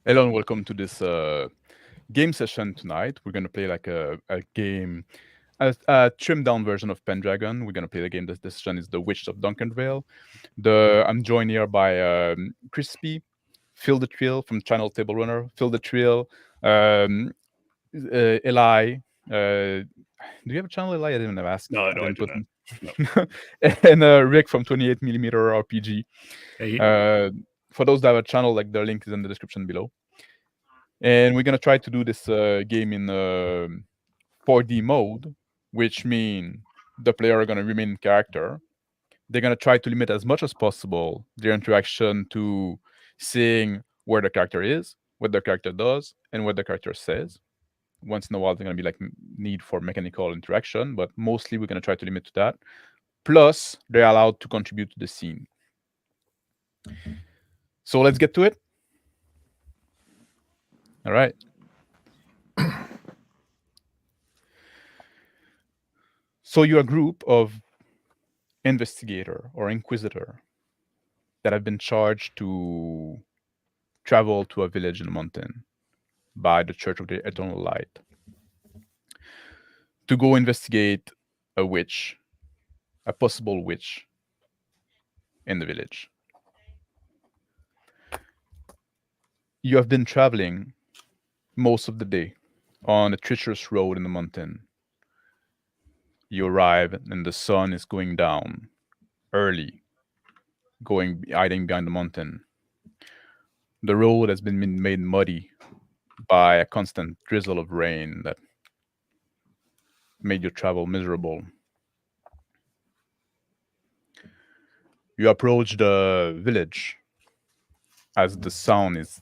Hello and welcome to this game session tonight. We're gonna play like a game, a trimmed down version of Pendragon. We're gonna play the game. This session is the Witch of Dunkenvale. I'm joined here by Crispy, Phil the Trill from Channel Table Runner, Phil the Trill, Eli. Do you have a channel, Eli? I didn't ask. No, I I didn't do put. not. And Rick from 28mm RPG. Hey, For those that have a channel, like the link is in the description below. And we're gonna try to do this game in 4D mode, which mean the player are gonna remain in character. They're gonna try to limit as much as possible their interaction to seeing where the character is, what the character does, and what the character says. Once in a while, there's gonna be like need for mechanical interaction, but mostly we're gonna try to limit to that. Plus, they're allowed to contribute to the scene. So let's get to it. All right. So you're a group of investigator or inquisitor that have been charged to travel to a village in the mountain by the Church of the Eternal Light to go investigate a witch, a possible witch in the village. You have been traveling most of the day on a treacherous road in the mountain. You arrive and the sun is going down early, hiding behind the mountain. The road has been made muddy by a constant drizzle of rain that made your travel miserable. You approach the village as the sun is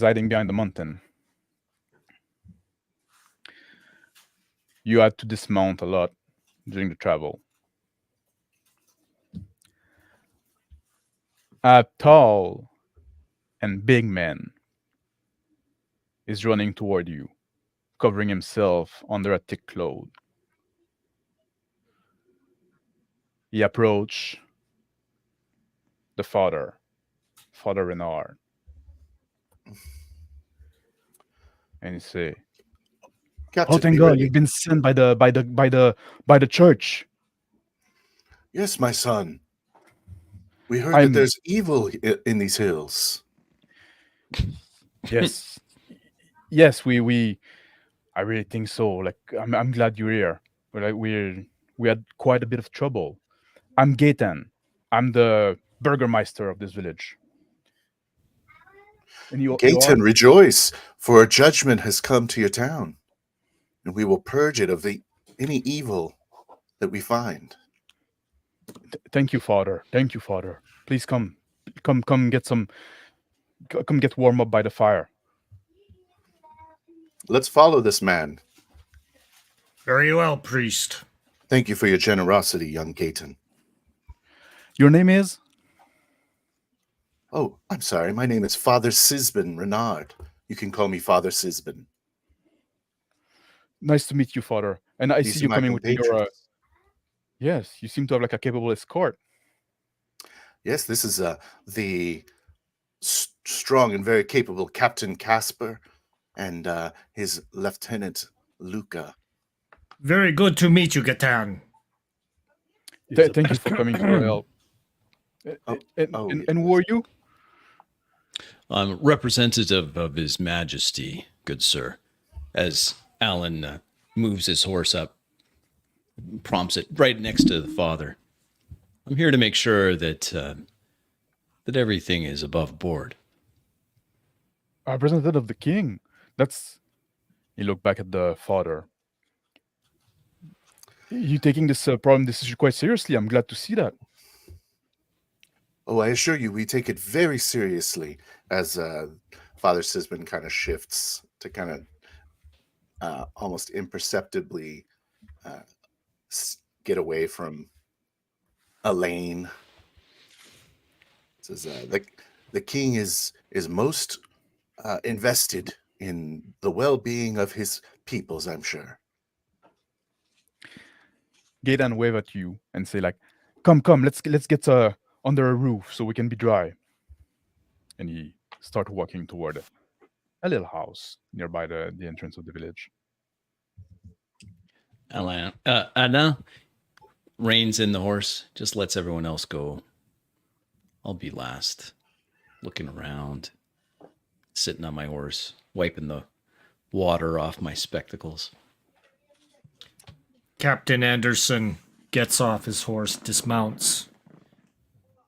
hiding behind the mountain. You had to dismount a lot during the travel. A tall and big man is running toward you, covering himself under a thick cloth. He approached the Father Renard, and he say, "Oh, thank God, you've been sent by the church." Yes, my son. We heard that there's evil in these hills. Yes, yes, we. I really think so. Like, I'm glad you're here. We had quite a bit of trouble. I'm Gaetan. I'm the burgermeister of this village. And Gaetan, rejoice, for a judgment has come to your town, and we will purge it of any evil that we find. Thank you, Father. Thank you, Father. Please come get come get warm up by the fire. Let's follow this man. Very well, priest. Thank you for your generosity, young Gaetan. Your name is? Oh, I'm sorry. My name is Father Sisbin Renard. You can call me Father Sisbin. Nice to meet you, Father. And I see you coming with your... Yes, you seem to have like a capable escort. Yes, this is the strong and very capable Captain Casper and his Lieutenant Luca. Very good to meet you, Gaetan. Thank you for coming to our help. And who are you? I'm representative of His Majesty, good sir. As Alan moves his horse up, prompts it right next to the father. I'm here to make sure that that everything is above board. Representative of the king. That's... He looked back at the father. You taking this problem, this issue quite seriously. I'm glad to see that. Oh, I assure you, we take it very seriously. As Father Sisbin kind of shifts to kind of almost imperceptibly get away from Elaine. Says the king is most invested in the well-being of his peoples, I'm sure. Gaetan wave at you and say like, "Come, let's get under a roof so we can be dry." And he start walking toward little house nearby the entrance of the village. Anna reins in the horse, just lets everyone else go. I'll be last, looking around, sitting on my horse, wiping the water off my spectacles. Captain Anderson gets off his horse, dismounts.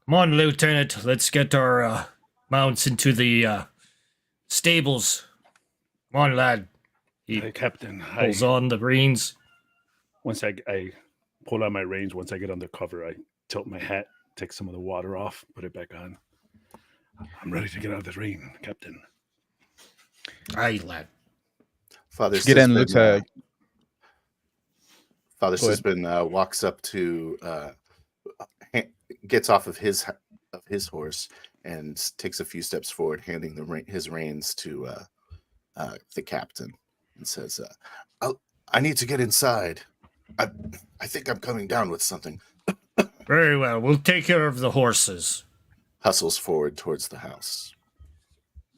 Come on, Lieutenant. Let's get our mounts into the stables. Come on, lad. He Hey, Captain. pulls on the reins. Once I pull on my reins, once I get under cover, I tilt my hat, take some of the water off, put it back on. I'm ready to get out of the rain, Captain. Aye, lad. Father Gideon looks Sisbin, at. Father Go ahead. Sisbin walks up to, gets off of his horse and takes a few steps forward, handing his reins to the captain, and says, "I need to get inside. I think I'm coming down with something." Very well. We'll take care of the horses. Hustles forward towards the house.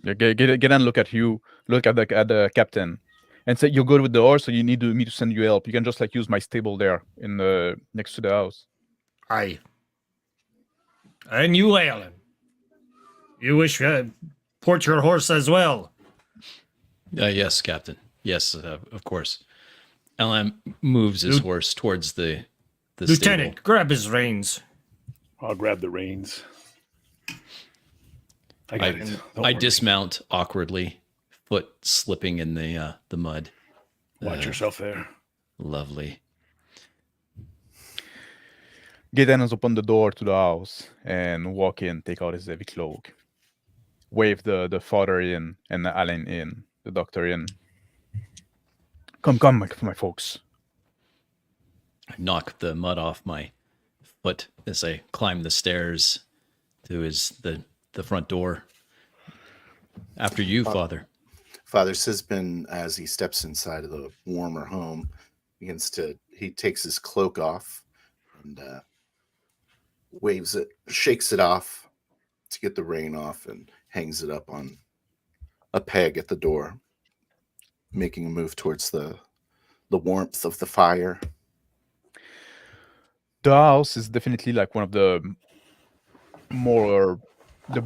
Yeah, Gideon look at you, look at the captain, and say, "You're good with the horse, so you need me to send you help. You can just like use my stable there in next to the house." Aye. And you, Alan. You wish port your horse as well. Yes, Captain. Yes, of course. Alan moves his horse towards the Lieutenant, stable. grab his reins. I'll grab the reins. I got it. Don't I worry. dismount awkwardly, foot slipping in the mud. Watch yourself there. Lovely. Gideon has opened the door to the house and walk in, take out his heavy cloak, wave the father in and Alan in, the doctor in. Come, my folks. I knock the mud off my foot as I climb the stairs to the front door. After you, Father. Father Sisbin, as he steps inside of the warmer home, he takes his cloak off and waves it, shakes it off to get the rain off, and hangs it up on a peg at the door, making a move towards the warmth of the fire. The house is definitely like one of the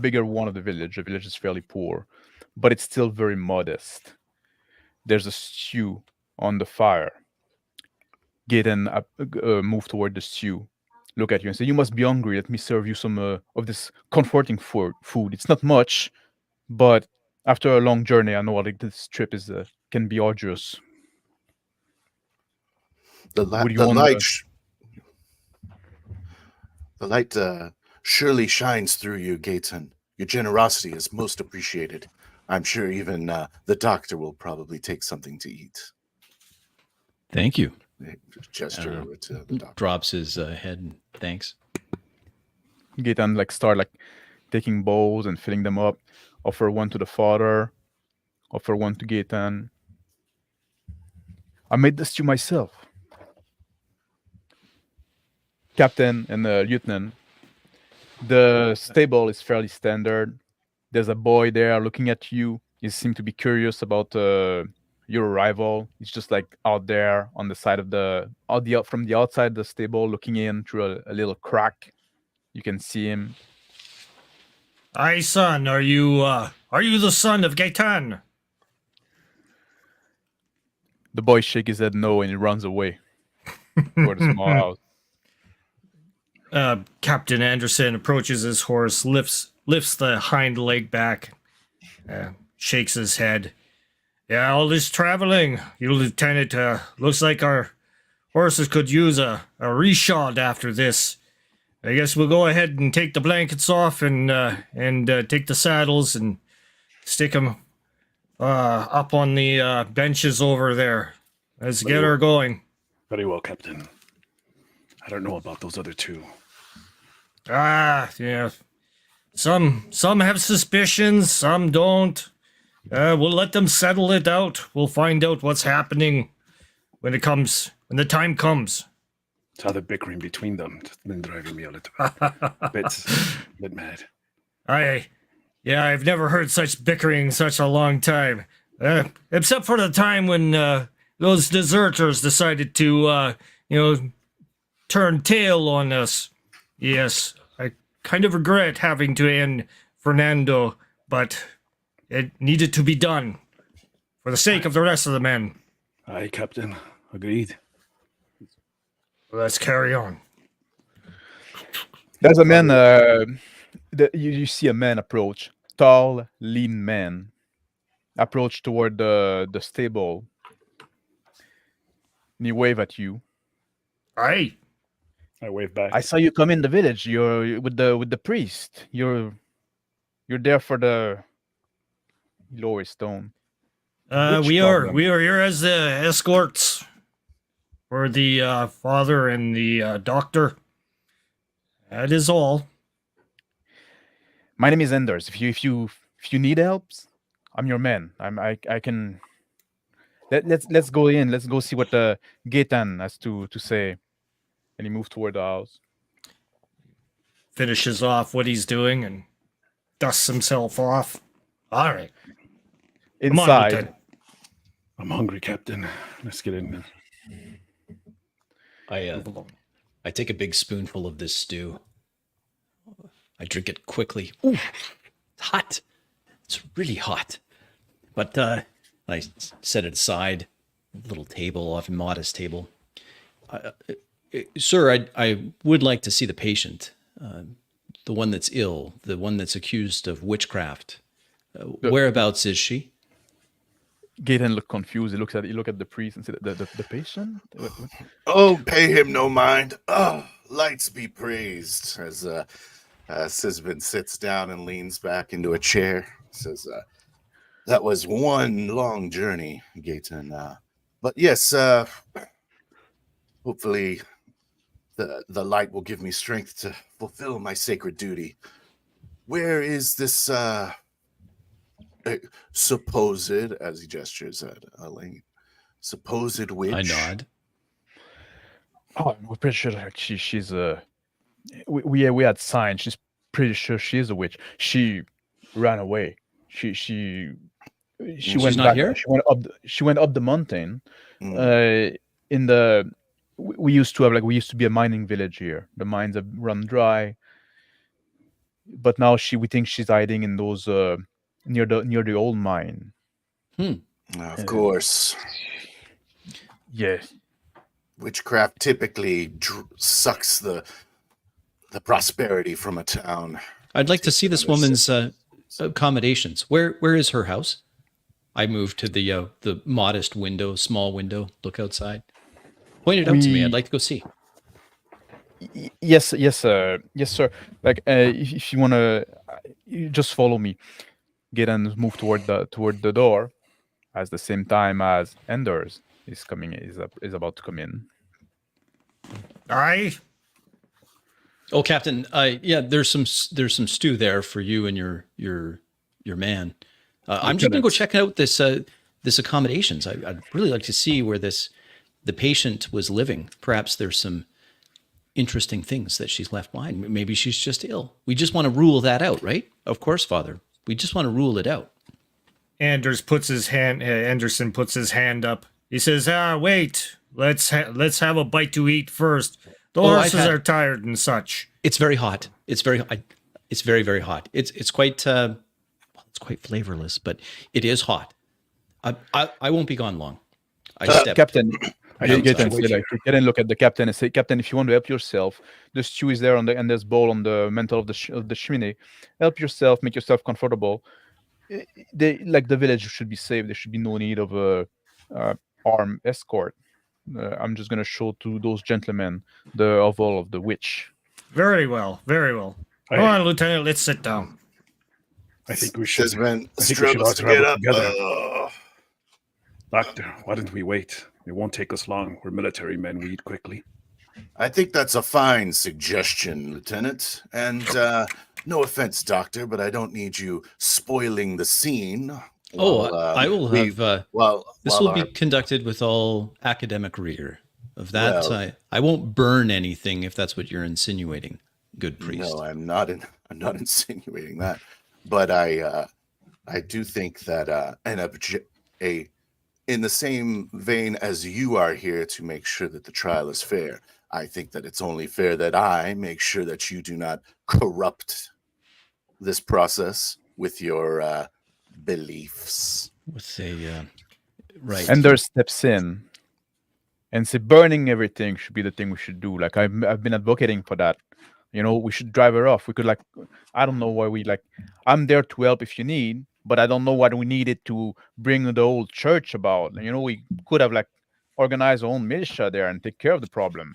bigger one of the village. The village is fairly poor, but it's still very modest. There's a stew on the fire. Gideon move toward the stew, look at you and say, "You must be hungry. Let me serve you some of this comforting food. It's not much, but after a long journey, I know like this trip can be arduous." The Would you light, want the light surely shines through you, Gaetan. Your generosity is most appreciated. I'm sure even the doctor will probably take something to eat. Thank you. Gesture over to the doctor. Drops his head and thanks. Gaetan start taking bowls and filling them up. Offer one to the father. Offer one to Gaetan. I made this stew myself. Captain and Lieutenant, the stable is fairly standard. There's a boy there looking at you. He seems to be curious about your arrival. He's just out there on the side of from the outside of the stable, looking in through a little crack. You can see him. Aye, son. Are you the son of Gaetan? The boy shakes his head no, and he runs away toward the small house. Captain Anderson approaches his horse, lifts the hind leg back, shakes his head. Yeah, all this traveling, you Lieutenant. Looks like our horses could use a reshod after this. I guess we'll go ahead and take the blankets off and take the saddles and stick them up on the benches over there. Let's get her going. Very well, Captain. I don't know about those other two. Yeah. Some have suspicions, some don't. We'll let them settle it out. We'll find out what's happening when the time comes. It's how the bickering between them has been driving me a little bit mad. Aye. Yeah, I've never heard such bickering in such a long time. Except for the time when those deserters decided to, turn tail on us. Yes, I kind of regret having to end Fernando, but it needed to be done for the sake of the rest of the men. Aye, Captain. Agreed. Let's carry on. There's a man. You see a man approach, tall, lean man, approach toward the stable. And he wave at you. Aye. I wave back. I saw you come in the village. You're with the priest. You're there for the lower stone. Which we problem? are here as the escorts for the father and the doctor. That is all. My name is Enders. If you need help, I'm your man. I can. Let's go in. Let's go see what the Gaetan has to say. And he moved toward the house. Finishes off what he's doing and dusts himself off. All right. Come on, Inside, Lieutenant. I'm hungry, Captain. Let's get in. I take a big spoonful of this stew. I drink it quickly. Ooh, it's hot. It's really hot. But I set it aside, a little table, off a modest table. Sir, I would like to see the patient, the one that's ill, the one that's accused of witchcraft. Whereabouts is she? Gaetan looked confused. He look at the priest and said, "The patient." Oh, pay him no mind. Oh, lights be praised. As Sisbin sits down and leans back into a chair, says, "That was one long journey, Gaetan. But yes, hopefully the light will give me strength to fulfill my sacred duty. Where is this supposed," as he gestures at Elaine, "supposed witch?" I nod. Oh, we're pretty sure like she's we had signs. She's pretty sure she's a witch. She ran away. She She's went not back. here? She went up the mountain. Mm. In the we used to be a mining village here. The mines have run dry. But now we think she's hiding in those near the old mine. Of course. Yes. Witchcraft typically sucks the prosperity from a town. I'd like to see this woman's accommodations. Where is her house? I move to the modest window, small window. Look outside. Point it out to me. I'd like to go see. Yes, sir. Like, if you wanna, you just follow me. Get and move toward the door, at the same time as Enders is about to come in. Aye. Oh, Captain. Yeah, there's some stew there for you and your man. I'm just gonna go check out this accommodations. I'd really like to see where the patient was living. Perhaps there's some interesting things that she's left behind. Maybe she's just ill. We just want to rule that out, right? Of course, Father. We just want to rule it out. Anderson puts his hand up. He says, wait. Let's have a bite to eat first. The horses are tired and such. It's very hot. It's very very hot. It's quite flavorless, but it is hot. I won't be gone long. Captain, get and look at the captain and say, "Captain, if you want to help yourself, the stew is there and there's bowl on the mantle of the chimney. Help yourself, make yourself comfortable. The village should be safe. There should be no need of a armed escort. I'm just gonna show to those gentlemen the oval of the witch." Very well. Come on, Lieutenant. Let's sit down. I think we should. Sisbin I think we should all struggles to get travel up. together. Doctor, why don't we wait? It won't take us long. We're military men. We eat quickly. I think that's a fine suggestion, Lieutenant. And no offense, Doctor, but I don't need you spoiling the scene. I will have. This will be conducted with all academic rigor. Of that, I won't burn anything if that's what you're insinuating. Good priest. No, I'm not insinuating that. but I do think that in the same vein as you are here to make sure that the trial is fair, I think that it's only fair that I make sure that you do not corrupt this process with your beliefs. With a right. Ender steps in and say burning everything should be the thing we should do. Like I've been advocating for that. You know, we should drive her off. We could like, I don't know why we like. I'm there to help if you need, but I don't know what we needed to bring the old church about. You know, we could have like organized our own militia there and take care of the problem.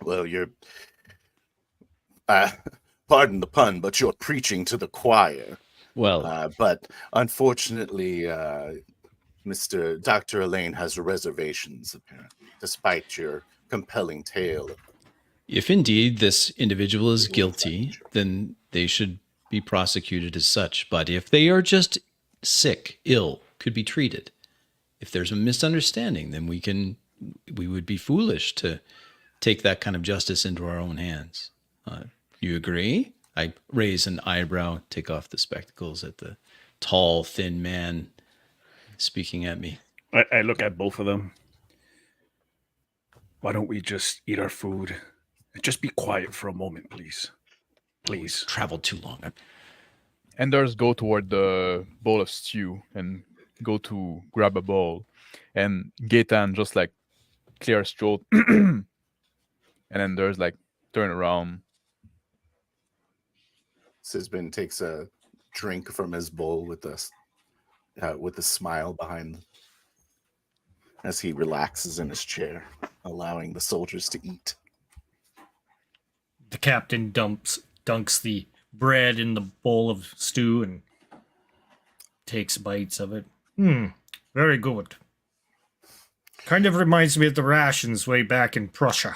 Well, you're, pardon the pun, but you're preaching to the choir. Well, But unfortunately, Dr. Elaine has reservations, apparently, despite your compelling tale. if indeed this individual is guilty, then they should be prosecuted as such. But if they are just sick, ill, could be treated. If there's a misunderstanding, then we would be foolish to take that kind of justice into our own hands. You agree? I raise an eyebrow, take off the spectacles at the tall, thin man speaking at me. I look at both of them. Why don't we just eat our food? Just be quiet for a moment, please. Please. Traveled too long. Enders go toward the bowl of stew and go to grab a bowl, and Gaetan just like clear his throat, and then there's like turn around. Sisbin takes a drink from his bowl with a smile behind as he relaxes in his chair, allowing the soldiers to eat. The captain dunks the bread in the bowl of stew and takes bites of it. Very good. Kind of reminds me of the rations way back in Prussia.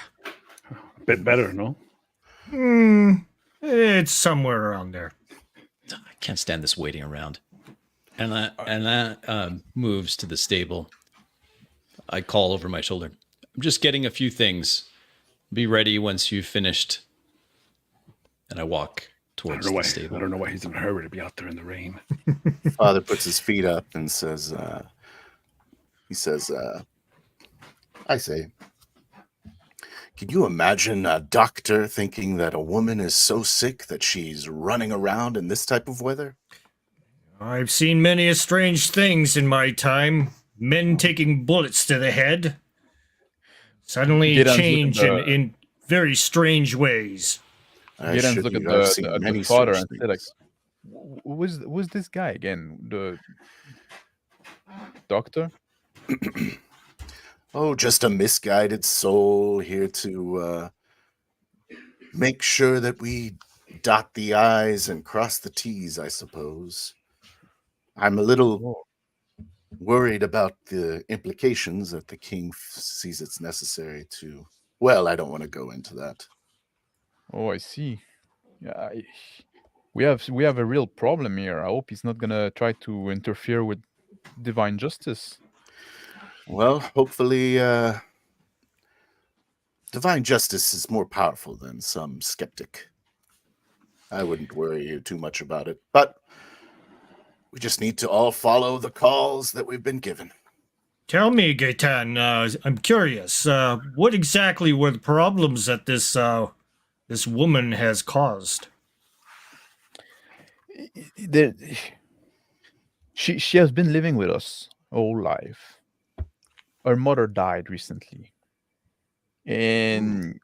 A bit better, no? It's somewhere around there. I can't stand this waiting around. And that moves to the stable. I call over my shoulder. I'm just getting a few things. Be ready once you've finished. And I walk towards the stable. I don't know why he's in a hurry to be out there in the rain. Father puts his feet up and says, I say, can you imagine a doctor thinking that a woman is so sick that she's running around in this type of weather? I've seen many strange things in my time. Men taking bullets to the head. Suddenly change in very strange ways. Gaetan's look at the father and say like, who's this guy again? The doctor? Oh, just a misguided soul here to make sure that we dot the I's and cross the T's, I suppose. I'm a little worried about the implications that the king sees it's necessary to. Well, I don't want to go into that. Oh, I see. Yeah, we have a real problem here. I hope he's not gonna try to interfere with divine justice. Well, hopefully, divine justice is more powerful than some skeptic. I wouldn't worry you too much about it, but we just need to all follow the calls that we've been given. Tell me, Gaetan, I'm curious. What exactly were the problems that this woman has caused? She has been living with us her whole life. Her mother died recently, and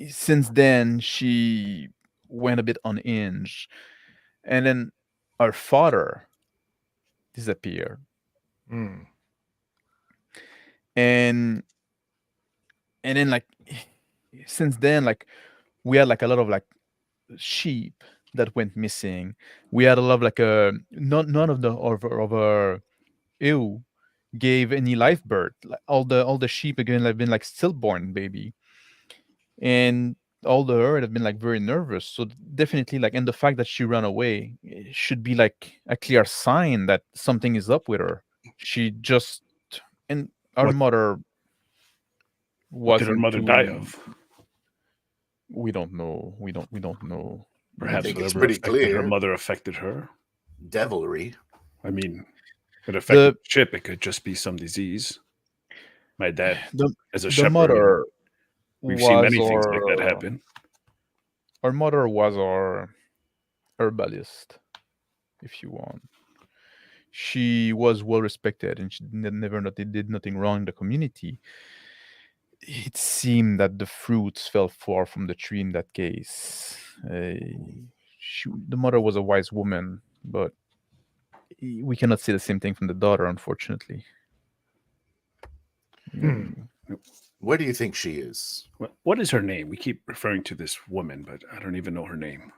since then she went a bit unhinged, and then her father disappeared. And then like since then, like we had like a lot of like sheep that went missing. We had a lot of like none of our ewe gave any live birth. Like, all the sheep again have been like stillborn baby, and all the herd have been like very nervous. So definitely like, and the fact that she ran away should be like a clear sign that something is up with her. She just, and our mother What did her mother die of? We don't know. We don't know. Perhaps think it's whatever pretty affected her clear. mother affected her. Devilry. I mean, if it affected The the ship, it could just be some disease. My dad, the as a the shepherd, mother we've seen was many things like that happen. our mother was our herbalist, if you want. She was well respected, and she never did nothing wrong in the community. It seemed that the fruits fell far from the tree in that case. The mother was a wise woman, but we cannot say the same thing from the daughter, unfortunately. Where do you think she is? What is her name? We keep referring to this woman, but I don't even know her name.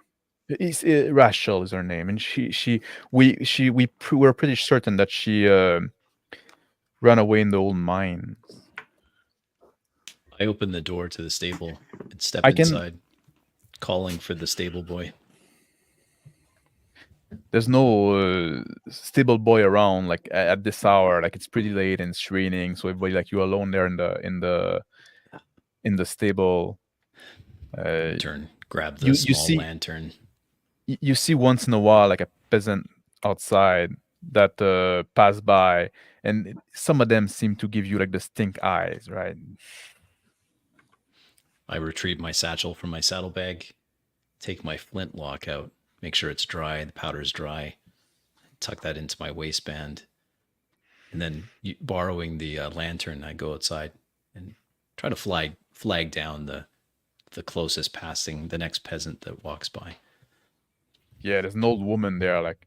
Rachel is her name, and we're pretty certain that she ran away in the old mine. I open the door to the stable and step I can- inside, calling for the stable boy. There's no stable boy around like at this hour. Like it's pretty late and it's raining, so everybody like you alone there in the stable. Grab the you small see- lantern. You see once in a while like a peasant outside that pass by, and some of them seem to give you like the stink eyes, right? I retrieve my satchel from my saddlebag, take my flintlock out, make sure it's dry, the powder's dry, tuck that into my waistband, and then borrowing the lantern, I go outside and try to flag down the closest passing, the next peasant that walks by. Yeah, there's an old woman there, like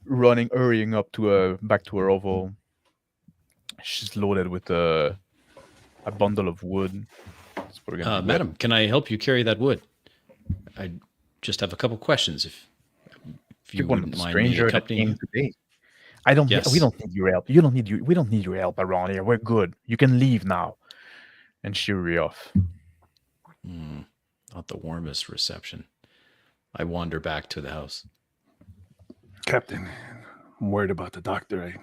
hurrying up to back to her oval. She's loaded with a bundle of wood. That's what we're gonna do. Madam, can I help you carry that wood? I just have a couple questions, if you One wouldn't mind me stranger that accompanying. came today. I don't. Yes. We don't need your help. You don't need you. We don't need your help around here. We're good. You can leave now. And she hurry off. Not the warmest reception. I wander back to the house. Captain, I'm worried about the doctor. I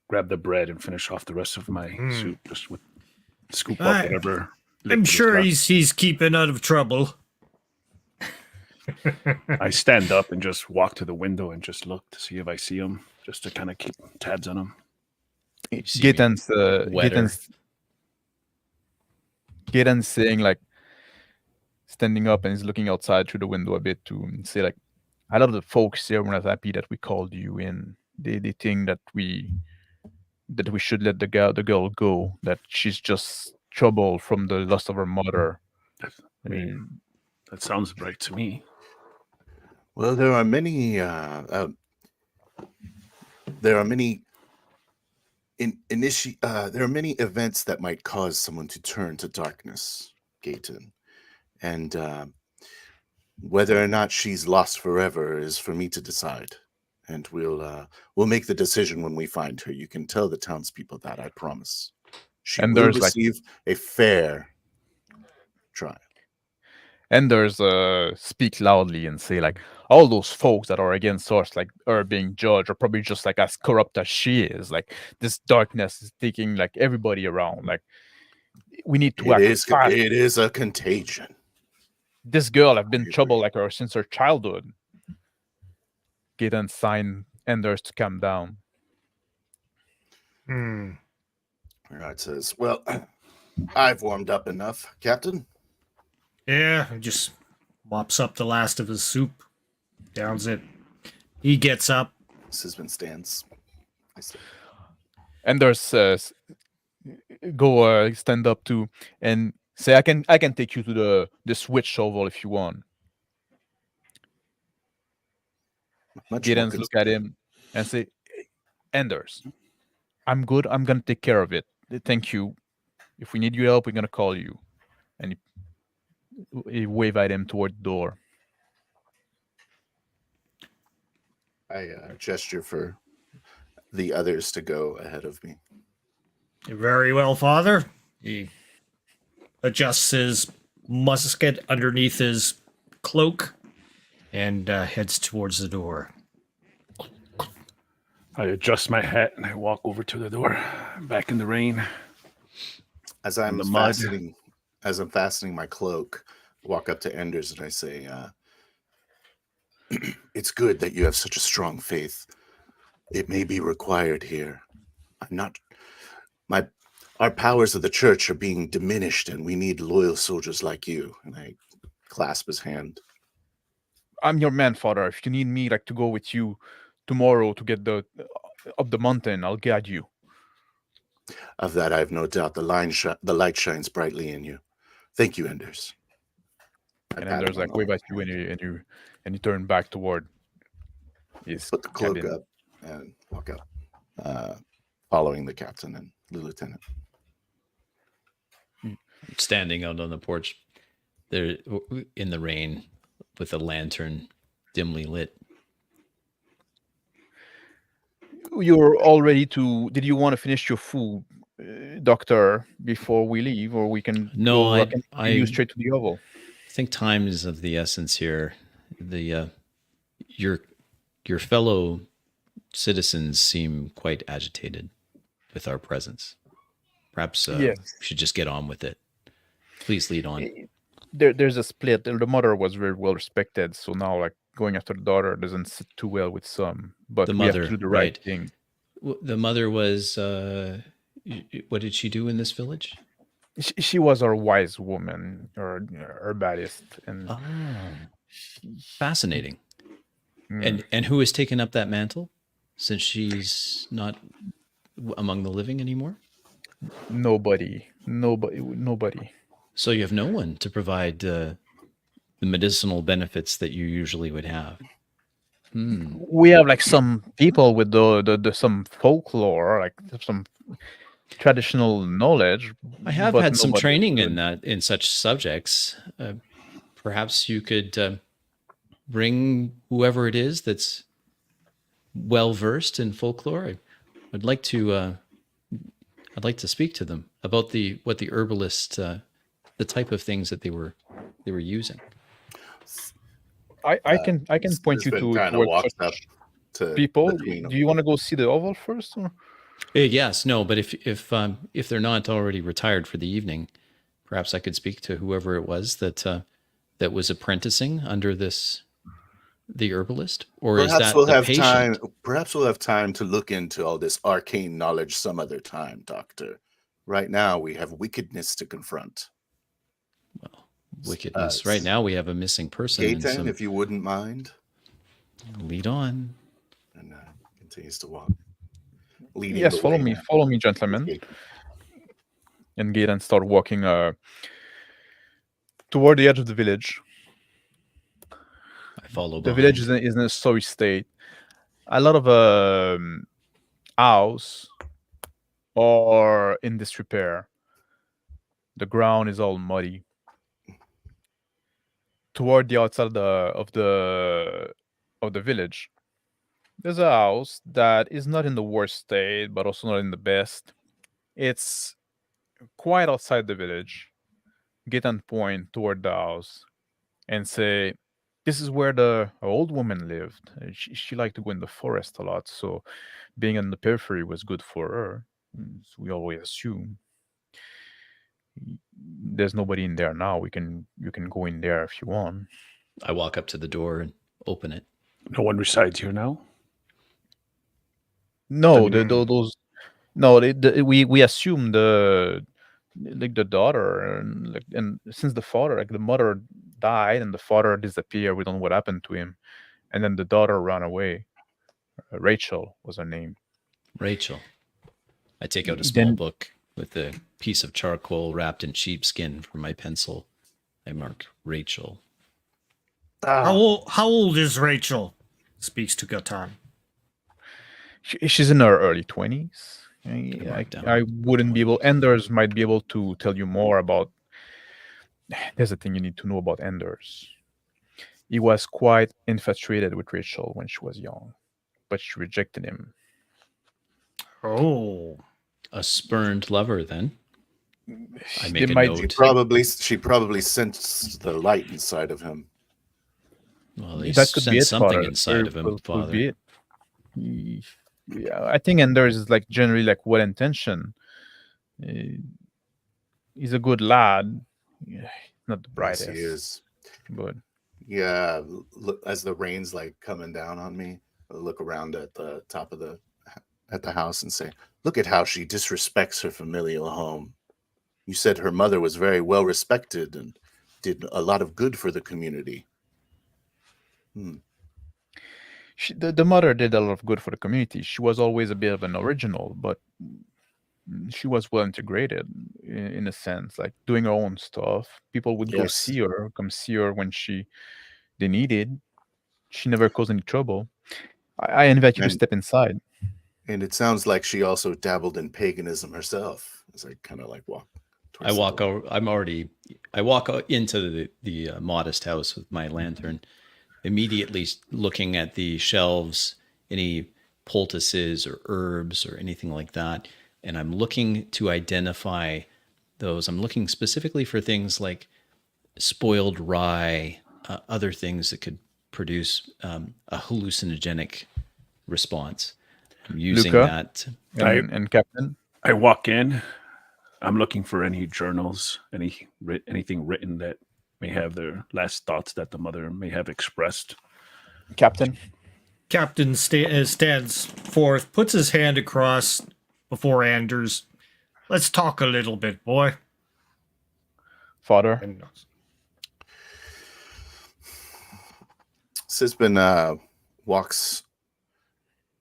grab the bread and finish off the rest of my soup, just with scoop up whatever. I'm liquid is sure left. he's keeping out of trouble. I stand up and just walk to the window and just look to see if I see him, just to kind of keep tabs on him. see me wetter. Gaten's saying like standing up and he's looking outside through the window a bit to say like a lot of the folks here were not happy that we called you in. They think that we should let the girl go, that she's just trouble from the loss of her mother. I mean, that sounds right to me. Well, there are many events that might cause someone to turn to darkness, Gaten. And whether or not she's lost forever is for me to decide. And we'll make the decision when we find her. You can tell the townspeople that, I promise. She And will there's, like- receive a fair trial. And there's speak loudly and say like all those folks that are against us, like are being judged, are probably just like as corrupt as she is. Like this darkness is taking like everybody around. Like we need to act fast. It is a contagion. This girl have been agree. trouble like her since her childhood. Gaten sign Anders to calm down. Hmm. All right, says, well, I've warmed up enough, Captain. Yeah, he just mops up the last of his soup, downs it. He gets up. Sisman stands. I say, Anders says, go stand up too and say, I can take you to the switch oval if you want. much more Gaten look at him and say, Anders, I'm good. I'm gonna take care of it. Thank you. If we need your help, we're gonna call you. And he wave at him toward the door. I gesture for the others to go ahead of me. Very well, Father. He adjusts his musket underneath his cloak and heads towards the door. I adjust my hat and I walk over to the door, back in the rain. As I'm the mud. fastening my cloak, walk up to Enders and I say, it's good that you have such a strong faith. It may be required here. Our powers of the church are being diminished and we need loyal soldiers like you. And I clasp his hand. I'm your man, Father. If you need me, like, to go with you tomorrow to get the up the mountain, I'll guide you. Of that, I have no doubt. The light shines brightly in you. Thank you, Enders. And then there's like wave at you, and you turn back toward his put the cloak cabin. up and walk up, following the captain and the lieutenant. Standing out on the porch, there in the rain, with a lantern dimly lit. You're all ready to. Did you want to finish your food, Doctor, before we leave, or we can No, go you straight to the oval? I think time is of the essence here. The your fellow citizens seem quite agitated with our presence. Perhaps Yes. we should just get on with it. Please lead on. There's a split. The mother was very well respected, so now like going after the daughter doesn't sit too well with some. But The we have mother, to do the right. right thing. The mother was. What did she do in this village? She was our wise woman, or herbalist, and Fascinating. Mm. And who has taken up that mantle since she's not among the living anymore? Nobody. So you have no one to provide the medicinal benefits that you usually would have. We have like some people with the some folklore, like some traditional knowledge. I have but had some nobody training good. in that, in such subjects. Perhaps you could bring whoever it is that's well versed in folklore. I'd like to speak to them about what the herbalist, the type of things that they were using. I can point you Sven to kind of towards walks such up to people. between Do you want to go see the oval first? Or? Yes, no, but if they're not already retired for the evening, perhaps I could speak to whoever it was that was apprenticing under the herbalist, or is that the patient? Perhaps we'll have time to look into all this arcane knowledge some other time, Doctor. Right now, we have wickedness to confront. Well, wickedness. Right now, we have a missing person. Gaten, if you wouldn't mind. Lead on. And continues to walk. Yes, follow me, gentlemen. And Gaten start walking toward the edge of the village. I follow The behind. village is in a sorry state. A lot of house are in disrepair. The ground is all muddy. Toward the outside of the village, there's a house that is not in the worst state, but also not in the best. It's quite outside the village. Get and point toward the house and say, "This is where the old woman lived. She liked to go in the forest a lot, so being in the periphery was good for her. So we always assume. There's nobody in there now. You can go in there if you want." I walk up to the door and open it. No one resides here now. No, those. No, we assume the daughter, and since the father, like the mother died and the father disappeared, we don't know what happened to him, and then the daughter ran away. Rachel was her name. Rachel. I take out a small book with a piece of charcoal wrapped in sheepskin for my pencil. I mark Rachel. How old is Rachel? Speaks to Gatan. She's in her early 20s. mark down. I wouldn't be able. Enders might be able to tell you more about. There's a thing you need to know about Enders. He was quite infatuated with Rachel when she was young, but she rejected him. Oh, A spurned lover, then. I make a might- note. She probably sensed the light inside of him. Well, they That could be sense it, something Father. inside of him, Could Father. be it. Yeah, I think Enders is like generally like well intentioned. He's a good lad. not the Yes, brightest, he is. but Yeah, look, as the rain's like coming down on me, I look around at the top of at the house and say, "Look at how she disrespects her familial home. You said her mother was very well respected and did a lot of good for the community." Hmm. the mother did a lot of good for the community. She was always a bit of an original, but she was well integrated in a sense, like doing her own stuff. People would go Yes, come see her when they needed. She never caused any trouble. I invite you to and step inside. it sounds like she also dabbled in paganism herself. As I kind of like walk I towards the walk door. over. I walk into the modest house with my lantern, immediately looking at the shelves, any poultices or herbs or anything like that, and I'm looking to identify those. I'm looking specifically for things like spoiled rye, other things that could produce a hallucinogenic response. I'm using Luca that. I and Captain. I walk in. I'm looking for any journals, anything written that may have their last thoughts that the mother may have expressed. Captain. Captain stands forth, puts his hand across before Anders. Let's talk a little bit, boy. Father. And Sisbin walks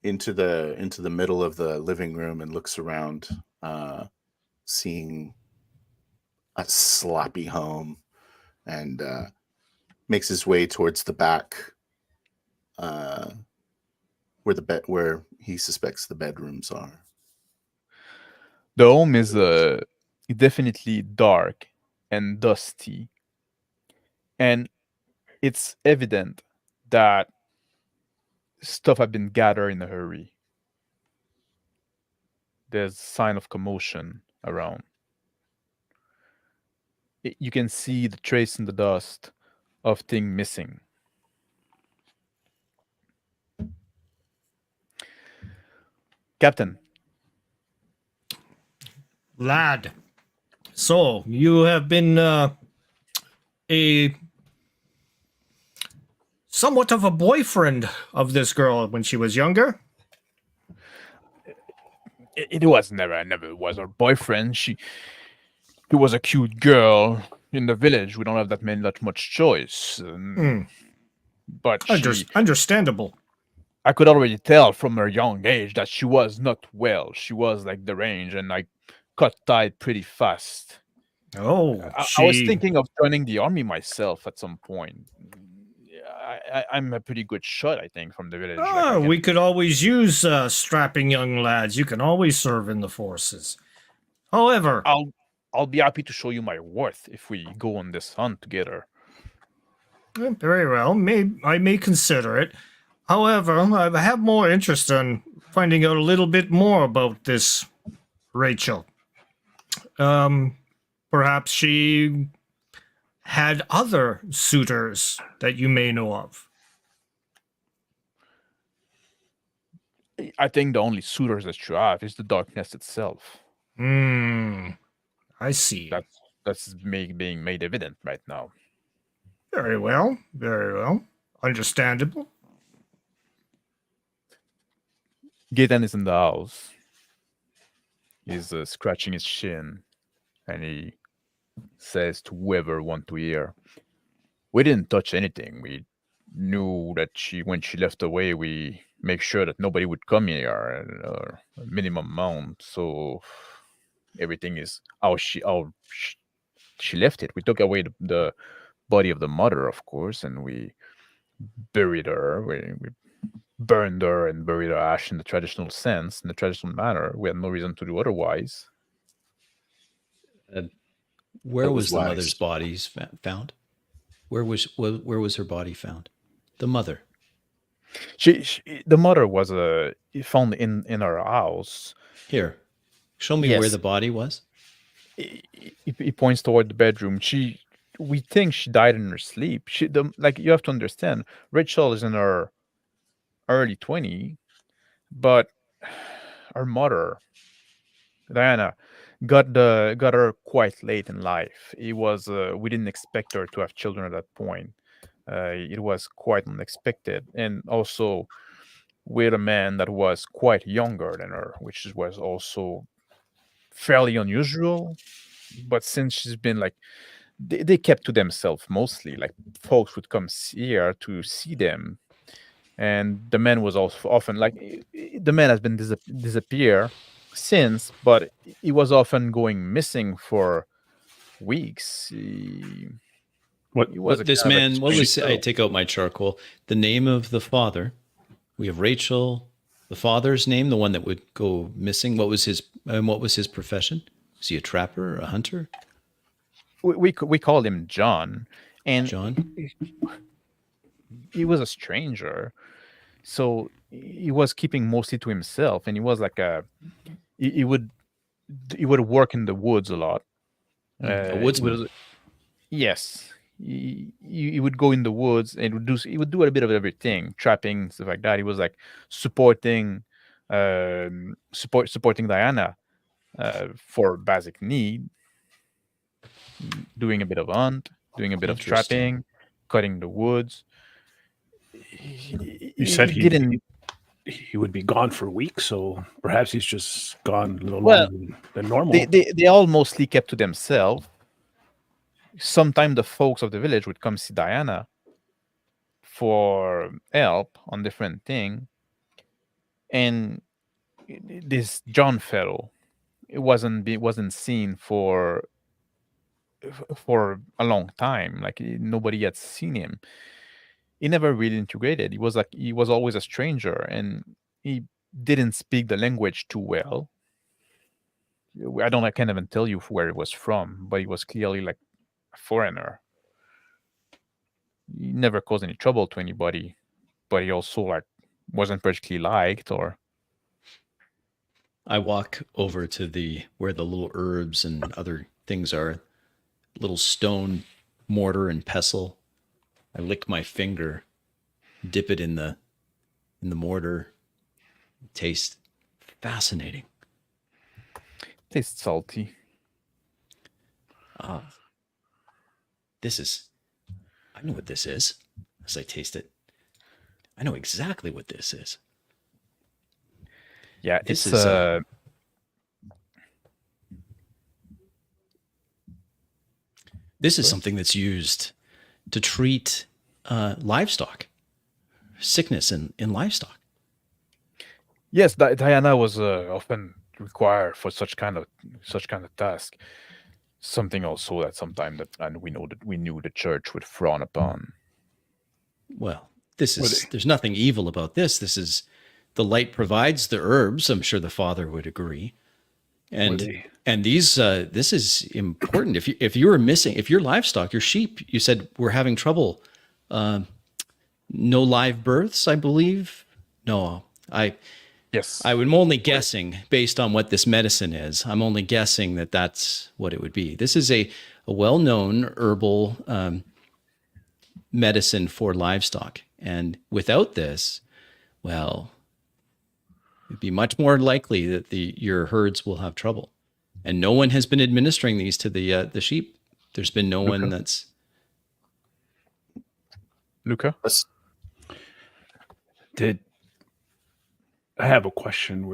into the middle of the living room and looks around, seeing a sloppy home, and makes his way towards the back, where he suspects the bedrooms are. The home is definitely dark and dusty, and it's evident that stuff had been gathered in a hurry. There's sign of commotion around. You can see the trace in the dust of thing missing. Captain, lad, so you have been a somewhat of a boyfriend of this girl when she was younger. it was never was her boyfriend. She was a cute girl in the village. We don't have that much choice. But Understandable. I could already tell from her young age that she was not well. She was like deranged, and I cut tied pretty fast. Oh, I was thinking of joining the army myself at some point. I'm a pretty good shot, I think, from the village. We could always use strapping young lads. You can always serve in the forces. However, I'll be happy to show you my worth if we go on this hunt together. very well. I may consider it. However, I have more interest in finding out a little bit more about this Rachel. Perhaps she had other suitors that you may know of. I think the only suitors that you have is the darkness itself. I see. That's being made evident right now. Very well. Very well. Understandable. Gaetan is in the house. He's scratching his chin, and he says to whoever want to hear, "We didn't touch anything. We knew that when she left away, we make sure that nobody would come here, a minimum amount. So everything is how she left it. We took away the body of the mother, of course, and we buried her. We burned her and buried her ash in the traditional sense, in the traditional manner. We had no reason to do otherwise." Where That was was the wise. mother's bodies found? Where was her body found? The mother. The mother was found in her house. Here, show me where Yes. the body was. He points toward the bedroom. We think she died in her sleep. You have to understand, Rachel is in her early 20, but her mother, Diana, got her quite late in life. It was we didn't expect her to have children at that point. It was quite unexpected, and also with a man that was quite younger than her, which was also fairly unusual. But since she's been like, they kept to themselves mostly. Like folks would come here to see them, and the man was also often like the man has been disappear since, but he was often going missing for weeks. What? He was But a this kind of a man, what strange was, I fellow. take out my charcoal, the name of the father. We have Rachel, the father's name, the one that would go missing. What was his profession? Was he a trapper, a hunter? We called him John, and John? he was a stranger, so he was keeping mostly to himself, and he was like he would work in the woods a lot. A He woodsman. was, yes, he would go in the woods and he would do a bit of everything, trapping, stuff like that. He was like supporting supporting Diana for basic need, doing a bit of hunt, doing a bit of Interesting. trapping, cutting the woods. You said he didn't. he would be gone for weeks, so perhaps he's just gone a little Well, longer than normal. They all mostly kept to themselves. Sometimes the folks of the village would come see Diana for help on different thing, and this John fellow, it wasn't seen for a long time. Like nobody had seen him. He never really integrated. He was always a stranger, and he didn't speak the language too well. I can't even tell you where he was from, but he was clearly like a foreigner. He never caused any trouble to anybody, but he also like wasn't particularly liked or. I walk over to where the little herbs and other things are, little stone mortar and pestle. I lick my finger, dip it in the mortar. Taste fascinating. Tastes salty. I know what this is. As I taste it, I know exactly what this is. Yeah, This it's is, This is something that's used to treat livestock, sickness in livestock. yes. Diana was often required for such kind of task. Something also that sometimes and we knew the church would frown upon. Well, there's nothing evil about this. This is the light provides the herbs. I'm sure the father would agree. And these this is important. If you were missing, if your livestock, your sheep, you said we're having trouble. No live births, I believe. No, Yes, I'm only guessing based on what this medicine is. I'm only guessing that that's what it would be. This is a well-known herbal medicine for livestock. And without this, well, it'd be much more likely that your herds will have trouble. And no one has been administering these to the sheep. There's been no one that's... Luca. I have a question.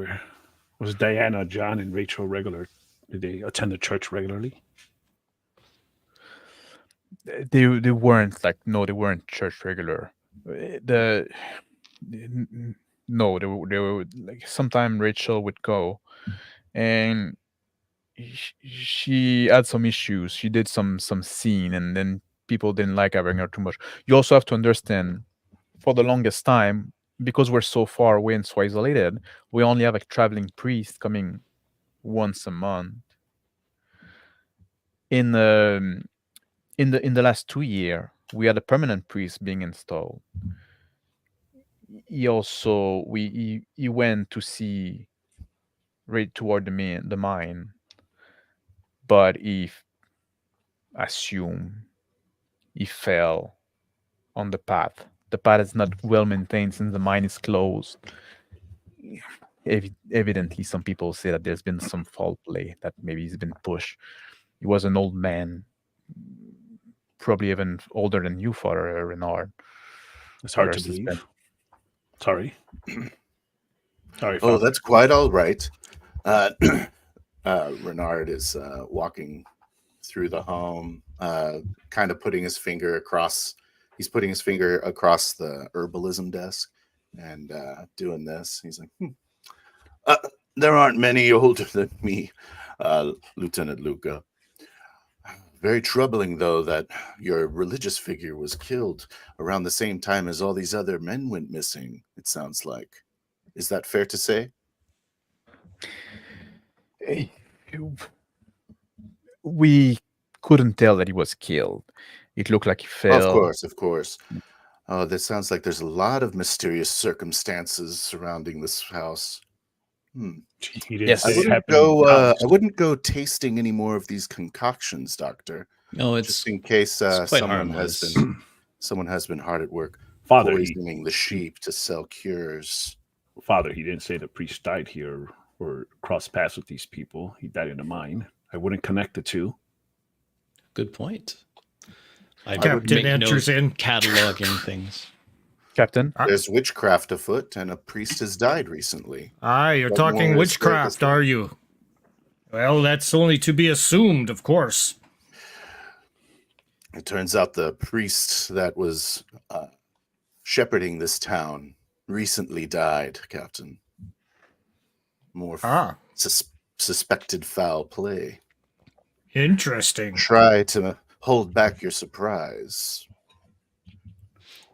Was Diana, John, and Rachel regular? Did they attend the church regularly? They weren't like, no, they weren't church regular. No, they were like, sometime Rachel would go, and she had some issues. She did some scene, and then people didn't like having her too much. You also have to understand, for the longest time, because we're so far away and so isolated, we only have a traveling priest coming once a month. In the last 2 years, we had a permanent priest being installed. He also he went to see right toward the mine, but he assumed he fell on the path. The path is not well maintained since the mine is closed. evidently some people say that there's been some foul play, that maybe he's been pushed. He was an old man, probably even older than you, Father Renard. It's hard to Father believe. Suspect. Sorry. Sorry, Oh, Father. that's quite all right. Renard is walking through the home, kind of putting his finger across. He's putting his finger across the herbalism desk and doing this. He's like, there aren't many older than me, Lieutenant Luca. Very troubling, though, that your religious figure was killed around the same time as all these other men went missing, it sounds like. Is that fair to say? We couldn't tell that he was killed. It looked like he fell. Of course, of course. Oh, this sounds like there's a lot of mysterious circumstances surrounding this house. He didn't Yes. say I it wouldn't happened in go. the I house. wouldn't go tasting any more of these concoctions, Doctor. No, it's Just in case it's quite someone harmless. has been hard at work Father, poisoning the sheep to sell cures. Father, he didn't say the priest died here or crossed paths with these people. He died in a mine. I wouldn't connect the two. good point. I Captain enters in. cataloging things. Captain, There's witchcraft afoot, and a priest has died recently. Ah, you're What talking more is there to witchcraft, say? are you? Well, that's only to be assumed, of course. It turns out the priest that was shepherding this town recently died, Captain. More suspected foul play. Interesting. Try to hold back your surprise.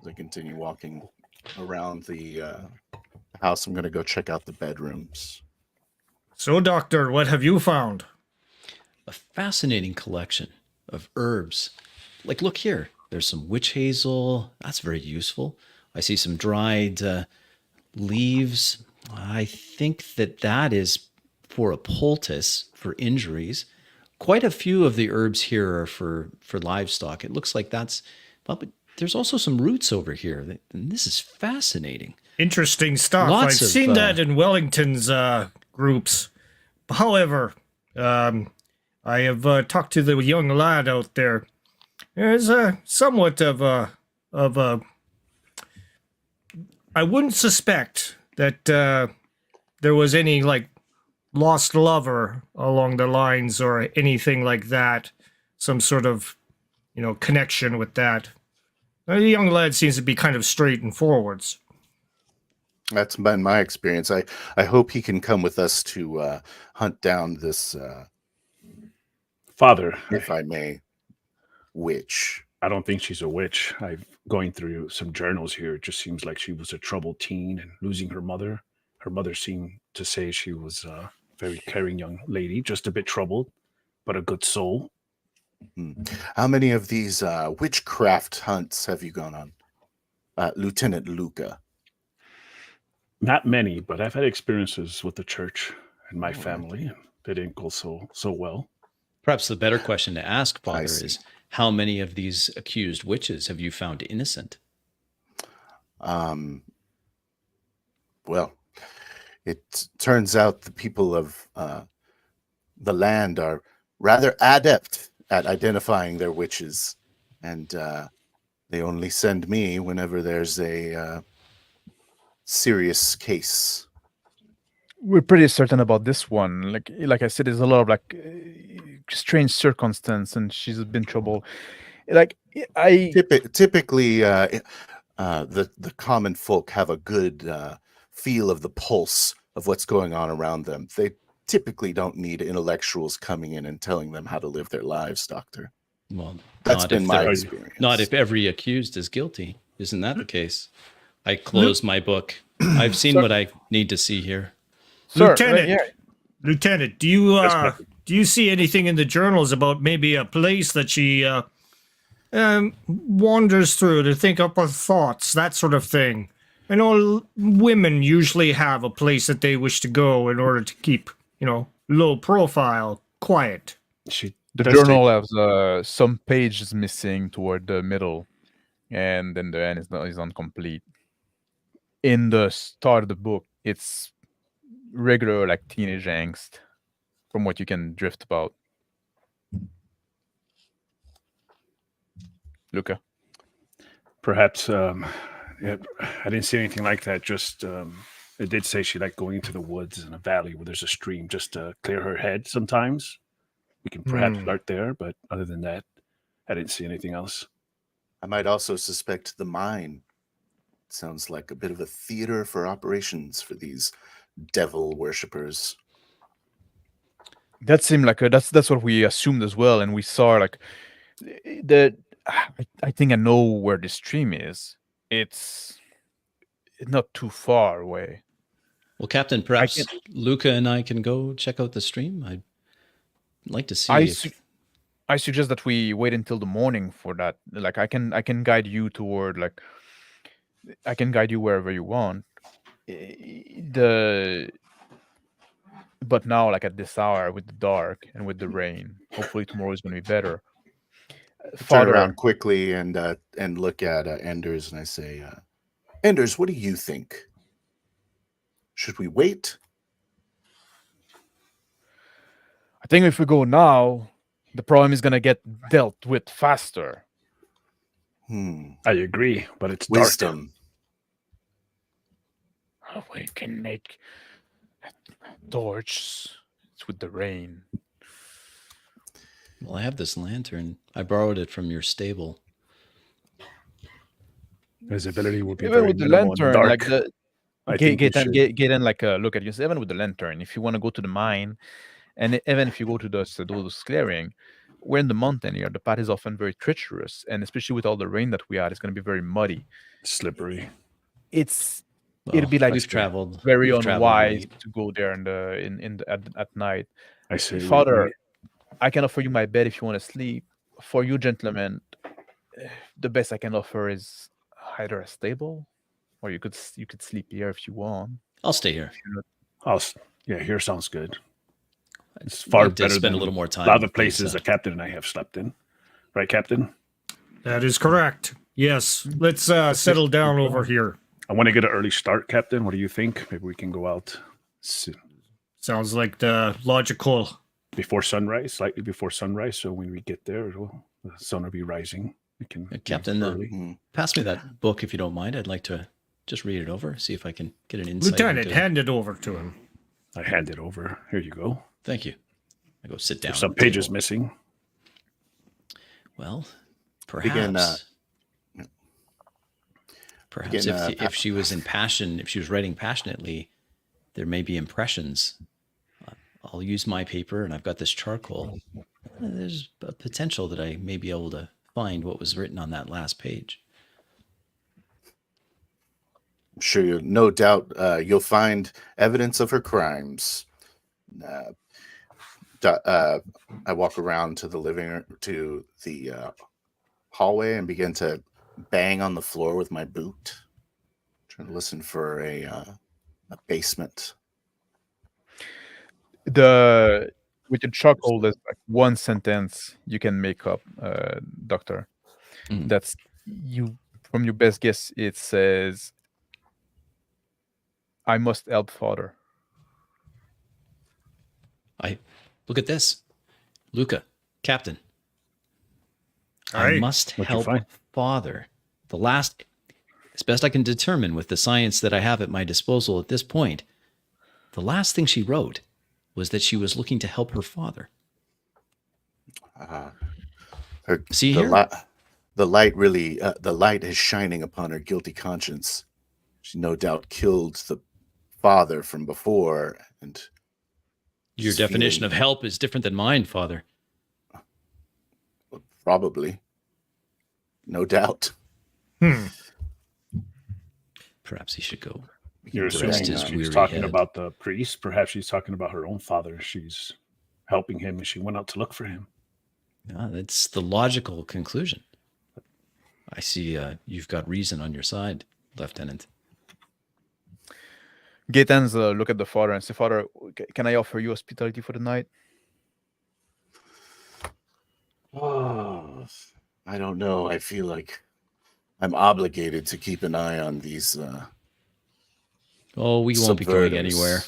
As I continue walking around the house, I'm going to go check out the bedrooms. So, Doctor, what have you found? A fascinating collection of herbs. Like, look here. There's some witch hazel. That's very useful. I see some dried leaves. I think that is for a poultice for injuries. Quite a few of the herbs here are for livestock. It looks like that's... Well, but there's also some roots over here. And this is fascinating. Interesting stuff. Lots I've of, seen that in Wellington's groups. However, I have talked to the young lad out there. There's somewhat of a... I wouldn't suspect that there was any, like, lost lover along the lines or anything like that. Some sort of, connection with that. The young lad seems to be kind of straight and forwards. That's been my experience. I hope he can come with us to hunt down this, Father, if I may, witch. I don't think she's a witch. I'm going through some journals here. It just seems like she was a troubled teen and losing her mother. Her mother seemed to say she was a very caring young lady, just a bit troubled, but a good soul. How many of these witchcraft hunts have you gone on, Lieutenant Luca? Not many, but I've had experiences with the church and my family, and they didn't go so well. Perhaps the better question to ask, Father, see. is how many of these accused witches have you found innocent? Well, it turns out the people of the land are rather adept at identifying their witches, and they only send me whenever there's a serious case. we're pretty certain about this one. Like I said, there's a lot of strange circumstance, and she's been in trouble. Typically, the common folk have a good feel of the pulse of what's going on around them. They typically don't need intellectuals coming in and telling them how to live their lives, Doctor. Well, That's not been if my they're- experience. Not if every accused is guilty. Isn't that the case? I close my book. I've seen what I need to see here. Sir, Lieutenant, Lieutenant, do you see anything in the journals about maybe a place that she wanders through to think up her thoughts, that sort of thing? I know women usually have a place that they wish to go in order to keep, low profile, quiet. The journal has some pages missing toward the middle, and then the end is incomplete. In the start of the book, it's regular like teenage angst from what you can drift about. Luca. Perhaps yeah, I didn't see anything like that. Just it did say she liked going into the woods in a valley where there's a stream just to clear her head sometimes. We can perhaps start there, but other than that, I didn't see anything else. I might also suspect the mine. Sounds like a bit of a theater for operations for these devil worshippers. That seemed like that's what we assumed as well, and we saw like the. I think I know where the stream is. It's not too far away. Well, Captain, perhaps Luca and I can go check out the stream. I'd like to see. I suggest that we wait until the morning for that. Like I can guide you toward like I can guide you wherever you want. But now, like at this hour, with the dark and with the rain, hopefully tomorrow is going to be better. Turn around quickly and look at Enders, and I say, Enders, what do you think? Should we wait? I think if we go now, the problem is going to get dealt with faster. I agree, but it's wisdom. Oh, we can make torches. It's with the rain. Well, I have this lantern. I borrowed it from your stable. Visibility will be even very with the minimal in the lantern, dark. like get in like a look at yourself. Even with the lantern, if you want to go to the mine, and even if you go to those clearing, we're in the mountain here. The path is often very treacherous, and especially with all the rain that we had, it's going to be very muddy, slippery. It'd be like we've traveled very we've unwise traveled to go there at night. I see, Father. I can offer you my bed if you want to sleep. For you, gentlemen, the best I can offer is either a stable, or you could sleep here if you want. I'll stay here. Here sounds good. It's far better spend than a little more time. A lot of the places the captain and I have slept in, right, Captain? That is correct. Yes, let's settle down over here. I want to get an early start, Captain. What do you think? Maybe we can go out soon. Sounds like the logical. Before sunrise, slightly before sunrise. So when we get there, the sun will be rising. We can. Captain, pass me that book if you don't mind. I'd like to just read it over, see if I can get an insight. Lieutenant, hand it over to him. I hand it over. Here you go. Thank you. I go sit down. There's some pages missing. Well, perhaps. Perhaps if she was if she was writing passionately, there may be impressions. I'll use my paper, and I've got this charcoal. There's a potential that I may be able to find what was written on that last page. I'm sure no doubt you'll find evidence of her crimes. I walk around to the hallway and begin to bang on the floor with my boot, trying to listen for a basement. With the charcoal, there's like one sentence you can make up, Doctor. That's you. From your best guess, it says, "I must help Father." Look at this, Luca, Captain. I must help Father. The last, as best I can determine with the science that I have at my disposal at this point, the last thing she wrote was that she was looking to help her father. See here? The light is shining upon her guilty conscience. She no doubt killed the father from before, and your definition of help is different than mine, Father. Probably. No doubt. Perhaps he should go. You're assuming she's talking about the priest. Perhaps she's talking about her own father. She's helping him, and she went out to look for him. That's the logical conclusion. I see you've got reason on your side, Lieutenant. Gaetan's look at the father and say, "Father, can I offer you hospitality for the night?" Oh, I don't know. I feel like I'm obligated to keep an eye on these. We won't be going anywhere.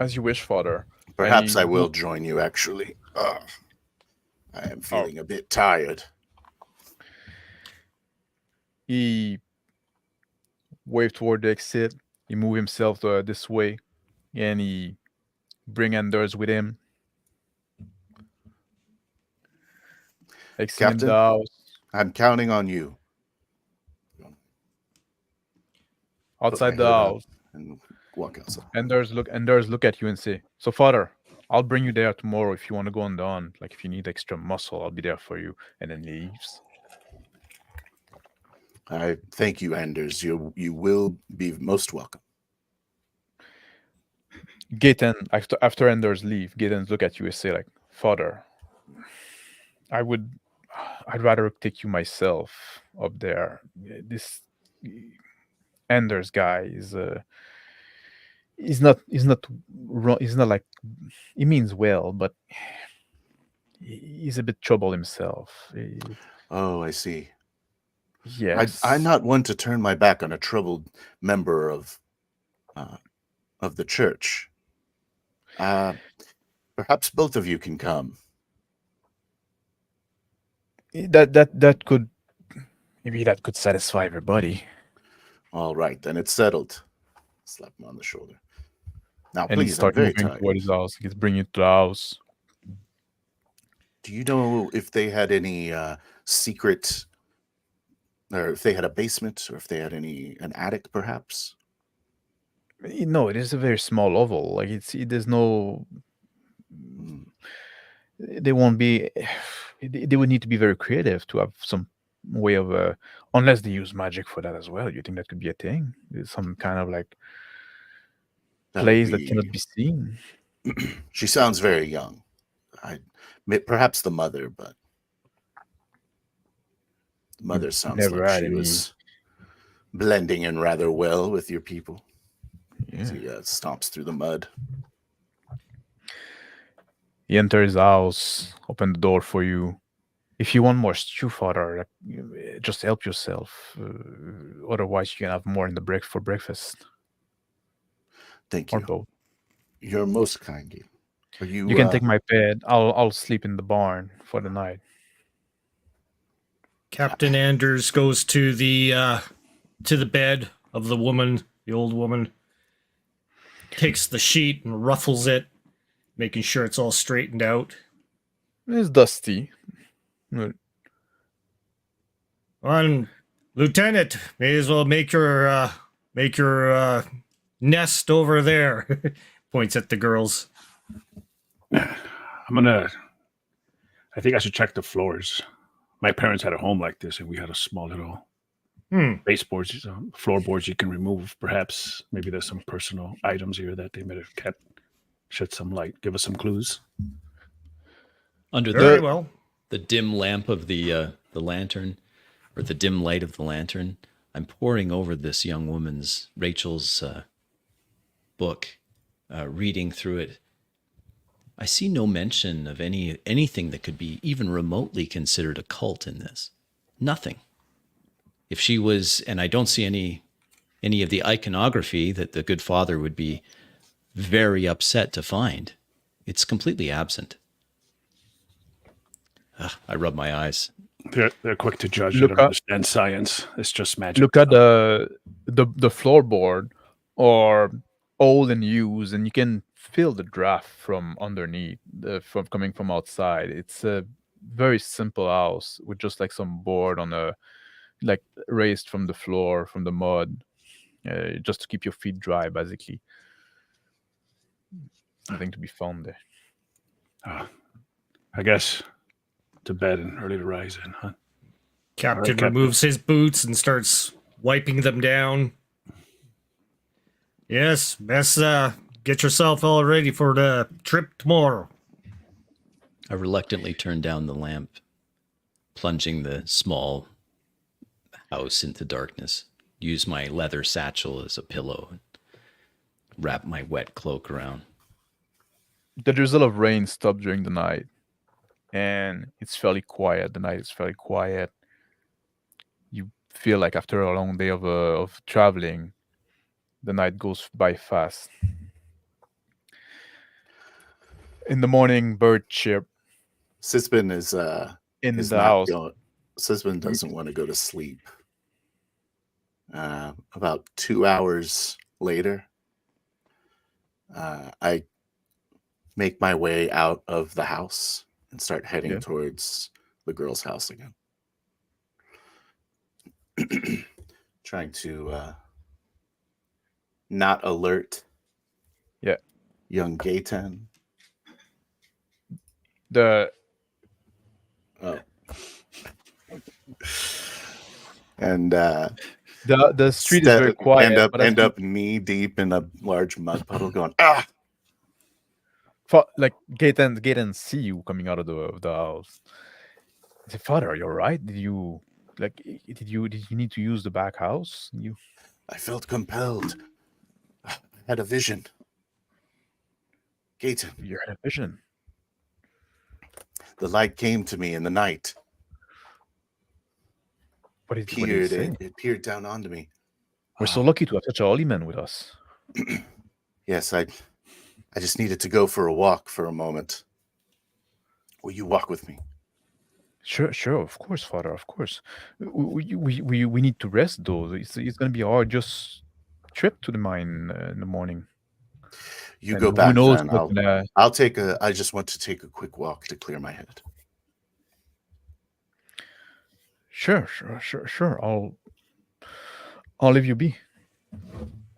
As you wish, Father. Perhaps I Any- will join you, actually. I am Oh. feeling a bit tired. He waved toward the exit. He moved himself this way, and he bring Anders with him. Exiting Captain? the house. I'm counting on you. Put Outside my the hood up house, and walk outside. Anders look at you and say, "So, Father, I'll bring you there tomorrow if you want to go on dawn. Like if you need extra muscle, I'll be there for you." And then leaves. I thank you, Anders. You will be most welcome. Gaten, after Anders leave, Gaten look at you and say, like, "Father, I'd rather take you myself up there. This Anders guy is he's not wrong. He's not like he means well, but he's a bit trouble himself. Oh, I see. Yes, I'm not one to turn my back on a troubled member of the church. Perhaps both of you can come. that could maybe that could satisfy everybody. All right, then it's settled. Slap him on the shoulder. Now, And he please, I'm starts very moving tired. toward his house. He's bringing you to the house. Do you know if they had any secret, or if they had a basement, or if they had an attic, perhaps? No, it is a very small level. Like there's no. Hmm. They won't be. They would need to be very creative to have some way of unless they use magic for that as well. You think that could be a thing? There's some kind of like That would place that be- cannot be seen. She sounds very young. Perhaps the mother, but the mother sounds never like had she any- was blending in rather well with your people. Yeah. He stomps through the mud. He enters his house, open the door for you. If you want more stew, Father, just help yourself. Otherwise, you can have more in the for breakfast Thank or you. both. You're most kind. Are you? You can take my bed. I'll sleep in the barn for the night. Captain Anders goes to the bed of the woman, the old woman, takes the sheet and ruffles it, making sure it's all straightened out. It's dusty. On Lieutenant, may as well make your nest over there. Points at the girls. I think I should check the floors. My parents had a home like this, and we had a small little baseboards, floorboards you can remove. Perhaps maybe there's some personal items here that they might have kept. Shed some light. Give us some clues. Under Very the well. the dim lamp of the lantern, or the dim light of the lantern, I'm poring over this young woman's, Rachel's book, reading through it. I see no mention of anything that could be even remotely considered a cult in this. Nothing. If she was, and I don't see any of the iconography that the good father would be very upset to find, it's completely absent. I rub my eyes. They're quick to judge. They Look don't up- understand science. It's just magic. Look at the floorboard or old and used, and you can feel the draft from underneath, from coming from outside. It's a very simple house with just like some board on a like raised from the floor from the mud, just to keep your feet dry, basically. Nothing to be found there. I guess to bed and early to rise in, huh? Captain Captain. removes his boots and starts wiping them down. Yes, best get yourself all ready for the trip tomorrow. I reluctantly turn down the lamp, plunging the small house into darkness. Use my leather satchel as a pillow and wrap my wet cloak around. The drizzle of rain stopped during the night, and it's fairly quiet. The night is fairly quiet. You feel like after a long day of traveling, the night goes by fast. In the morning, bird chirp Sisbin in is the not house. going. Sisbin doesn't want to go to sleep. About 2 hours later, I make my way out of the house and start heading Yeah. towards the girl's house again. Trying to not alert Yeah. young Gaten. The Oh. And the street is very quiet. but as end you- up knee deep in a large mud puddle going, ah! like Gaten see you coming out of the house. I say, Father, you're right. Did you need to use the back house? I felt compelled. I had a vision. Gaten, You had a vision. the light came to me in the night. What did you say? It peered down onto me. We're so lucky to have such a holy man with us. Yes, I just needed to go for a walk for a moment. Will you walk with me? Sure, of course, Father, of course. We need to rest though. It's going to be a hard just trip to the mine in the morning. You And go who back knows then. what gonna- I just want to take a quick walk to clear my head. Sure. I'll leave you be.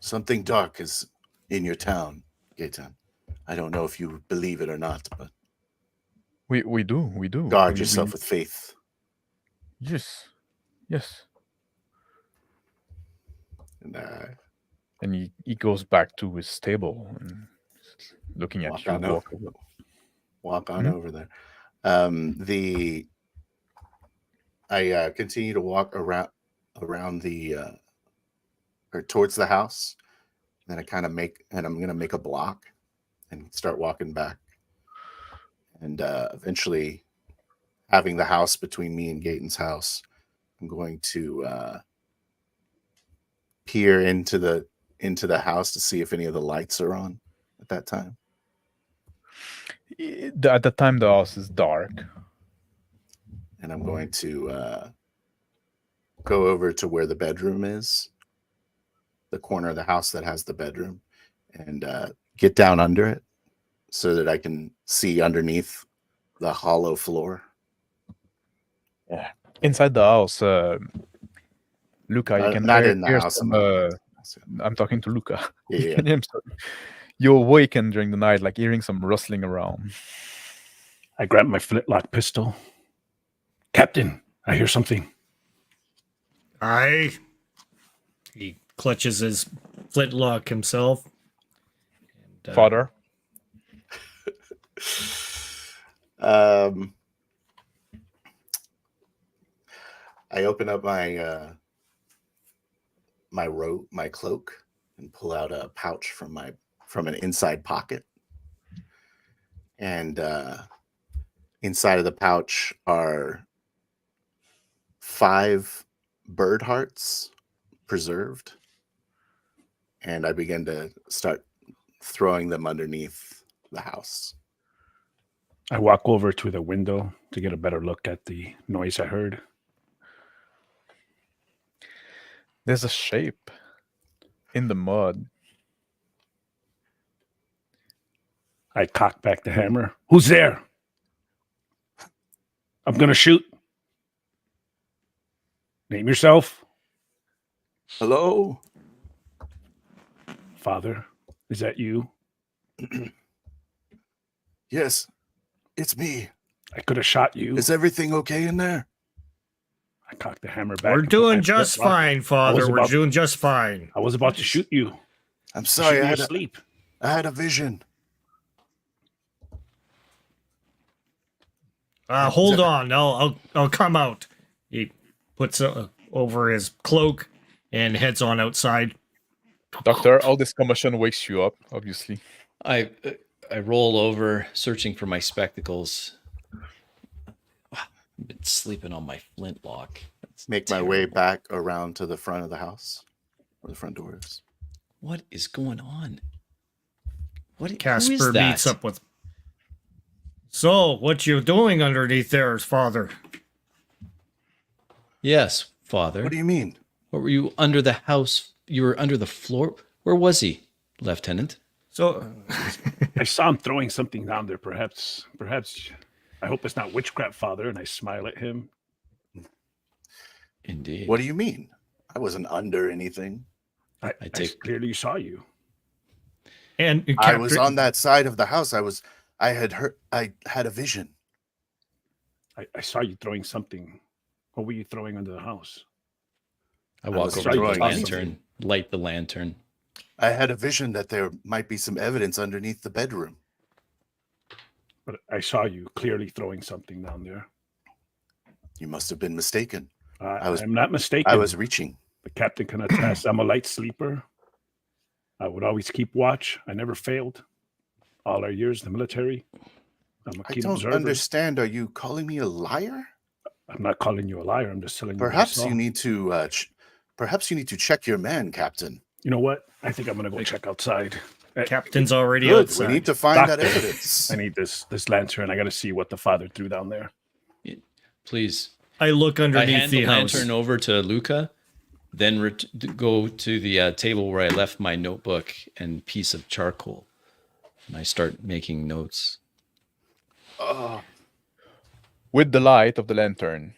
Something dark is in your town, Gaetan. I don't know if you believe it or not, but We do. guard yourself with faith. Yes. And And he goes back to his stable and looking at walk you. on Mhm. over there. I continue to walk around or towards the house. Then I'm gonna make a block and start walking back. And eventually, having the house between me and Gaten's house, I'm going to peer into the house to see if any of the lights are on at that time. At the time, the house is dark. And I'm going to go over to where the bedroom is, the corner of the house that has the bedroom, and get down under it so that I can see underneath the hollow floor. Yeah. Inside the house, Luca, you can Not hear, in the hear house. some. I'm talking to Luca. Yeah, You yeah. can hear you awaken during the night, like hearing some rustling around. I grab my flintlock pistol. Captain, I hear something. He clutches his flintlock himself. And, Father, I open up my my cloak and pull out a pouch from an inside pocket. And inside of the pouch are 5 bird hearts preserved. And I begin to start throwing them underneath the house. I walk over to the window to get a better look at the noise I heard. there's a shape in the mud. I cock back the hammer. Who's there? I'm going to shoot. Name yourself. Hello? Father, is that you? Yes, it's me. I could have shot you. Is everything okay in there? I cocked the hammer back. we're and put doing my just flintlock. fine, Father. We're doing just fine. I was about to shoot you. I'm You sorry, should be asleep. I had a vision. Hold on. I'll come out. He puts over his cloak and heads on outside. Doctor, all this commotion wakes you up, obviously. I roll over, searching for my spectacles. I've been sleeping on my flintlock. That's Make my way terrible. back around to the front of the house, where the front door is. What is going on? Who is Casper that? meets up with. So, what you doing underneath there, father? Yes, father. What do you mean? What were you under the house? You were under the floor? Where was he, Lieutenant? So, I saw him throwing something down there. Perhaps. I hope it's not witchcraft, Father. And I smile at him. Indeed. What do you mean? I wasn't under anything. I clearly saw you. and I was on that side of the house. I had a vision. I saw you throwing something. What were you throwing under the house? I walk was over to the throwing lantern, something. light the lantern. I had a vision that there might be some evidence underneath the bedroom. But I saw you clearly throwing something down there. You must have been mistaken. I'm not mistaken. I was reaching. The captain can attest. I'm a light sleeper. I would always keep watch. I never failed. All our years in the military. I'm a I keen don't observer. understand. Are you calling me a liar? I'm not calling you a liar. I'm just telling you. Perhaps what I saw. you need to. Perhaps you need to check your man, Captain. You know what? I think I'm gonna go check outside. Captain's already Good. outside. We need to find that Doctor, evidence. I need this lantern. I got to see what the father threw down there. Please. I look I underneath hand the the house. lantern over to Luca, then go to the table where I left my notebook and piece of charcoal. And I start making notes. With the light of the lantern,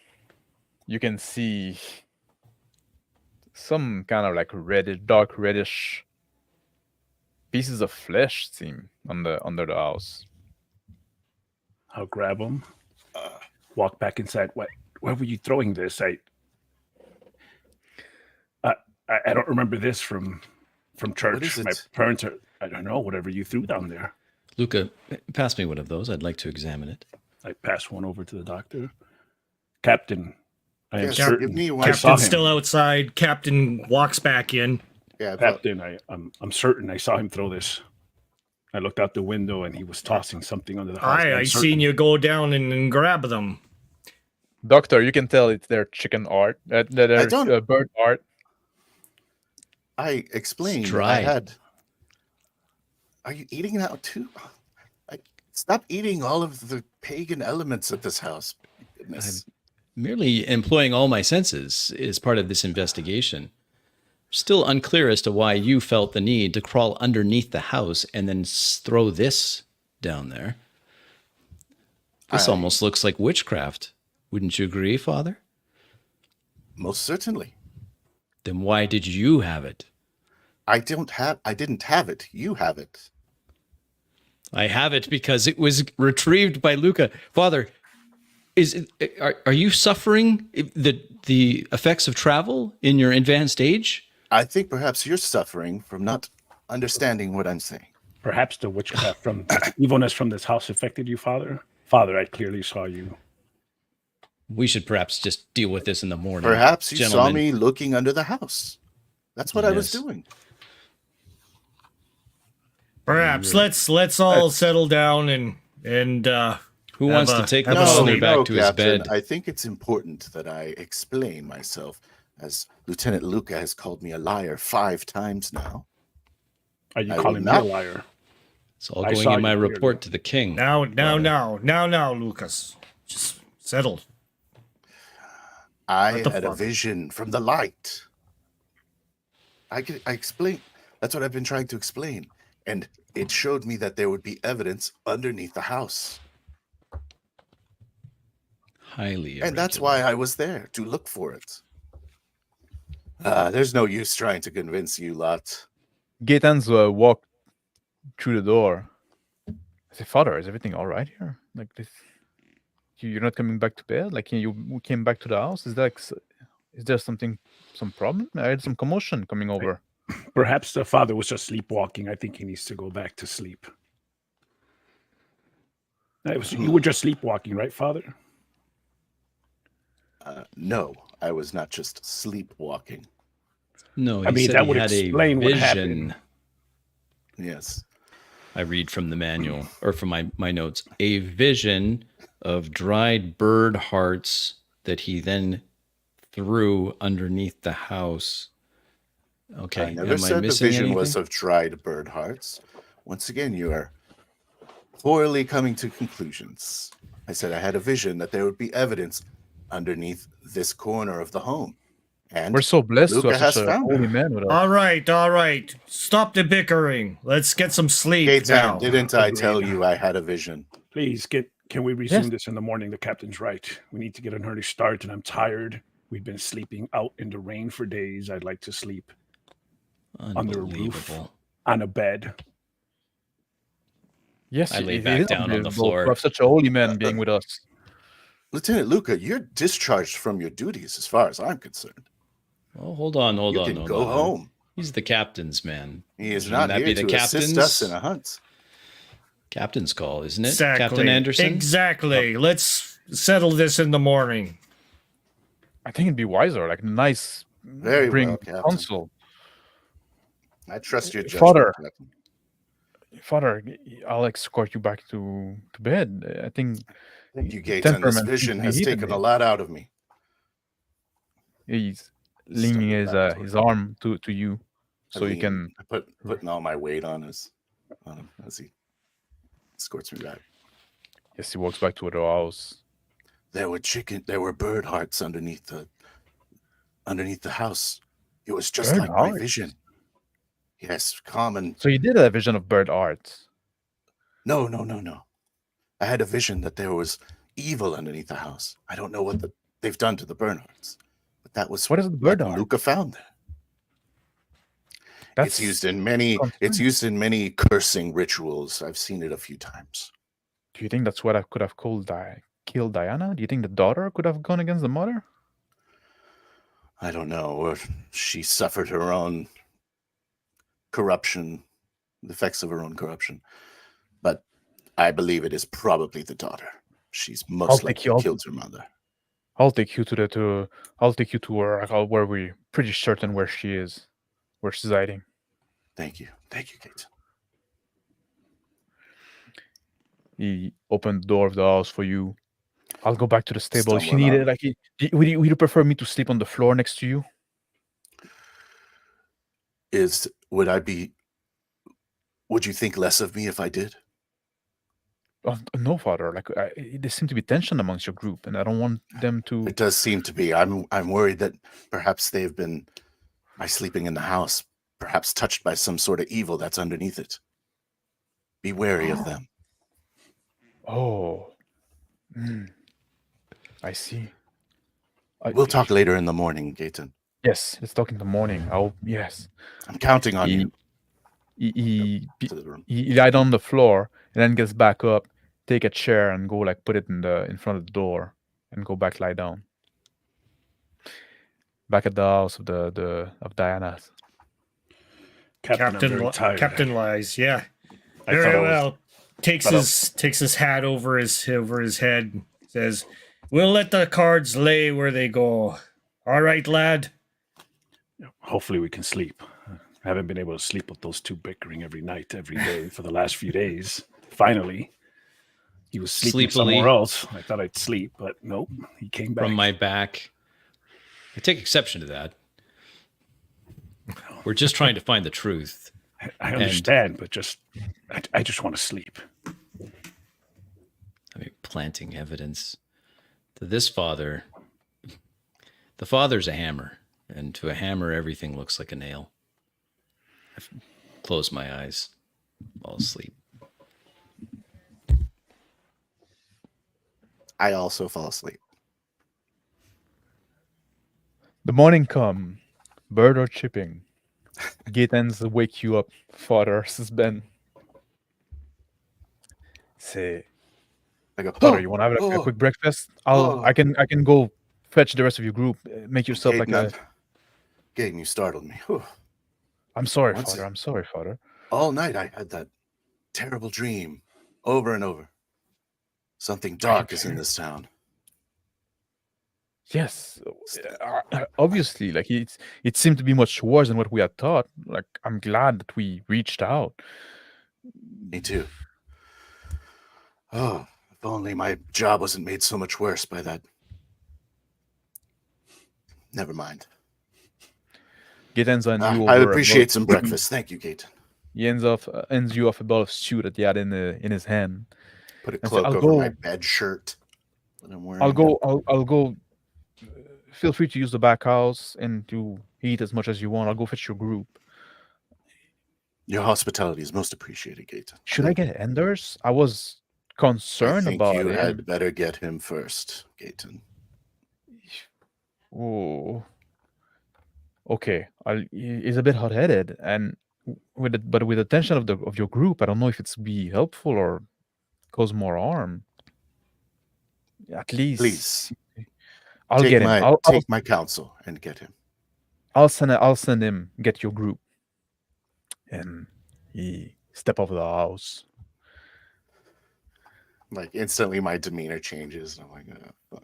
you can see some kind of like reddish, dark reddish pieces of flesh seem under the house. I'll grab them. Walk back inside. Where were you throwing this? I don't remember this from church. is My it? parents are. I don't know. Whatever you threw down there. Luca, pass me one of those. I'd like to examine it. I pass one over to the doctor. Captain, I am Yes, certain. give me one. I saw Captain's him. still outside. Captain walks back in. Yeah, but Captain, I'm certain I saw him throw this. I looked out the window and he was tossing something under the house. I seen you go down and grab them. Doctor, you can tell it's their chicken art, their don't- bird art. I explained. It's I dried. had. Are you eating now too? Stop eating all of the pagan elements of this house. Goodness. Merely employing all my senses is part of this investigation. Still unclear as to why you felt the need to crawl underneath the house and then throw this down there. This I- almost looks like witchcraft. Wouldn't you agree, Father? Most certainly. Then why did you have it? I didn't have it. You have it. I have it because it was retrieved by Luca. Father, are you suffering the effects of travel in your advanced age? I think perhaps you're suffering from not understanding what I'm saying. Perhaps the witchcraft from evilness from this house affected you, Father. Father, I clearly saw you. We should perhaps just deal with this in the morning. Perhaps you saw gentlemen. me looking under the house. That's what I was Yes. doing. Perhaps let's all settle down and Who wants to take the have a father sleep. back to his Captain, bed? I think it's important that I explain myself, as Lieutenant Luca has called me a liar 5 times now. Are you I calling will me a not- liar? It's all I going saw in my you clearly. report to the king. now, Lucas, just settle. I What the had a fuck? vision from the light. I explain. That's what I've been trying to explain. And it showed me that there would be evidence underneath the house. Highly And that's irregular. why I was there, to look for it. There's no use trying to convince you lot. Gaetan's walked through the door. I say, Father, is everything all right here? Like this, you're not coming back to bed? Like you came back to the house? Is there some problem? I had some commotion coming over. Perhaps the father was just sleepwalking. I think he needs to go back to sleep. You were just sleepwalking, right, Father? No, I was not just sleepwalking. No, he I mean, said that he would had explain a what vision. happened. Yes. I read from the manual or from my notes. A vision of dried bird hearts that he then threw underneath the house. Okay, I never am I said the missing vision anything? was of dried bird hearts. Once again, you are poorly coming to conclusions. I said I had a vision that there would be evidence underneath this corner of the home. And We're so blessed to Luca have such has a found holy her. man with us. All right. Stop the bickering. Let's get some sleep now. Gaetan, didn't I Agreed. tell you I had a vision? Please can we resume Yes. this in the morning? The captain's right. We need to get an early start, and I'm tired. We've been sleeping out in the rain for days. I'd like to sleep under a roof, Unbelievable. on a bed. Yes, I lay it back is down on the unbelievable floor. to have such a holy man being with us. Lieutenant Luca, you're discharged from your duties as far as I'm concerned. Oh, hold on. You can go home. He's the captain's man. He is Shouldn't not that here be the to assist us in a hunt. captain's call, isn't it? Exactly. Captain Anderson? Exactly. Let's settle this in the morning. I think it'd be wiser, like nice Very bring well, Captain. counsel. I trust your judgment, Father. Captain. Father, I'll escort you back to bed. I think Thank you, the Gaetan. This temperament vision seems to be has heated taken a there. lot out of me. He's leaning his arm to you, so you can. Putting all my weight on him as he escorts me back. Yes, he walks back to the house. There were bird hearts underneath the house. It was just Bird like my hearts? vision. Yes, common. So you did a vision of bird art. No. I had a vision that there was evil underneath the house. I don't know what they've done to the Bernhards, but that was What is the bird what art? Luca found there. That's It's used in many. It's used in many cursing rituals. I've seen it a few times. Do you think that's what I could have killed Diana? Do you think the daughter could have gone against the mother? I don't know, or she suffered her own corruption, the effects of her own corruption. But I believe it is probably the daughter. She's most take likely you killed her mother. I'll take you I'll take you to where we're pretty certain where she is, where she's hiding. Thank you, Kate. He opened the door of the house for you. I'll go back to the stable. If you Stumble need along. it, would you prefer me to sleep on the floor next to you? Would you think less of me if I did? Oh, no, Father. There seems to be tension amongst your group, and I don't want them to. It does seem to be. I'm worried that perhaps they've been, by sleeping in the house, perhaps touched by some sort of evil that's underneath it. Be wary of them. Oh, I see. We'll talk later in the morning, Gaetan. Yes, let's talk in the morning. Yes. I'm counting on you. He To the room. lied on the floor and then gets back up, take a chair and go put it in front of the door and go back lie down. Back at the house of Diana's. Captain, I'm very tired. Captain lies. Yeah. I thought Very I was- well. Takes his hat over his head. Says, "We'll let the cards lay where they go. All right, lad." Hopefully we can sleep. I haven't been able to sleep with those two bickering every night, every day for the last few days. Finally, he was sleeping Sleepily. somewhere else. I thought I'd sleep, but nope, he came back. From my back. I take exception to that. We're just trying to find the truth. I understand, but I just want to sleep. I mean, planting evidence. To this father, the father's a hammer, and to a hammer, everything looks like a nail. I close my eyes, fall asleep. I also fall asleep. The morning come, bird are chipping. Gaetans wake you up, Father, says Ben. Say, I go, Father, you want to have a quick breakfast? I can go fetch the rest of your group. Make yourself Gaten, you startled me. Whew. I'm sorry, What's Father. it? I'm sorry, Father. All night I had that terrible dream over and over. Something dark is in this town. Yes, obviously, it seemed to be much worse than what we had thought. I'm glad that we reached out. Me too. Oh, if only my job wasn't made so much worse by that. Never mind. Gaetans and you I over appreciate some breakfast. Thank you, Gaten. He ends you off a bowl of stew that he had in his hand. Put a And say, cloak I'll over my go. bed shirt that I'm wearing. I'll go. I'll go. Feel free to use the back house and to eat as much as you want. I'll go fetch your group. Your hospitality is most appreciated, Gaten. Should I get Enders? I was I concerned think about you him. had better get him first, Gaten. Oh. Okay. He's a bit hot-headed, and but with the tension of your group, I don't know if it's be helpful or cause more harm. At least, Please I'll get him. take my counsel and get him. I'll send him get your group, and he step over the house. Like instantly, my demeanor changes. And I'm like, oh, fuck.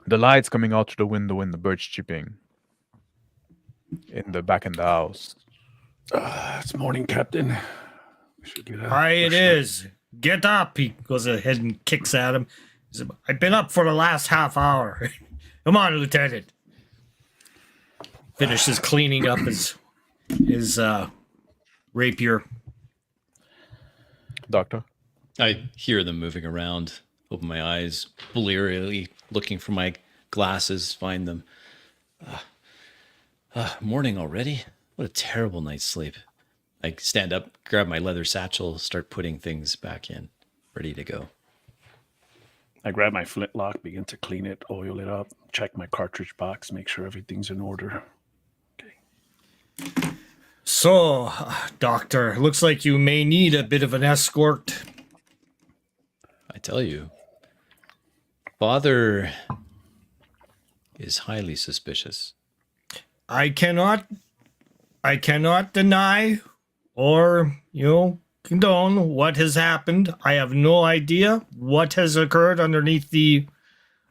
The light's coming out through the window and the birds chirping in the back in the house. It's morning, Captain. We should get Aye, it is. Get up. He goes ahead and kicks at him. He said, I've been up for the last half hour. Come on, Lieutenant. Finishes cleaning up his rapier. Doctor? I hear them moving around, open my eyes, blearily looking for my glasses, find them. Morning already? What a terrible night's sleep. I stand up, grab my leather satchel, start putting things back in, ready to go. I grab my flintlock, begin to clean it, oil it up, check my cartridge box, make sure everything's in order. Okay. So, Doctor, looks like you may need a bit of an escort. I tell you, Father is highly suspicious. I cannot deny or, condone what has happened. I have no idea what has occurred underneath the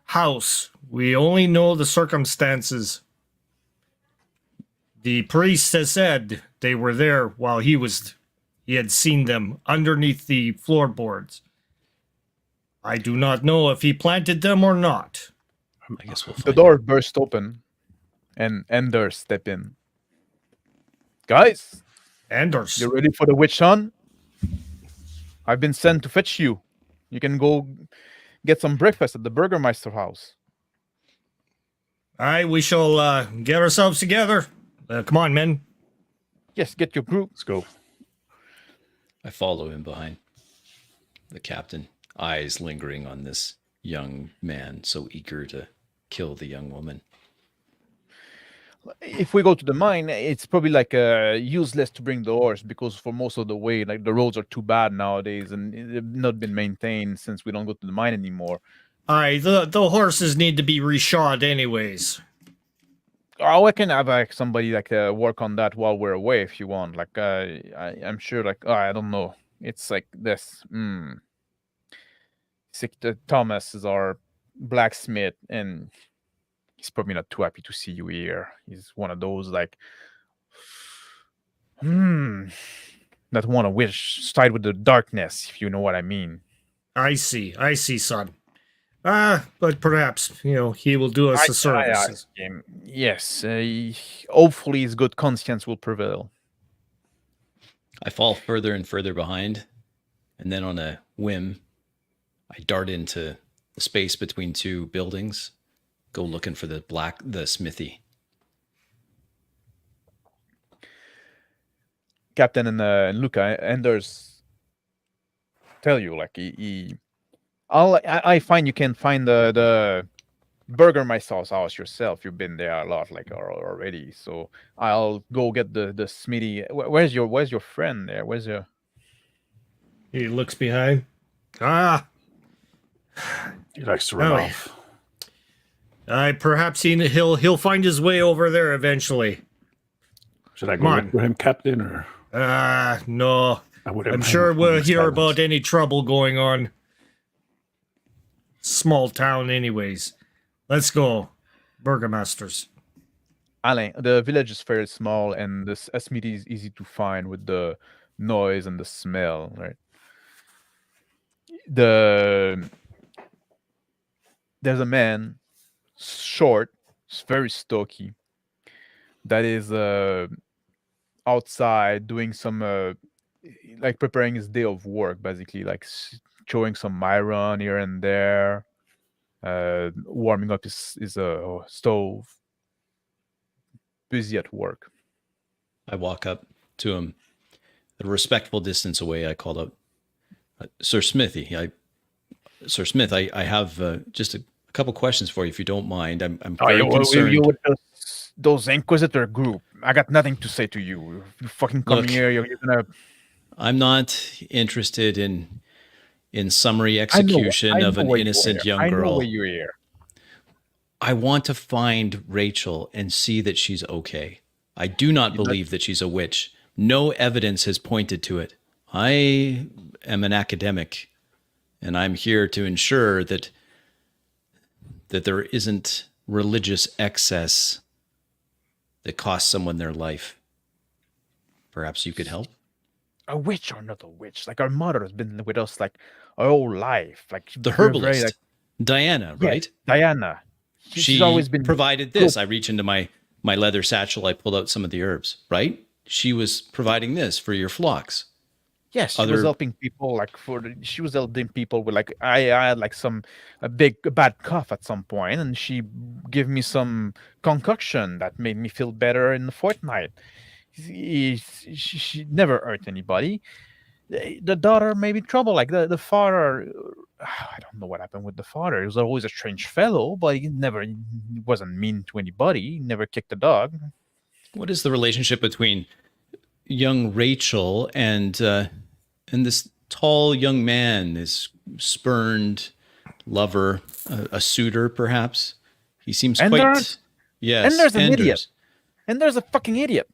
house. We only know the circumstances. The priest has said they were there while he had seen them underneath the floorboards. I do not know if he planted them or not. I guess we'll The find door burst open, and Enders step in. Guys, Anders. you ready for the witch hunt? I've been sent to fetch you. You can go get some breakfast at the Burgermeister house. Aye, we shall get ourselves together. Come on, men. Yes, get your group. Let's go. I follow him behind. The captain, eyes lingering on this young man, so eager to kill the young woman. If we go to the mine, it's probably like useless to bring the horse because for most of the way, like the roads are too bad nowadays and they've not been maintained since we don't go to the mine anymore. Aye, the horses need to be reshod anyways. Oh, I can have like somebody like work on that while we're away if you want. Like I'm sure, like I don't know. It's like this. Thomas is our blacksmith, and he's probably not too happy to see you here. He's one of those like, that want to wish side with the darkness, if you know what I mean. I see, son. But perhaps, he will do us a service. Yes, hopefully his good conscience will prevail. I fall further and further behind, and then on a whim, I dart into the space between two buildings, go looking for the smithy. Captain and Luca, Anders tell you like I find you can find the Burgermeister's house yourself. You've been there a lot, like already. So I'll go get the smithy. Where's your friend there? Where's your? He looks behind. He likes to run Oh, off. Perhaps he'll find his way over there eventually. Should I Come go on. look for him, Captain, or? No. I wouldn't I'm mind sure we'll his hear silence. about any trouble going on. Small town anyways. Let's go, Burgermeisters. Alain, the village is very small, and this smithy is easy to find with the noise and the smell, right? There's a man, short, very stocky, that is outside doing some like preparing his day of work, basically, like showing some iron here and there, warming up his stove, busy at work. I walk up to him at a respectful distance away. I called out, Sir Smithy. Sir Smith, I have just a couple questions for you, if you don't mind. I'm very concerned. You with those Inquisitor group. I got nothing to say to you. You fucking come Look, here. You're gonna. I'm not interested in summary execution of an innocent young girl. I know why you're here. I want to find Rachel and see that she's okay. I do not believe that she's a witch. No evidence has pointed to it. I am an academic, and I'm here to ensure that there isn't religious excess that costs someone their life. Perhaps you could help? A witch or not a witch? Like, our mother has been with us like our whole life. Like, The we're herbalist, very, like, Diana, yeah, right? Diana. She's always been provided this. I reach into my leather satchel. I pulled out some of the herbs, right? She was providing this for your flocks. Yes, she was helping people. Like, she was helping people with, like, I had like a bad cough at some point, and she gave me some concoction that made me feel better in the fortnight. She never hurt anybody. The daughter may be trouble. Like, the father, I don't know what happened with the father. He was always a strange fellow, but he wasn't mean to anybody. He never kicked a dog. What is the relationship between young Rachel and this tall young man, this spurned lover, a suitor, perhaps? He seems quite... Yes, and there's an idiot. And there's a fucking idiot.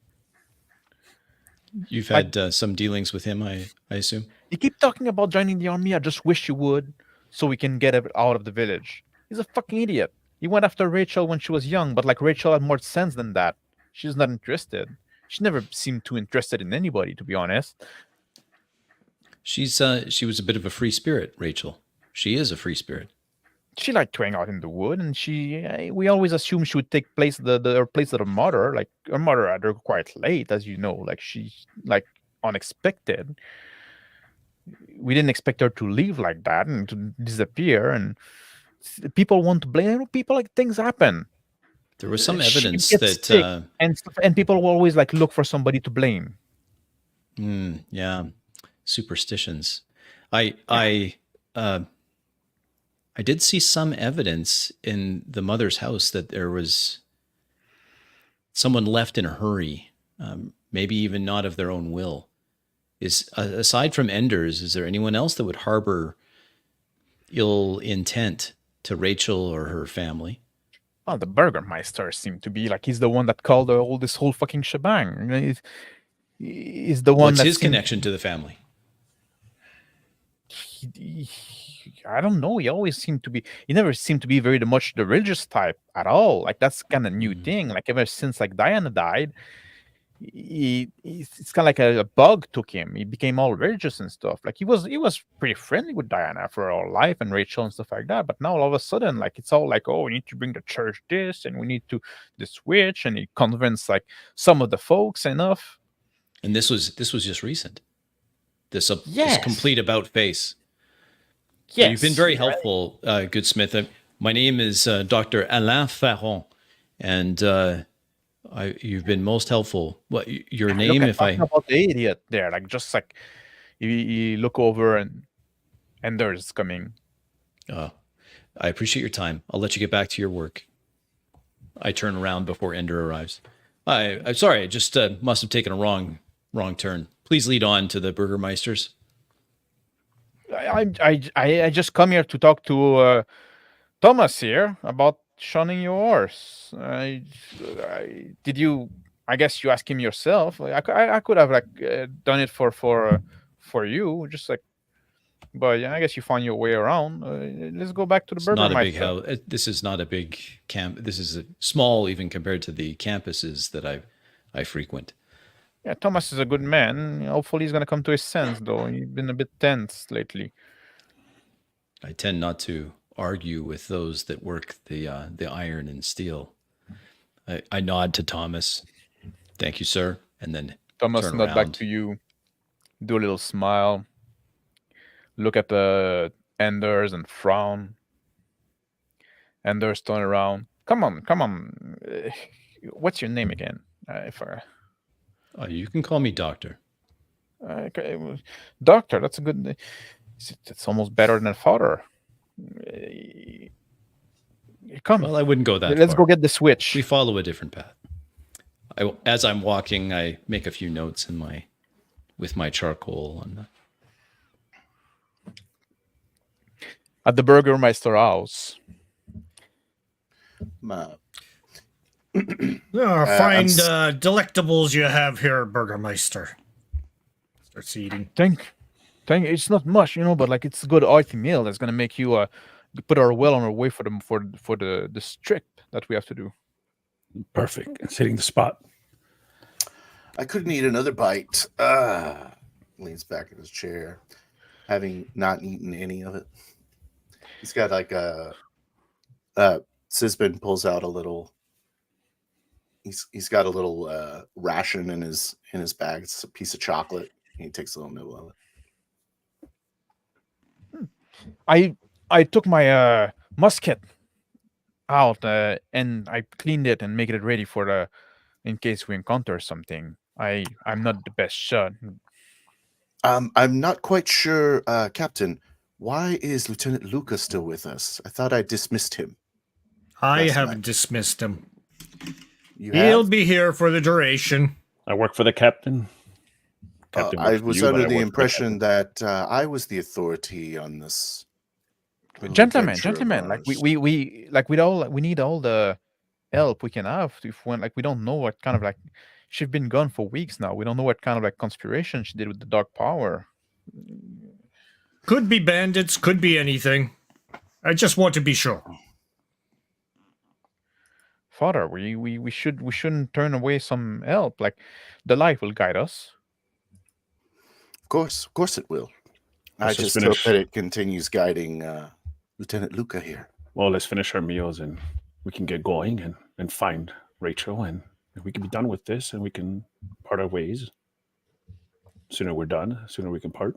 You've had some dealings with him, I assume? You keep talking about joining the army. I just wish you would, so we can get out of the village. He's a fucking idiot. He went after Rachel when she was young, but like, Rachel had more sense than that. She's not interested. She never seemed too interested in anybody, to be honest. She was a bit of a free spirit, Rachel. She is a free spirit. She liked to hang out in the wood, and we always assumed she would take her place of her mother. Like, her mother had her quite late, as you know. Like, she's like unexpected. We didn't expect her to leave like that and to disappear. And people want to blame people. Like, things happen. There was some evidence that sick, and people will always like look for somebody to blame. Yeah, superstitions. I did see some evidence in the mother's house that there was someone left in a hurry, maybe even not of their own will. Aside from Enders, is there anyone else that would harbor ill intent to Rachel or her family? Well, the Burgermeister seemed to be like, he's the one that called this whole fucking shebang. He's the one. What's his connection to the family? I don't know. He never seemed to be very much the religious type at all. Like, that's kind of new thing. Like, ever since like Diana died, it's kind of like a bug took him. He became all religious and stuff. Like, he was pretty friendly with Diana for her whole life and Rachel and stuff like that. But now all of a sudden, like, it's all like, oh, we need to bring the church this, and we need to this witch, and he convinced like some of the folks enough. And this was just recent. This Yes. complete about face. Yes, You've been very helpful, good Smith. My name is Dr. Alain Farron, and you've been most helpul. What your name? Look, about the idiot there, like, just like you look over and there's coming. I appreciate your time. I'll let you get back to your work. I turn around before Ender arrives. I'm sorry. I just must have taken a wrong turn. Please lead on to the Burgermeisters. I just come here to talk to Thomas here about shunning your horse. I guess you asked him yourself. I could have like done it for you, just like. But yeah, I guess you find your way around. Let's go back to the Burgermeister. Not a big house. This is not a big camp. This is small, even compared to the campuses that I frequent. Yeah, Thomas is a good man. Hopefully he's going to come to his sense, though. He's been a bit tense lately. I tend not to argue with those that work the iron and steel. I nod to Thomas. Thank you, sir. And then Thomas turn nod around. back to you. do a little smile, look at the Anders and frown. Anders turn around. Come on, come on. What's your name again? If You can call me Doctor. okay, Doctor, that's a good. It's almost better than father. Come, Well, I wouldn't go that let's far. go get the switch. We follow a different path. As I'm walking, I make a few notes with my charcoal. And At the Burgermeister house. Uh, Fine delectables you have here, Burgermeister. Starts eating. Thank. It's not much, but like it's a good hearty meal that's gonna make you put our well on our way for the trip that we have to do. Perfect. It's hitting the spot. I couldn't eat another bite. Leans back in his chair, having not eaten any of it. He's got like a Sisbin pulls out a little. He's got a little ration in his bag. It's a piece of chocolate. And he takes a little nibble of it. I took my musket out and I cleaned it and made it ready for in case we encounter something. I'm not the best shot. I'm not quite sure, Captain. Why is Lieutenant Luca still with us? I thought I dismissed him. I Last have night. dismissed him. You He'll have? be here for the duration. I work for the captain. Captain I works for was you, but under I the work for impression that I was the authority on this. Gentlemen, venture of like ours. we need all the help we can have if when like we don't know what kind of like she's been gone for weeks now. We don't know what kind of like conspiration she did with the dark power. Could be bandits, could be anything. I just want to be sure. Father, we shouldn't turn away some help. Like the light will guide us. Of course it will. I Let's just just hope finish. that it continues guiding Lieutenant Luca here. Well, let's finish our meals and we can get going and find Rachel, and we can be done with this and we can part our ways. Sooner we're done, sooner we can part.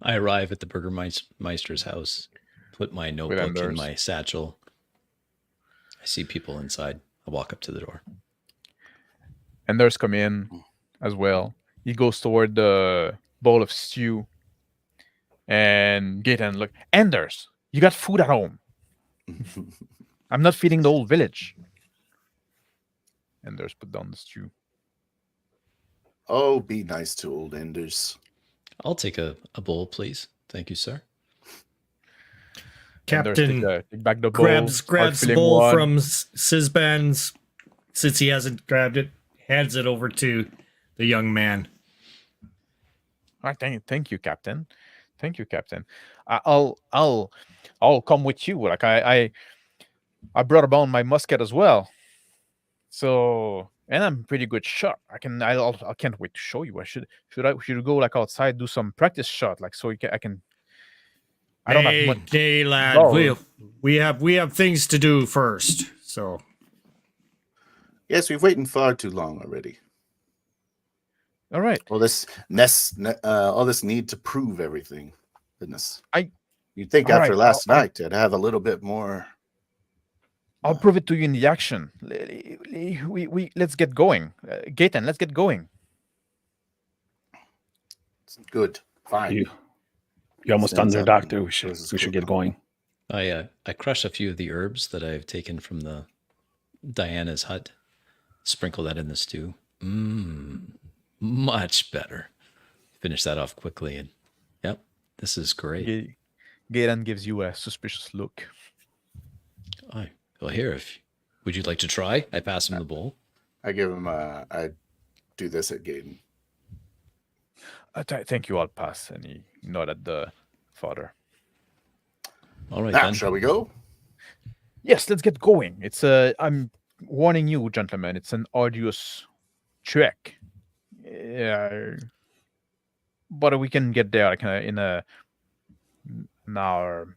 I arrive at the Burgermeister's house, put my notebook in Anders. my satchel. I see people inside. I walk up to the door. Anders come in as well. He goes toward the bowl of stew and Gaten look. Anders, you got food at home. I'm not feeding the whole village. Anders put down the stew. Oh, be nice to old Enders. I'll take a bowl, please. Thank you, sir. Anders Captain take back the bowl. grabs start the filling bowl one. from Sisban's, since he hasn't grabbed it, hands it over to the young man. All right, thank you, Captain. Thank you, Captain. I'll come with you. Like I brought about my musket as well. So and I'm pretty good shot. I can't wait to show you. Should go like outside, do some practice shot, like so I can. I don't have much. Hey, lad, No. we have things to do first. So Yes, we've waited far too long already. All right. All this need to prove everything. Goodness. You'd think All after right, last night I'd have a little bit more. I'll prove it to you in the action. Let's get going. Gaten, let's get going. Good. Fine. You almost done Stands there, up Doctor. and We should closes get coat. going. I crush a few of the herbs that I've taken from the Diana's hut. Sprinkle that in the stew. Much better. Finish that off quickly, and yep, this is great. Gaten gives you a suspicious look. Well, here, would you like to try? I pass him the bowl. I give him I do this at Gaten. Thank you. I'll pass. And he nodded at the father. All right, Now, then. shall we go? Yes, let's get going. It's I'm warning you, gentlemen. It's an arduous trek. Yeah, but we can get there like in an hour.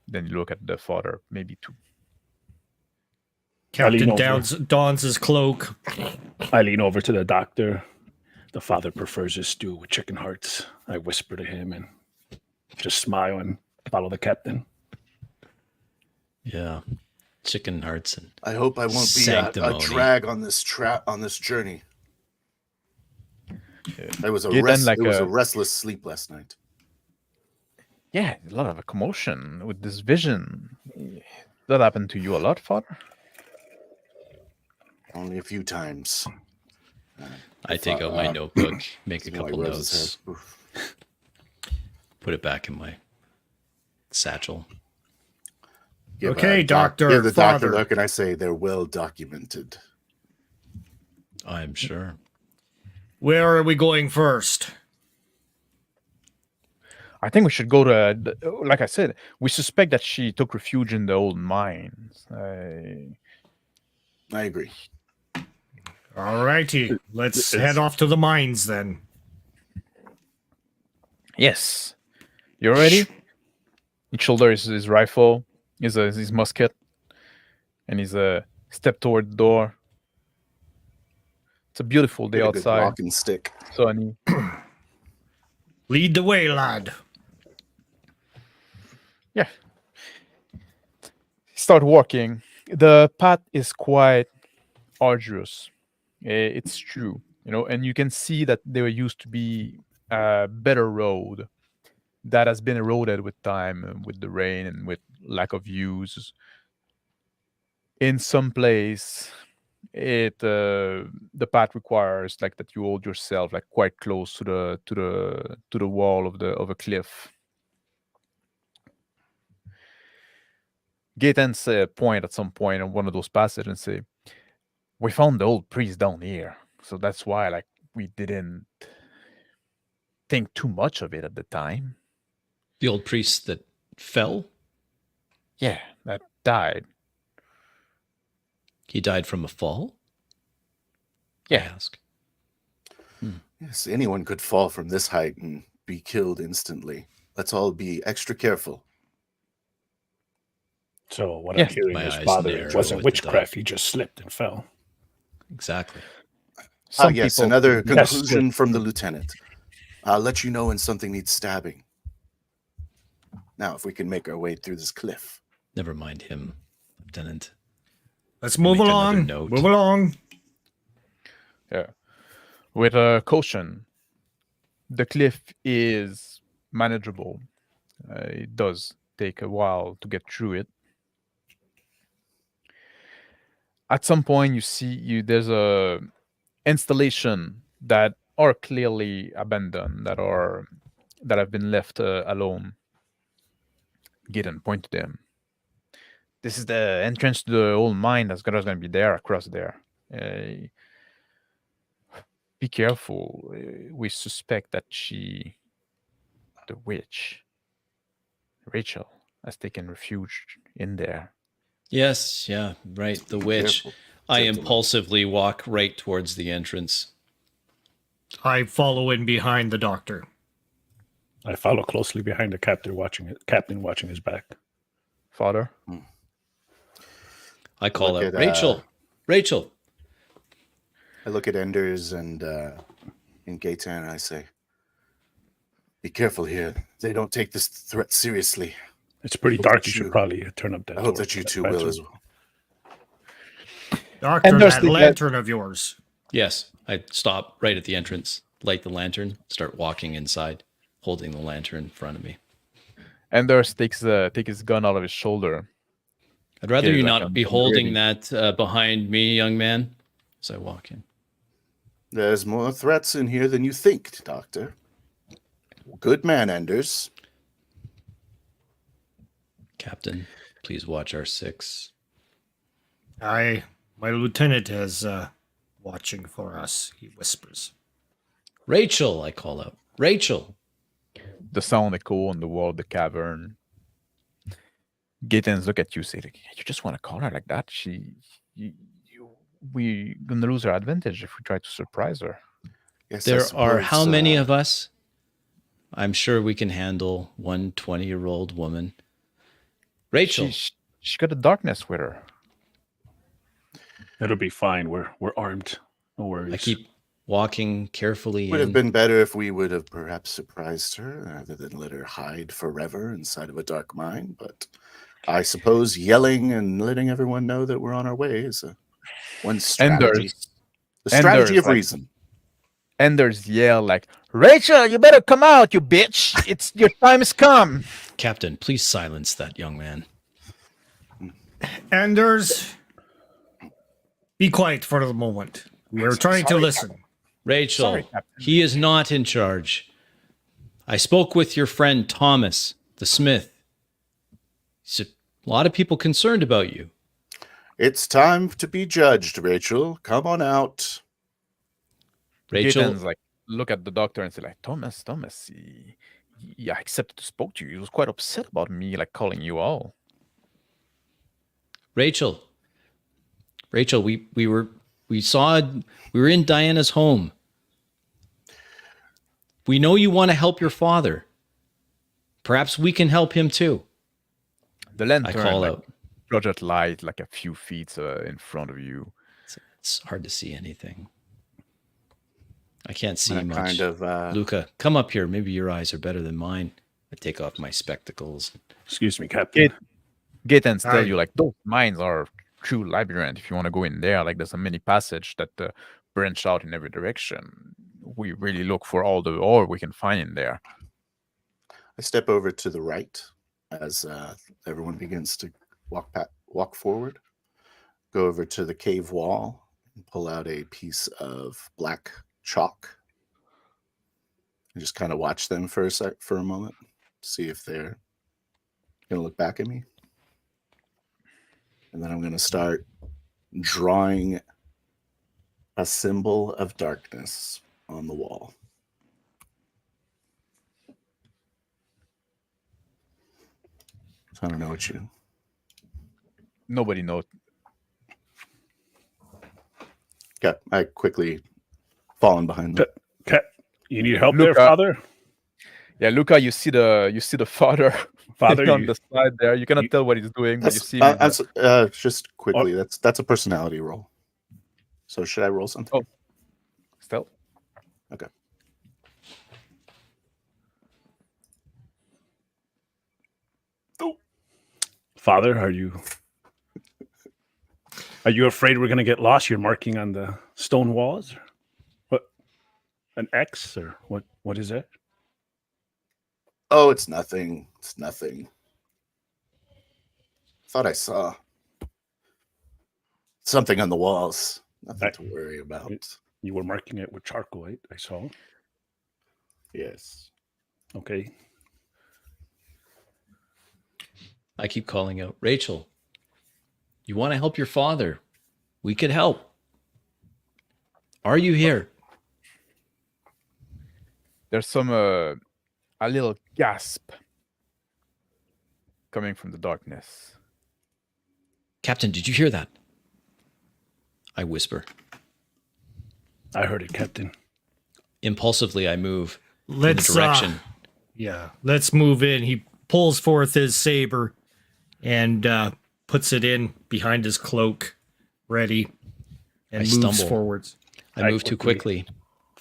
Then you look at the father, maybe two. Captain over. dons his cloak. I lean over to the doctor. The father prefers his stew with chicken hearts. I whisper to him and just smile and follow the captain. Yeah. Chicken hearts and I hope I won't be a Sanctimony. drag on this journey. It was a Gaten, restless sleep last night. Yeah, a lot of commotion with this vision. That happened to you a lot, Father? Only a few times. I take out my notebook, make a While he couple rubs his notes, head. Oof. put it back in my satchel. Okay, give Doctor, the Father. doctor look, and I say they're well documented. I'm sure. Where are we going first? I think we should go to, like I said, we suspect that she took refuge in the old mines. I agree. All righty. Let's It's- head off to the mines then. Yes. You ready? He shoulders his rifle, his musket, and he's step toward the door. It's a beautiful day Get a good outside. walking stick. Sunny. Lead the way, lad. Yeah. Start walking. The path is quite arduous. It's true, and you can see that there used to be a better road that has been eroded with time, and with the rain and with lack of use. In some place, the path requires like that you hold yourself like quite close to the wall of a cliff. Gaten's point at some point on one of those passages and say, "We found the old priest down here, so that's why like we didn't think too much of it at the time." The old priest that fell, Yeah, that died. he died from a fall? I Yeah, ask. Yes, anyone could fall from this height and be killed instantly. Let's all be extra careful. So what Yeah. I'm hearing My is eyes father narrow wasn't with the witchcraft. thought. He just slipped and fell. Exactly. some Yes, people. another Yes, conclusion good. from the lieutenant. I'll let you know when something needs stabbing. Now, if we can make our way through this cliff. Never mind him, Lieutenant. Let's move Make another along. note. Move along. Yeah, with caution. The cliff is manageable. It does take a while to get through it. At some point, you see there's a installation that are clearly abandoned, that have been left alone. Gideon point to them. This is the entrance to the old mine that's going to be there across there. Be careful. We suspect that the witch, Rachel, has taken refuge in there. Yes, yeah, right. The witch. Careful, I gentlemen. impulsively walk right towards the entrance. I follow in behind the doctor. I follow closely behind the captain watching his back. Father? I call Look out, at, Rachel! Rachel! I look at Enders and Gaetan and I say, be careful here. They don't take this threat seriously. It's pretty hope dark. that You should you- probably turn up that I hope door- that you that two will lantern. as well. Doctor, And there's that the- lantern of yours. Yes, I stop right at the entrance, light the lantern, start walking inside, holding the lantern in front of me. Anders takes his gun out of his shoulder. I'd rather Okay, you like not I'm be holding ready. that behind me, young man, as I walk in. There's more threats in here than you think, Doctor. Good man, Enders. Captain, please watch our six. My lieutenant is watching for us, he whispers. Rachel, I call out. Rachel! The sound echo on the wall of the cavern. Gaetans look at you, say, like, "You just want to call her like that? We gonna lose our advantage if we try to surprise her." Yes, I There are suppose, how many of us? I'm sure we can handle one 20-year-old woman. Rachel, She got the darkness with her. It'll be fine. We're armed. No worries. walking carefully Would have in. been better if we would have perhaps surprised her rather than let her hide forever inside of a dark mine. But I suppose yelling and letting everyone know that we're on our way is one strategy. The strategy of like, reason. Enders yell like, Rachel, you better come out, you bitch. It's your time has come. Captain, please silence that young man. Anders, be quiet for the moment. We're trying to Sorry, listen. Rachel, Sorry, Captain. he is not in charge. I spoke with your friend Thomas, the smith. He's a lot of people concerned about you. It's time to be judged, Rachel. Come on out. Rachel, Gaetan's like, look at the doctor and say like, Thomas, I accepted to spoke to you. He was quite upset about me like calling you all. Rachel, we were in Diana's home. We know you want to help your father. Perhaps we can help him too. The lantern I call like, out. project light like a few feet in front of you. It's hard to see anything. I can't see That much. kind of Luca, come up here. Maybe your eyes are better than mine. I take off my spectacles. Excuse me, Captain. Gaetan's tell Aye. you like those mines are true labyrinth. If you want to go in there, like there's a mini passage that branch out in every direction. We really look for all the ore we can find in there. I step over to the right as everyone begins to walk forward. Go over to the cave wall and pull out a piece of black chalk. And just kind of watch them for a moment, see if they're gonna look back at me. And then I'm gonna start drawing a symbol of darkness on the wall. So I don't know what you. Nobody knows. Okay, I quickly fallen behind them. You need help there, Luca. Father? Yeah, Luca, you see the father, Father, on you- the side there. You cannot you- tell what he's doing, but you That's, see him. in the- just quickly. That's a personality roll. So should I roll something? Oh. Stealth. Okay. Father, are you afraid we're going to get lost? You're marking on the stone walls? What? An X or what is it? Oh, it's nothing. It's nothing. Thought I saw something on the walls. Nothing to worry about. You were marking it with charcoal, right? I saw. Yes. Okay. I keep calling out, Rachel, you want to help your father? We could help. Are you here? There's some a little gasp coming from the darkness. Captain, did you hear that? I whisper. I heard it, Captain. Impulsively, I move Let's in the direction. let's move in. He pulls forth his saber and puts it in behind his cloak, ready, and I moves stumble. forwards. I move too quickly.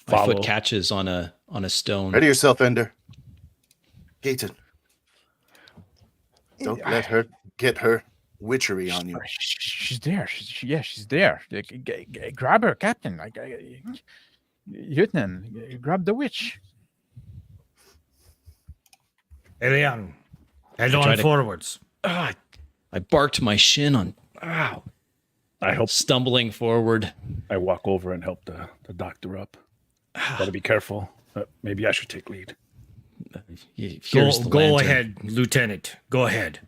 My follow. foot catches on a stone. Ready yourself, Ender. Gaten. Don't let her get her witchery on you. She's there. She's there. Grab her, Captain. Lieutenant, grab the witch. Elian, head I try on to- forwards. I barked my shin on. Ow. I hope Stumbling forward. I walk over and help the doctor up. Gotta be careful. Maybe I should take lead. Here's the Go lantern. ahead, Lieutenant. Go ahead.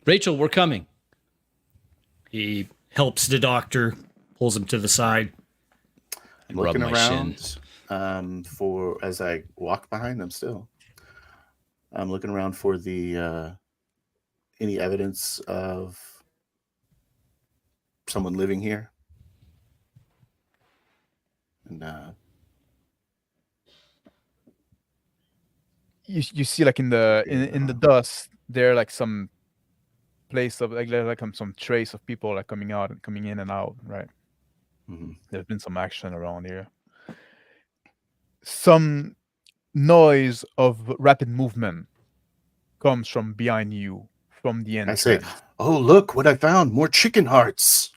Rachel, we're coming. He helps the doctor, pulls him to the side. I'm Rub looking my shin. around for as I walk behind them still. I'm looking around for the any evidence of someone living here. And You see like in the dust there like some place of like some trace of people like coming out and coming in and out, right? mhm. There's been some action around here. some noise of rapid movement comes from behind you, from the I entrance. say, "Oh, look what I found! More chicken hearts."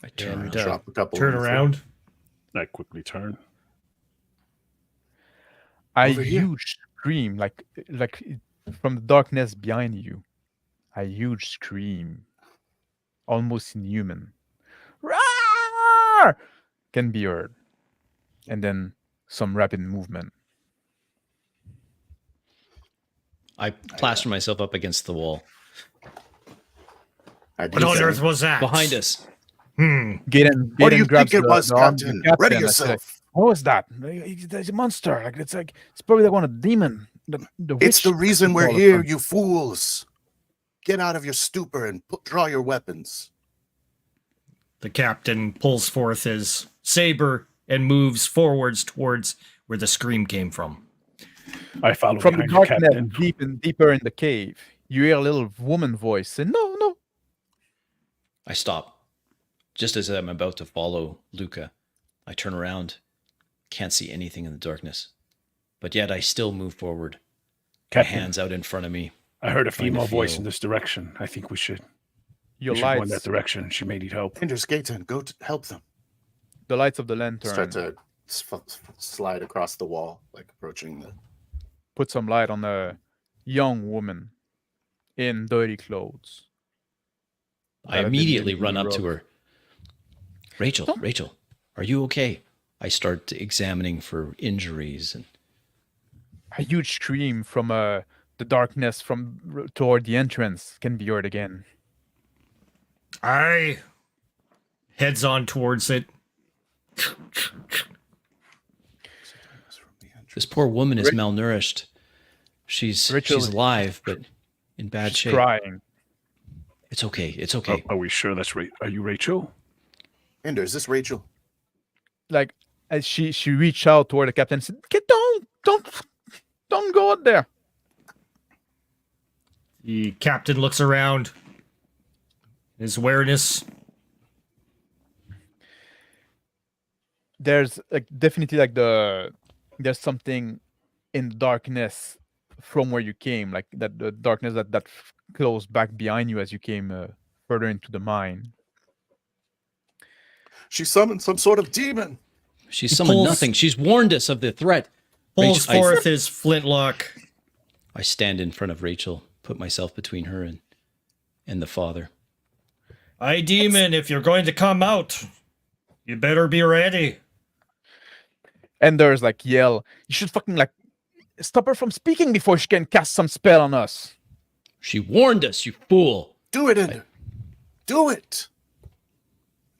I turn And around. Drop a couple. turn on the floor. around. I quickly turn. A Over here. huge scream, from the darkness behind you. A huge scream, almost inhuman. Roar! Can be heard, and then some rapid movement. I plaster myself up against the wall. I do What on say, earth was that? Behind us. Gaten "What do you grabs think it was, the arm of the Captain? Ready captain. I say, yourself. what was that? There's a monster. It's probably like one of the demon. The It's the witch reason we're call or here, something." you fools. Get out of your stupor and draw your weapons." The captain pulls forth his saber and moves forwards towards where the scream came from. I follow From the behind you, darkness, Captain. deeper in the cave, you hear a little woman voice say, "No, no." I stop. Just as I'm about to follow Luca, I turn around. Can't see anything in the darkness. But yet I still move forward. My Captain, hands out in front of me. I heard a trying to female voice feel- in this direction. I think we should Your go in that lights, direction. She may need help. Pendragon, Gaten, go to help them. the lights of the lantern, Start to slide across the wall, like approaching the. put some light on a young woman in dirty clothes. I that have been immediately used run in up the to road. her. Rachel, are you okay? I start examining for injuries and A huge scream from the darkness from toward the entrance can be heard again. I heads on towards it. this poor woman is Rich- malnourished. She's Rachel she's is- alive, but in bad She's shape. crying. It's okay. It's okay. Are we sure that's right? Are you Rachel? Ender, is this Rachel? Like as she reached out toward the captain and said, "Get down! Don't go out there." The captain looks around. His awareness. There's like definitely like there's something in the darkness from where you came, like that the darkness that closed back behind you as you came further into the mine. She summoned some sort of demon. She's He summoned pulls- nothing. She's warned us of the threat. Pulls Rachel, forth his flintlock. I stand in front of Rachel, put myself between her and the father. Aye, demon, if you're going to come out, you better be ready. And there's like yell, "You should fucking like stop her from speaking before she can cast some spell on us." She warned us, you fool. Do it, Ender. Do it.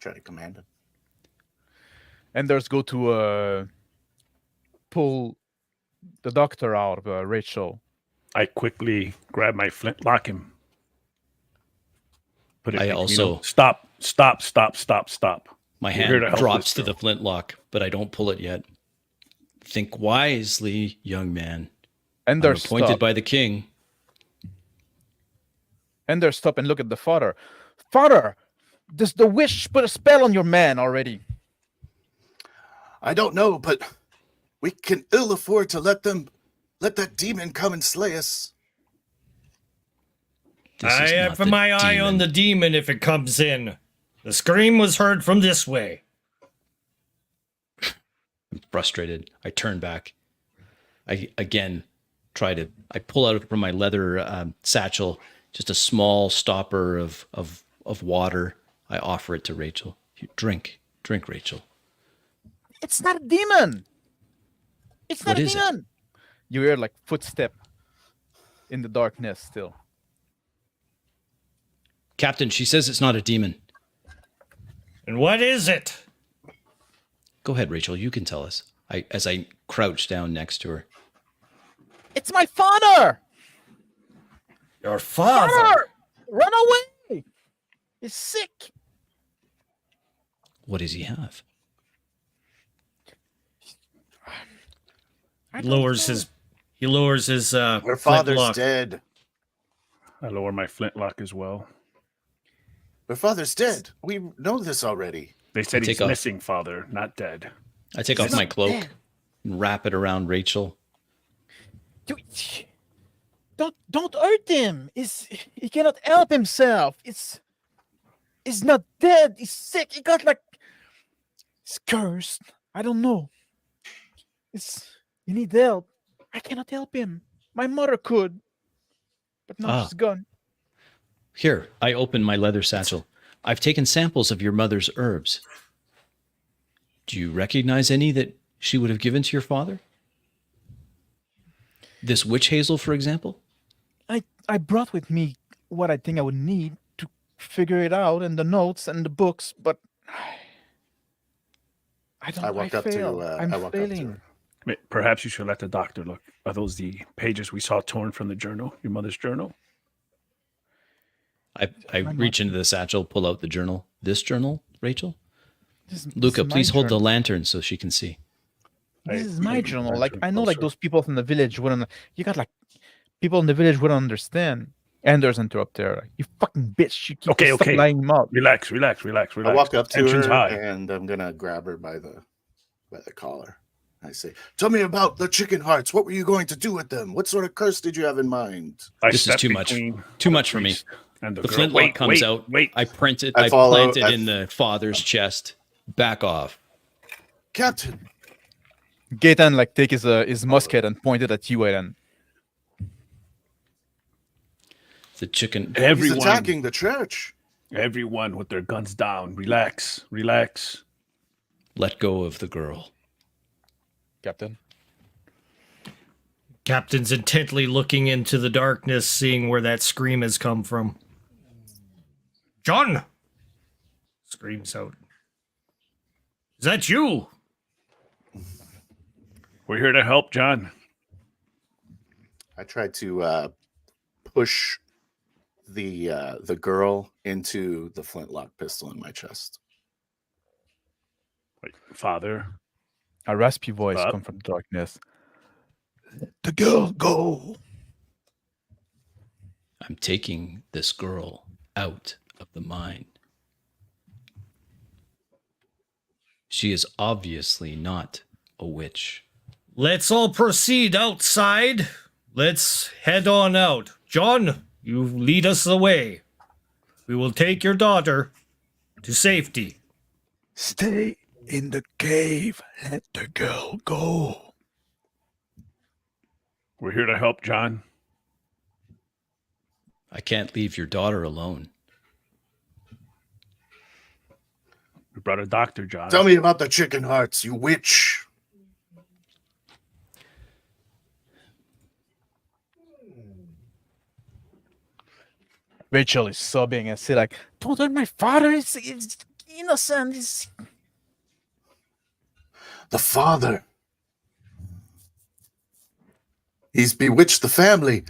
Try to command him. And there's go to pull the doctor out of Rachel. I quickly grab my flintlock and put it. I in, also- stop. My We're here to hand help drops this to the girl. flintlock, but I don't pull it yet. Think wisely, young man. And I'm there's appointed stop. by the king. And there's stop and look at the father. Father, does the witch put a spell on your man already? I don't know, but we can ill afford to let that demon come and slay us. This I is have not for the my eye on demon. the demon if it comes in. The scream was heard from this way. I'm frustrated. I turn back. I again I pull out from my leather satchel just a small stopper of water. I offer it to Rachel. Drink, Rachel. It's not a demon. It's not What a is it? demon. You hear like footstep in the darkness still. Captain, she says it's not a demon. And what is it? Go ahead, Rachel. You can tell us. As I crouch down next to her. It's my father. Your father. Father, run away. He's sick. What does he have? He lowers his Her father's flintlock. dead. I lower my flintlock as well. Her father's dead. We know this already. They said I he's take off- missing, Father, not dead. I take off my cloak and wrap it around Rachel. Don't hurt him. He cannot help himself. He's not dead. He's sick. He got he's cursed. I don't know. You need help. I cannot help him. My mother could, but now she's gone. Here, I open my leather satchel. I've taken samples of your mother's herbs. Do you recognize any that she would have given to your father? This witch hazel, for example? I brought with me what I think I would need to figure it out, and the notes and the books, but I don't. I walk up to. fail. I'm I walk up to failing. her. Perhaps you should let the doctor look. Are those the pages we saw torn from the journal, your mother's journal? I reach into the satchel, pull out the journal. This journal, Rachel? This Luca, is my please hold the journal. lantern so she can see. This is my Maybe journal. lantern I know, closer. those people from the village wouldn't. You got people in the village wouldn't understand. Anders interrupt her. You fucking bitch! You keep Okay, stop okay. lying him up. Relax. I walk up to Tension's her high. and I'm gonna grab her by the collar. I say, "Tell me about the chicken hearts. What were you going to do with them? What sort of curse did you have in mind?" This is step too much. between Too the much for me. priest and the The girl. flintlock comes out. Wait. I print it. I I follow- plant it I- in the father's chest. Back off. Captain, Gaetan take his musket and point it at you, Aiden. The chicken. he's Everyone, attacking the church. everyone with their guns down. Relax. Let go of the girl. Captain. Captain's intently looking into the darkness, seeing where that scream has come from. John! Screams out. Is that you? We're here to help, John. I tried to push the girl into the flintlock pistol in my chest. Wait, Father, A raspy voice Up. comes from the darkness. Let the girl go. I'm taking this girl out of the mine. She is obviously not a witch. Let's all proceed outside. Let's head on out. John, you lead us the way. We will take your daughter to safety. Stay in the cave. Let the girl go. we're here to help, John. I can't leave your daughter alone. We brought a doctor, John. Tell me about the chicken hearts, you witch. Rachel is sobbing and say "Don't hurt my father. He's innocent. The father. He's bewitched the family.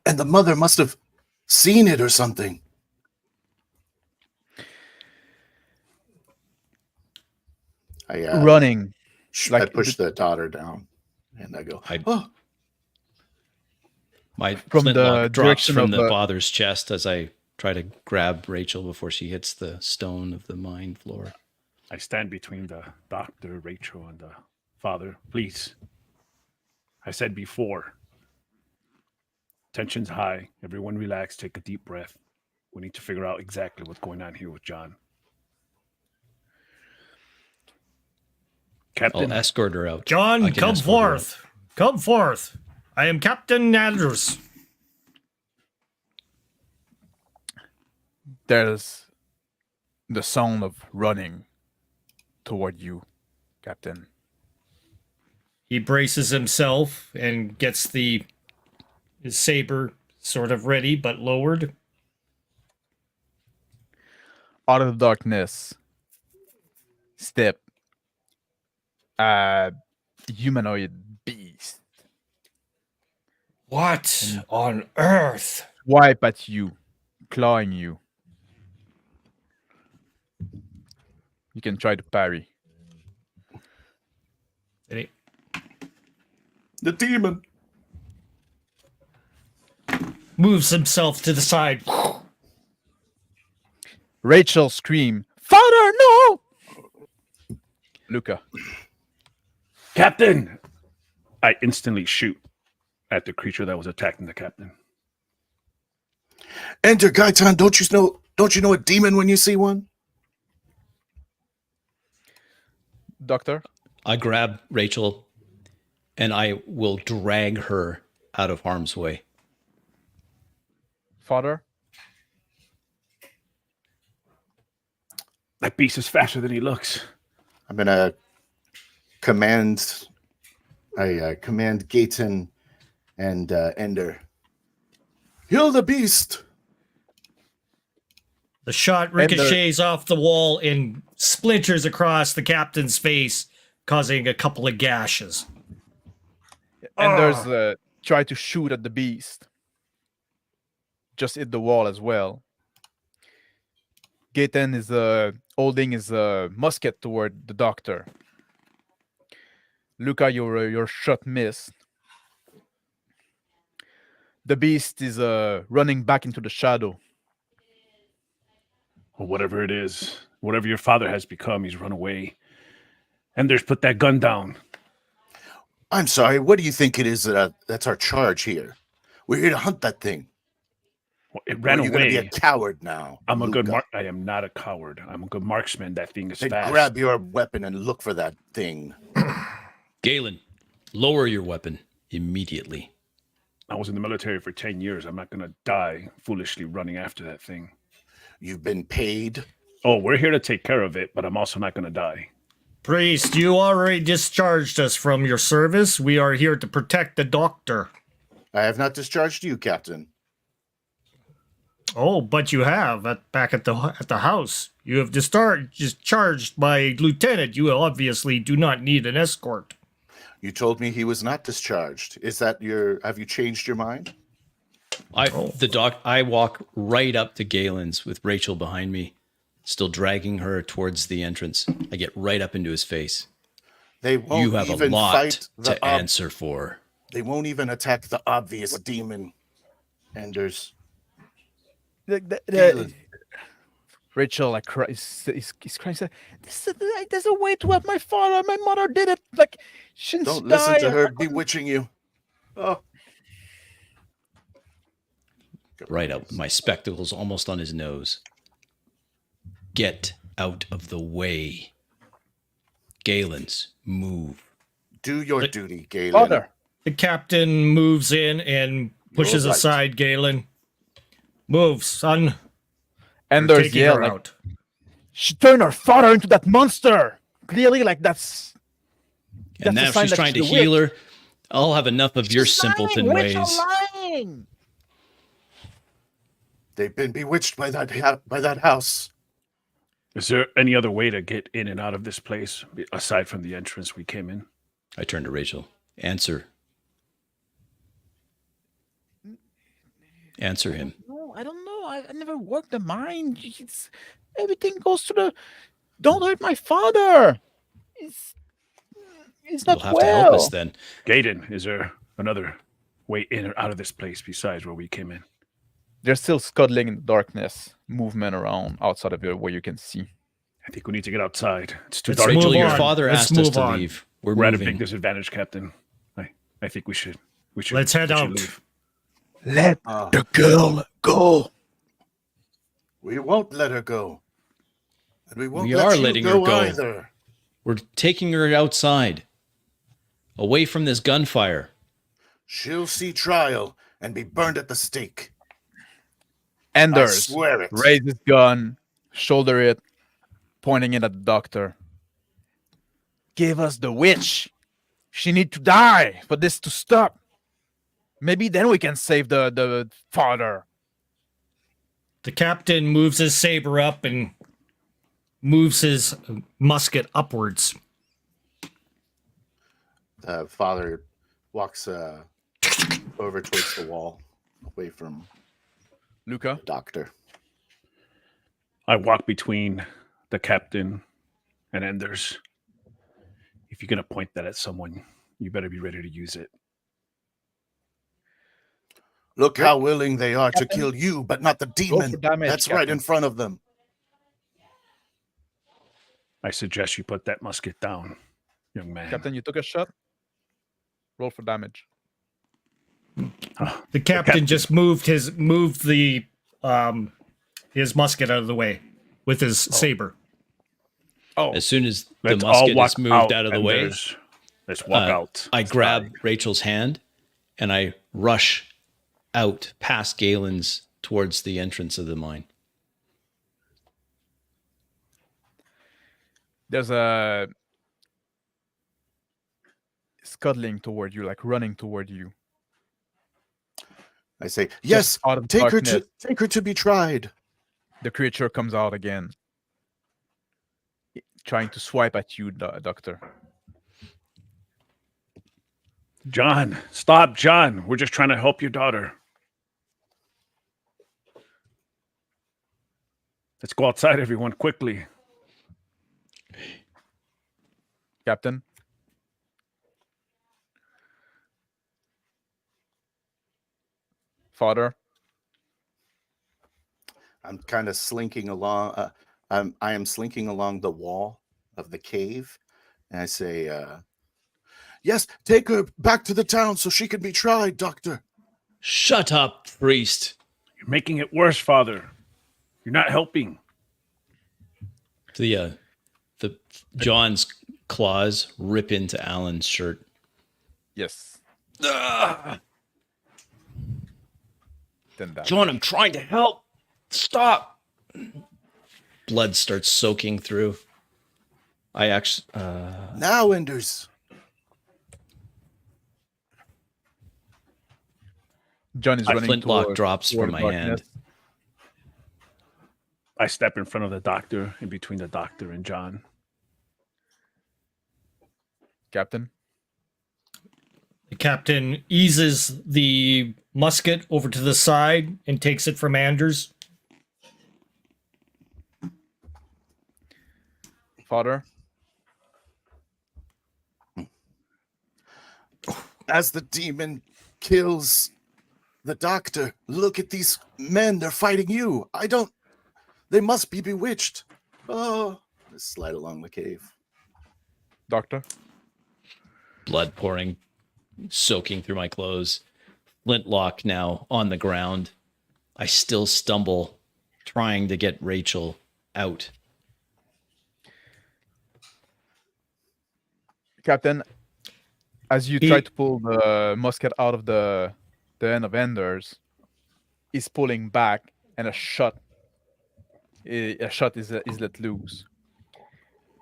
And the mother must have seen it or something. I running." I push the daughter down and I go, "Oh, My From the flintlock drops direction from of the father's chest as I try to grab Rachel before she hits the stone of the mine floor. I stand between the doctor, Rachel, and the father. Please. I said before. Tension's high. Everyone relax. Take a deep breath. We need to figure out exactly what's going on here with John. Captain, I'll escort her out. I John, can come escort her out. forth. Come forth. I am Captain Andrews. There's the sound of running toward you, Captain. He braces himself and gets his saber sort of ready but lowered. Out of the darkness, step a humanoid beast. What on earth? Swipe at you, clawing you. You can try to parry. Any- the demon." Moves himself to the side. Rachel scream, "Father, no!" Luca. Captain! I instantly shoot at the creature that was attacking the captain. Enter, Gaitan. Don't you know a demon when you see one? Doctor. I grab Rachel and I will drag her out of harm's way. Father. That beast is faster than he looks. I'm gonna command. I command Gaitan and Ender. Heal the beast. The shot ricochets off the wall and splinters across the captain's face, causing a couple of gashes. And there's try to shoot at the beast. Just hit the wall as well. Gaten is holding his musket toward the doctor. Luca, your shot missed. The beast is running back into the shadow. Or whatever it is, whatever your father has become, he's run away. Enders, put that gun down. I'm sorry. What do you think it is that's our charge here? We're here to hunt that thing. Well, it ran Or are you going to be away. a coward now? I'm a good Luca? I am not a coward. I'm a good marksman. That thing is Then fast. grab your weapon and look for that thing. Galen, lower your weapon immediately. I was in the military for 10 years. I'm not going to die foolishly running after that thing. You've been paid. Oh, we're here to take care of it, but I'm also not going to die. Priest, you already discharged us from your service. We are here to protect the doctor. I have not discharged you, Captain. Oh, but you have back at the house. You have discharged my lieutenant. You obviously do not need an escort. You told me he was not discharged. Is that have you changed your mind? I walk right up to Galen's with Rachel behind me, still dragging her towards the entrance. I get right up into his face. They won't You have a even lot fight to answer for. They won't even attack the obvious demon. Enders. Rachel, like, he's crying. There's a way to help my father. My mother did it. Like, she Don't die. listen to her bewitching you. Oh. Right out, my spectacles almost on his nose. Get out of the way. Galen's, move. Do your duty, Galen. Father. The captain moves in and pushes You're right. aside Galen. Move, son. And We're there's taking yeah, her like, out. she turned her father into that monster. Clearly, like that's And a now sign she's that trying to she's a heal witch. her. I'll have enough of your She's simpleton lying, ways. Rachel lying. They've been bewitched by that house. Is there any other way to get in and out of this place aside from the entrance we came in? I turn to Rachel. Answer. Answer him. No, I don't know. I never worked the mind. Everything goes to the. Don't hurt my father. He's You'll not have well. to help us then. Gaiden, is there another way in or out of this place besides where we came in? They're still scuttling in the darkness, movement around outside of where you can see. I think we need to get outside. It's too Let's dark. move Rachel, your on. father Let's asked us move to on. leave. We're We're at a moving. big disadvantage, Captain. I think we should. Let's head out. leave. Let the girl go. We won't let her go. And we won't We let are you letting her go. either. We're taking her outside, away from this gunfire. She'll see trial and be burned at the stake. Anders I swear it. raise his gun, shoulder it, pointing it at the doctor. Give us the witch. She need to die for this to stop. Maybe then we can save the father. The captain moves his saber up and moves his musket upwards. The father walks over towards the wall, away from Luca. the doctor. I walk between the captain and Enders. If you're going to point that at someone, you better be ready to use it. Look how willing they are to kill you, but not the demon. for damage, That's right Captain. in front of them. I suggest you put that musket down, young man. Captain, you took a shot. Roll for damage. The captain just moved his musket out of the way with his saber. Oh, As soon as the Let's all musket walk is moved out of the and way, let's walk out. I grab Rachel's hand and I rush out past Galen's towards the entrance of the mine. there's a scuttling toward you, like running toward you. I say, yes, Just out of take her darkness. to be tried. The creature comes out again, trying to swipe at you, Doctor. John, stop, John. We're just trying to help your daughter. Let's go outside, everyone, quickly. Captain. Father. I'm kind of slinking along. I am slinking along the wall of the cave, and I say, yes, take her back to the town so she can be tried, Doctor. Shut up, priest. You're making it worse, Father. You're not helping. The John's claws rip into Alan's shirt. Yes. Ah! Then that. John, I'm trying to help. Stop. Blood starts soaking through. I actually Now, Enders. John is a running flintlock toward- drops toward from my darkness. hand. I step in front of the doctor, in between the doctor and John. Captain. The captain eases the musket over to the side and takes it from Anders. Father. As the demon kills the doctor, look at these men. They're fighting you. They must be bewitched. Oh, let's slide along the cave. Doctor. Blood pouring, soaking through my clothes. Flintlock now on the ground. I still stumble, trying to get Rachel out. Captain, as you try to pull the musket out of the end of Enders, he's pulling back, and a shot is let loose.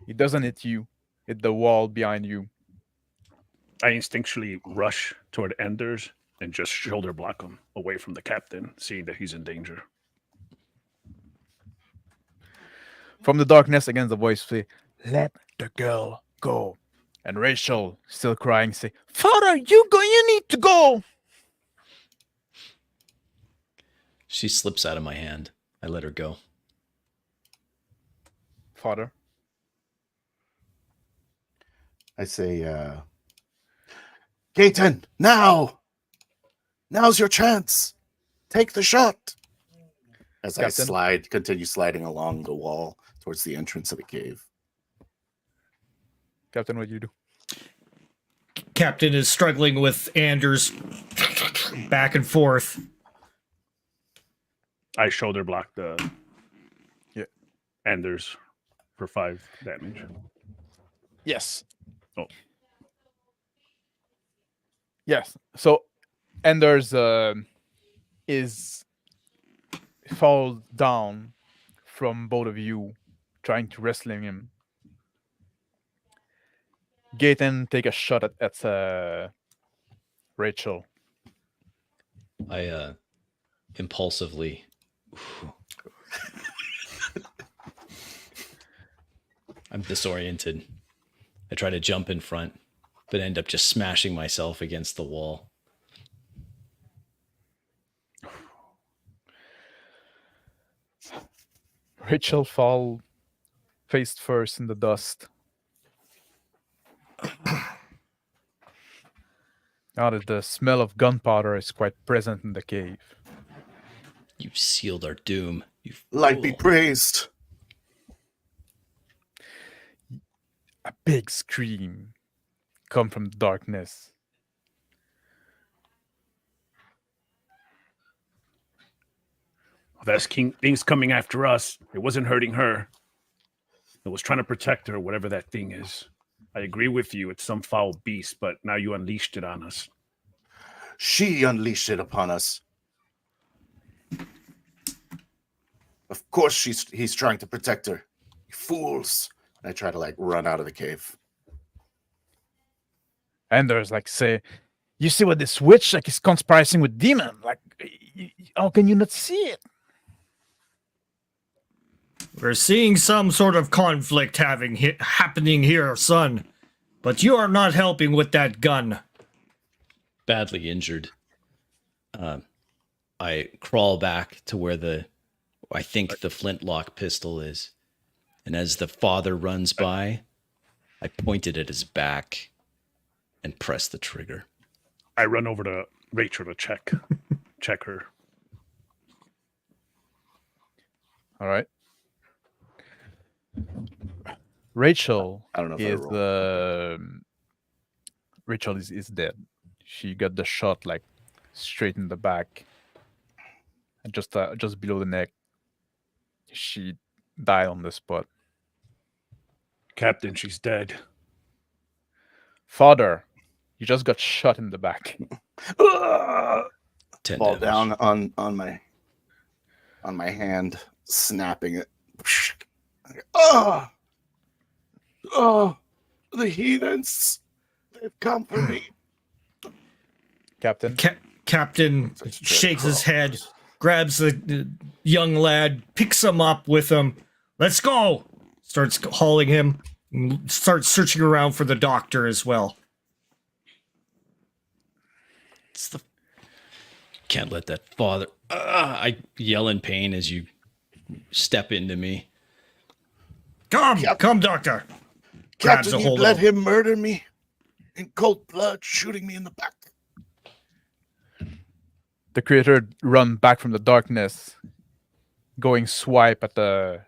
It doesn't hit you; hit the wall behind you. I instinctually rush toward Enders and just shoulder block him away from the captain, seeing that he's in danger. From the darkness, against the voice say, "Let the girl go." And Rachel, still crying, say, "Father, you need to go." She slips out of my hand. I let her go. Father. I say, Gaten, now! Now's your chance. Take the shot. As Captain. I continue sliding along the wall towards the entrance of the cave. Captain, what do you do? Captain is struggling with Anders back and forth. I shoulder block the Enders for 5 damage. Yes. Oh. Yes. So Enders is fall down from both of you, trying to wrestling him. Gaten take a shot at Rachel. I impulsively. I'm disoriented. I try to jump in front, but end up just smashing myself against the wall. Rachel fall face first in the dust. Now that the smell of gunpowder is quite present in the cave. You've sealed our doom. You Light be fool. praised. a big scream come from the darkness. That's thing's coming after us. It wasn't hurting her. It was trying to protect her, whatever that thing is. I agree with you. It's some foul beast, but now you unleashed it on us. She unleashed it upon us. Of course he's trying to protect her. You fools. And I try to run out of the cave. And there's say, you see what this witch is conspiring with demon? How can you not see it? We're seeing some sort of conflict happening here, son. But you are not helping with that gun. Badly injured. I crawl back to where I think the flintlock pistol is. And as the father runs by, I point it at his back and press the trigger. I run over to Rachel to check her. All right. Rachel I don't know if I is rolled. Rachel is dead. She got the shot straight in the back, and just below the neck. She died on the spot. Captain, she's dead. Father, you just got shot in the back. 10 Fall damage. down on my hand, snapping it. Oh, the heathens! They've come for me. Captain, Captain shakes his head, grabs the young lad, picks him up with him. Let's go! Starts hauling him, and starts searching around for the doctor as well. Can't let that father. I yell in pain as you step into me. Come, doctor. Grabs Captain, a you hold let of him murder me in cold blood, shooting me in the back. the creator run back from the darkness, going swipe at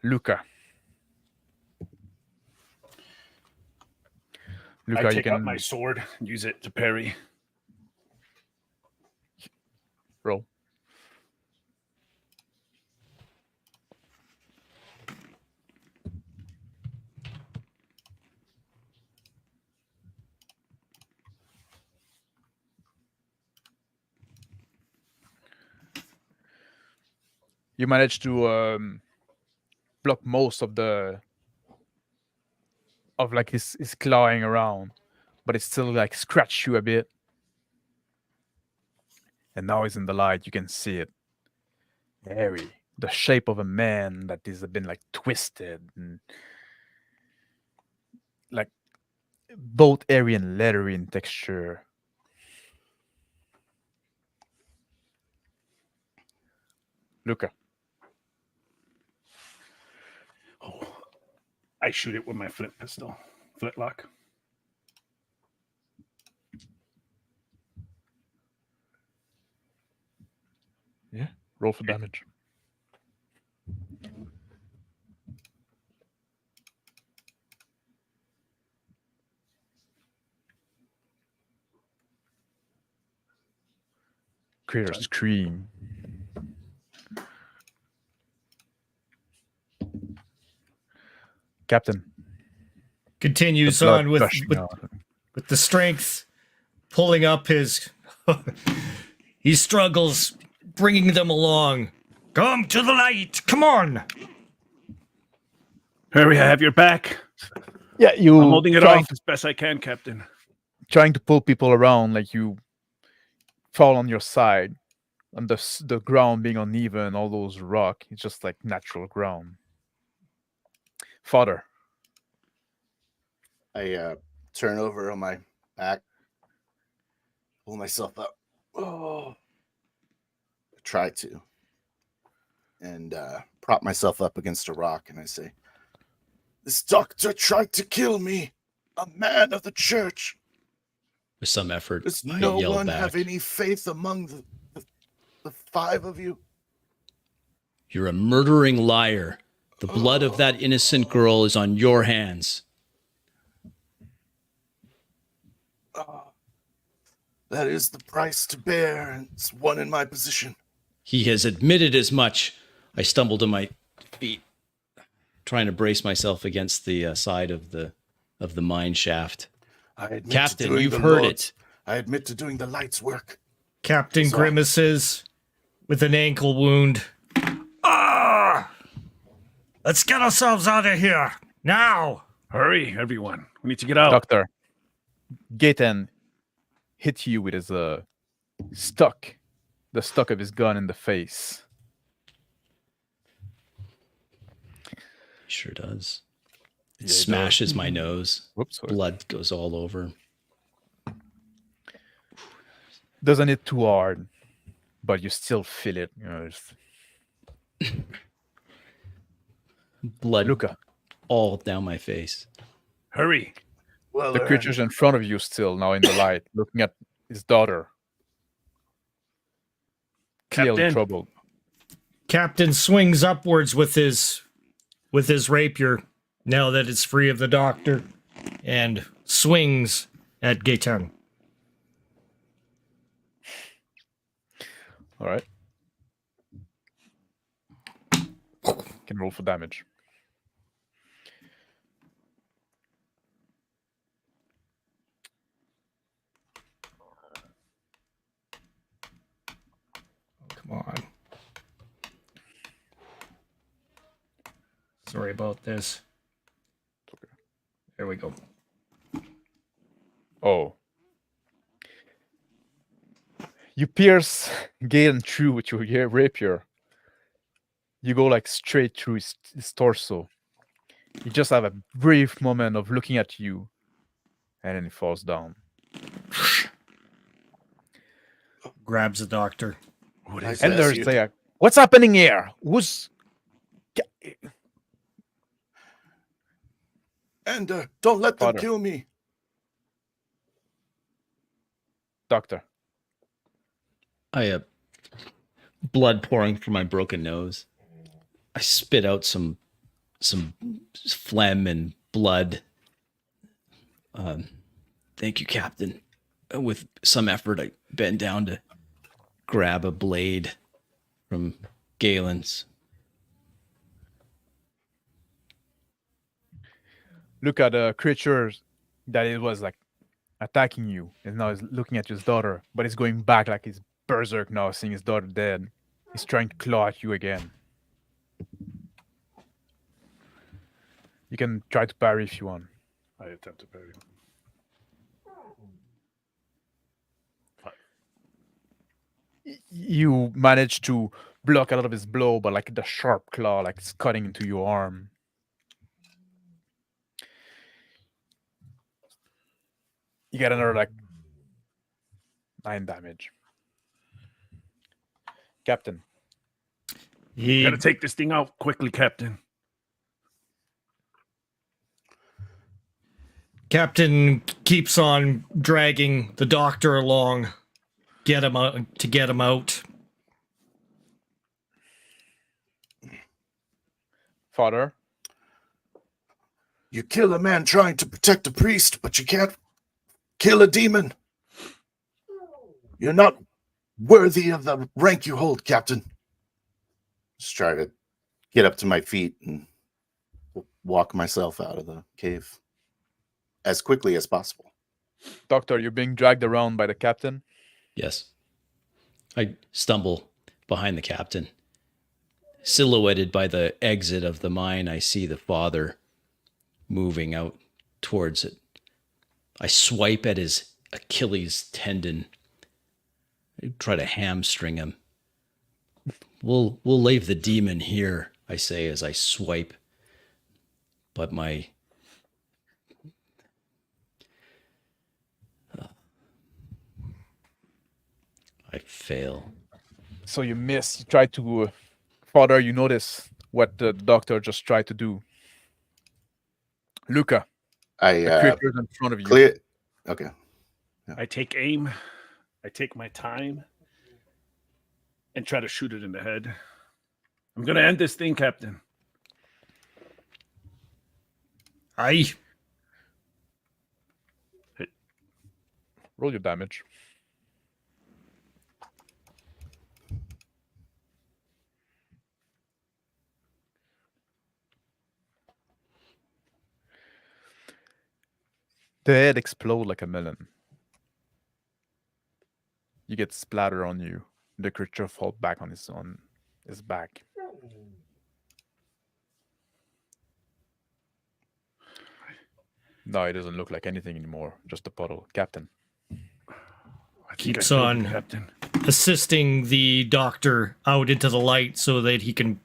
Luca. Luca, I you take out can my sword and use it to parry. roll. You managed to block most of his clawing around, but it still scratched you a bit. And now he's in the light. You can see it. Hairy, the shape of a man that has been twisted and both airy and leathery in texture. Luca. Oh, I shoot it with my flintlock. Yeah. Roll for damage. Creator scream. Captain. continues The blood on with gushing out. the strength, pulling up his. He struggles, bringing them along. Come to the light. Come on. Hurry, I have your back. Yeah, you I'm holding it off as best I can, Captain. trying to pull people around, you fall on your side, and the ground being uneven, all those rock, it's just natural ground. Father. I turn over on my back, pull myself up. Oh, try to, and prop myself up against a rock, and I say, "This doctor tried to kill me, a man of the church. With some effort, Does I no yell one back. have any faith among the five of you?" You're a murdering liar. The blood of that innocent girl is on your hands. That is the price to bear, and it's one in my position. He has admitted as much. I stumble to my feet, trying to brace myself against the side of the mine shaft. I admit to Captain, doing you've the heard Lord's- it. I admit to doing the light's work. Captain So- grimaces with an ankle wound. Ah! Let's get ourselves out of here now. Hurry, everyone. We need to get out. Doctor, Gaten hit you with his the stock of his gun in the face. He sure does. Yeah, It he does. smashes my nose. Whoops. Sorry. Blood goes all over. Doesn't hit too hard, but you still feel it. Blood Luca, all down my face. Hurry. Well, the creature's in front of you still now in the light, looking at his daughter. Clearly Captain. troubled. Captain swings upwards with his rapier now that it's free of the doctor and swings at Gaetan. All right. Can roll for damage. Come on. Sorry about this. Okay. There we go. Oh. You pierce Galen through with your rapier. You go like straight through his torso. You just have a brief moment of looking at you, and then he falls down. Grabs the doctor. What I is said- And that? there's you- like, what's happening here? Who's... And don't let them Father. kill me. Doctor. I blood pouring from my broken nose. I spit out some phlegm and blood. Thank you, Captain. With some effort, I bend down to grab a blade from Galen's. Look at the creature that it was like attacking you, and now he's looking at his daughter, but he's going back like he's berserk now, seeing his daughter dead. He's trying to claw at you again. You can try to parry if you want. I attempt to parry. You manage to block a lot of his blow, but like the sharp claw, like it's cutting into your arm. You get another like 9 damage. Captain. He Gotta take this thing out quickly, Captain. Captain keeps on dragging the doctor along. Get him out. Father. You kill a man trying to protect a priest, but you can't kill a demon. You're not worthy of the rank you hold, Captain. Just try to get up to my feet and walk myself out of the cave as quickly as possible. Doctor, you're being dragged around by the captain. Yes. I stumble behind the captain. Silhouetted by the exit of the mine, I see the father moving out towards it. I swipe at his Achilles tendon. I try to hamstring him. We'll leave the demon here, I say as I swipe. But I fail. So you miss. You try to... Father, you notice what the doctor just tried to do. Luca, the I creature's in front of you. clear. Okay. I take aim. I take my time and try to shoot it in the head. I'm gonna end this thing, Captain. Roll your damage. The head explode like a melon. You get splatter on you. The creature falls back on his back. No, it doesn't look like anything anymore. Just a puddle. Captain. I think Keeps I killed on. the captain. Assisting the doctor out into the light so that he can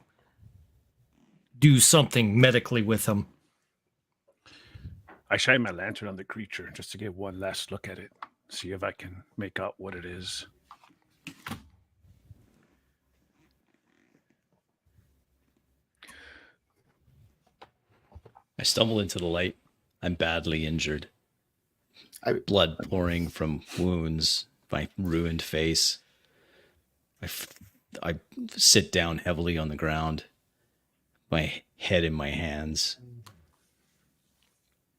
do something medically with him. I shine my lantern on the creature just to get one last look at it. See if I can make out what it is. I stumble into the light. I'm badly injured. Blood pouring from wounds, my ruined face. I sit down heavily on the ground, my head in my hands.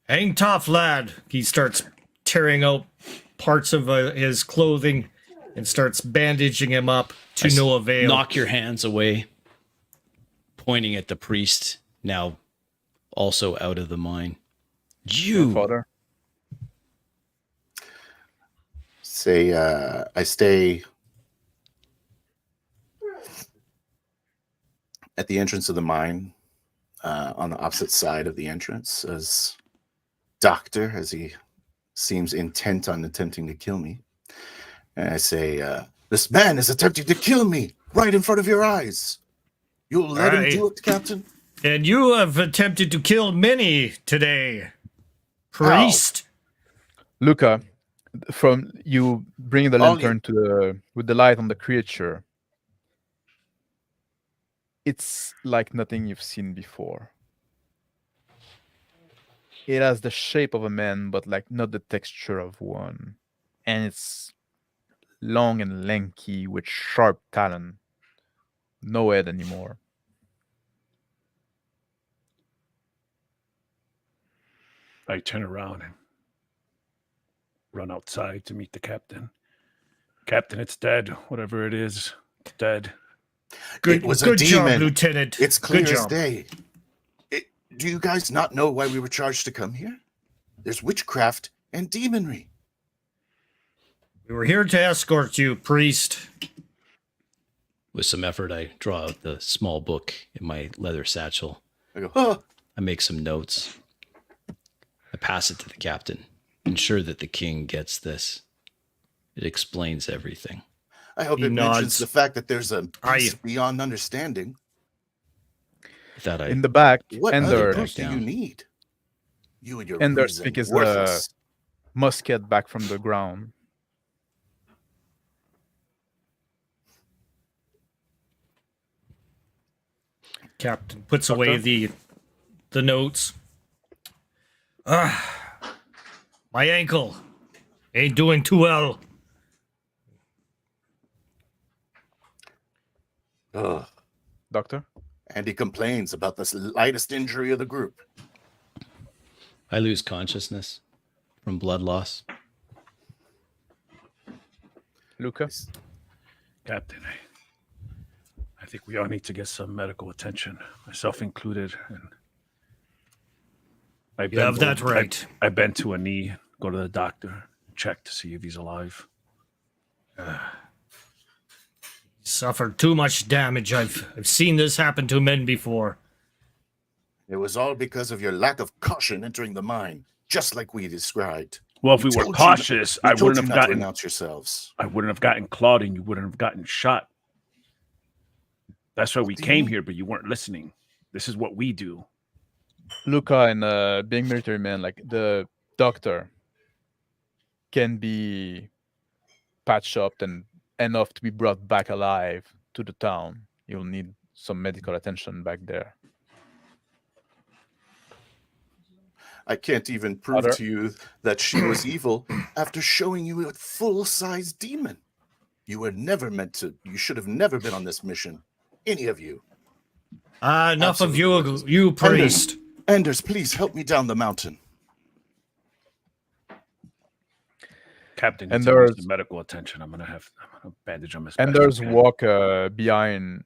Hang tough, lad. He starts tearing out parts of his clothing and starts bandaging him up to no avail. Knock your hands away, pointing at the priest, now also out of the mine. You, Father. Say, I stay at the entrance of the mine, on the opposite side of the entrance, as Doctor, as he seems intent on attempting to kill me. And I say, this man is attempting to kill me right in front of your eyes. You'll let him do it, Captain? And you have attempted to kill many today, priest. Luca, from you bring the lantern with the light on the creature. It's like nothing you've seen before. It has the shape of a man, but like not the texture of one. And it's long and lanky with sharp talon. No head anymore. I turn around and run outside to meet the captain. Captain, it's dead. Whatever it is, it's dead. It was a Good demon. job, Lieutenant. It's clear Good as job. day. Do you guys not know why we were charged to come here? There's witchcraft and demonry. We were here to escort you, priest. With some effort, I draw out the small book in my leather satchel. I go, oh, I make some notes. I pass it to the captain. Ensure that the king gets this. It explains everything. I hope He it mentions nods. the fact that there's a peace beyond understanding. That I In the back, What other Ender, proof do you down. need? You and your Ender's reason, pick is worthless. musket back from the ground. Captain puts away the notes. My ankle ain't doing too well. Ugh. Doctor? And he complains about the lightest injury of the group. I lose consciousness from blood loss. Luca? Captain, I think we all need to get some medical attention, myself included. And You have that right. I bend to a knee, go to the doctor, check to see if he's alive. Suffered too much damage. I've seen this happen to men before. It was all because of your lack of caution entering the mine, just like we described. Well, if we told were you- cautious, We I told wouldn't you have not to gotten. announce yourselves. I wouldn't have gotten clawed, and you wouldn't have gotten shot. That's why we do you came mean? here, but you weren't listening. This is what we do. Luca and being military man, like the doctor can be patched up and enough to be brought back alive to the town. You'll need some medical attention back there. I can't even prove Father? to you that she was evil after showing you a full-size demon. You were never meant to. You should have never been on this mission. Any of you. Enough of Absolutely. you, priest. Anders, please help me down the mountain. Captain And needs to use there's- the medical attention. I'm gonna bandage on his And back. there's walk behind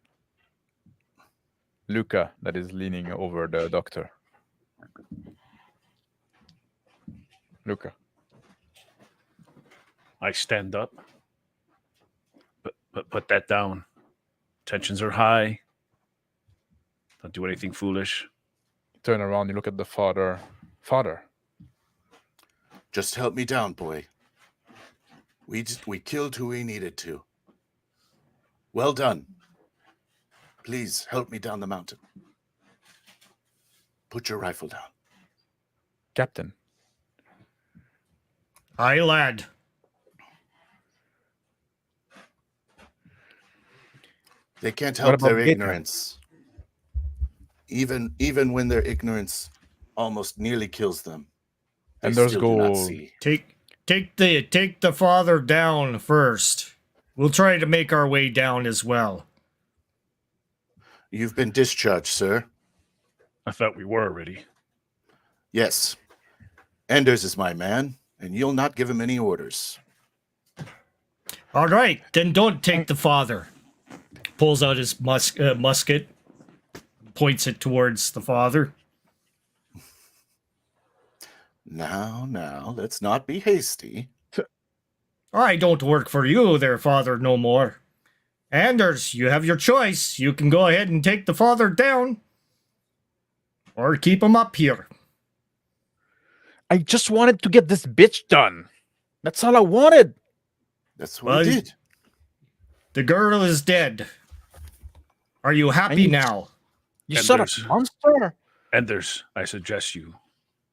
Luca that is leaning over the doctor. Luca. I stand up. But put that down. Tensions are high. Don't do anything foolish. You turn around, you look at the father. Father, Just help me down, boy. We killed who we needed to. Well done. Please help me down the mountain. Put your rifle down. Captain. Aye, lad. They can't What help about their Gator? ignorance. Even when their ignorance almost nearly kills them. They And there's still do not gold. see. Take the father down first. We'll try to make our way down as well. You've been discharged, sir. I thought we were already. Yes. Enders is my man, and you'll not give him any orders. All right, then don't take the father. Pulls out his musket, points it towards the father. Now, let's not be hasty. I don't work for you, there, father, no more. Anders, you have your choice. You can go ahead and take the father down, or keep him up here. I just wanted to get this bitch done. That's all I wanted. That's what Well, we did. The girl is dead. Are you happy need- now? You And son of there's- a monster. Enders, I suggest you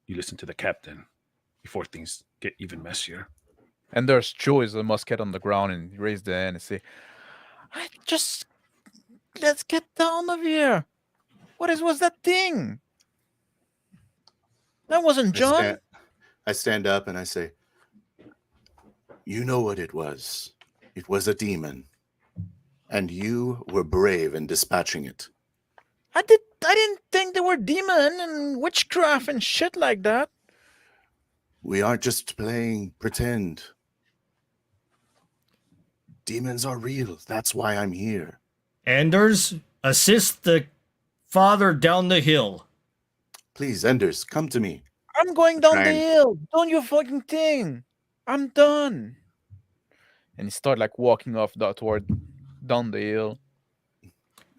listen to the captain before things get even messier. And there's Joe is a musket on the ground and he raised the hand and say, let's get down of here. Was that thing? That wasn't John. I stand up and I say, you know what it was. It was a demon. And you were brave in dispatching it. I didn't think there were demon and witchcraft and shit like that. We aren't just playing pretend. Demons are real. That's why I'm here. Anders, assist the father down the hill. Please, Enders, come to me. I'm going down the Fine. hill. Don't you fucking thing. I'm done. And he started like walking off toward down the hill.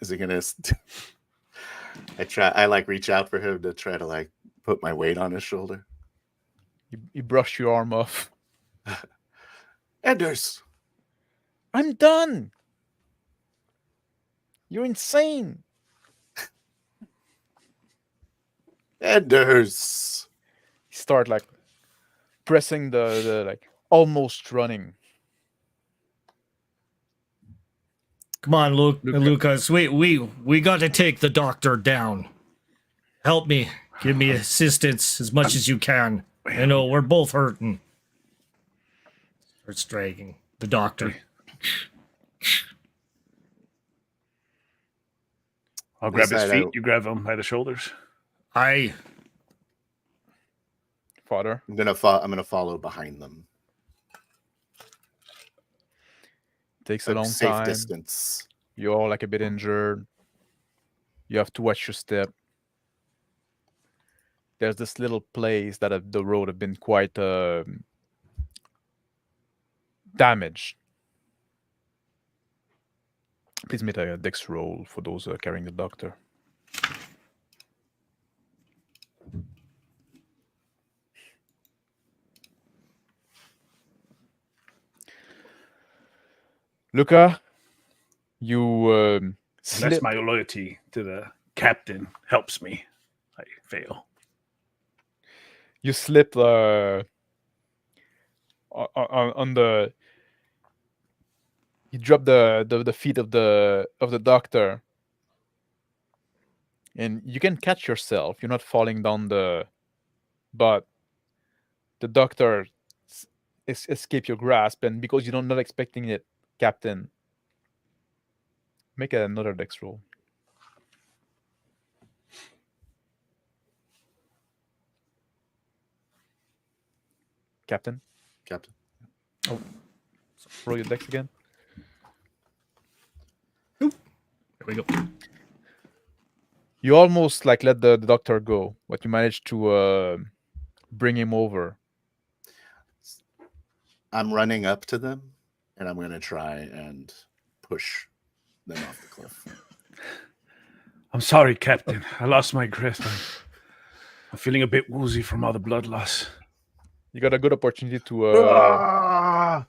Is he gonna? I like reach out for him to try to like put my weight on his shoulder. You brush your arm off. Enders, I'm done. You're insane. Enders. He started like pressing the like almost running. Come on, Lucas. We got to take the doctor down. Help me. Give me assistance as much as you can. I know we're both hurting. Starts dragging the doctor. I'll grab his Inside feet. out. You grab him by the shoulders. I Father. I'm gonna follow behind them. Takes a long Safe time. distance. You're all like a bit injured. You have to watch your step. There's this little place that the road have been quite damaged. Please make a dex roll for those carrying the doctor. Luca, you Unless slip. my loyalty to the captain helps me, I fail. You slip on the. You drop the feet of the doctor, and you can catch yourself. You're not falling down but the doctor escape your grasp, and because you're not expecting it, Captain, make another dex roll. Captain, roll your dex again. There we go. You almost like let the doctor go, but you managed to bring him over. I'm running up to them, and I'm going to try and push them off the cliff. I'm sorry, Captain. I lost my grip. I'm feeling a bit woozy from all the blood loss. You got a good opportunity to Ah!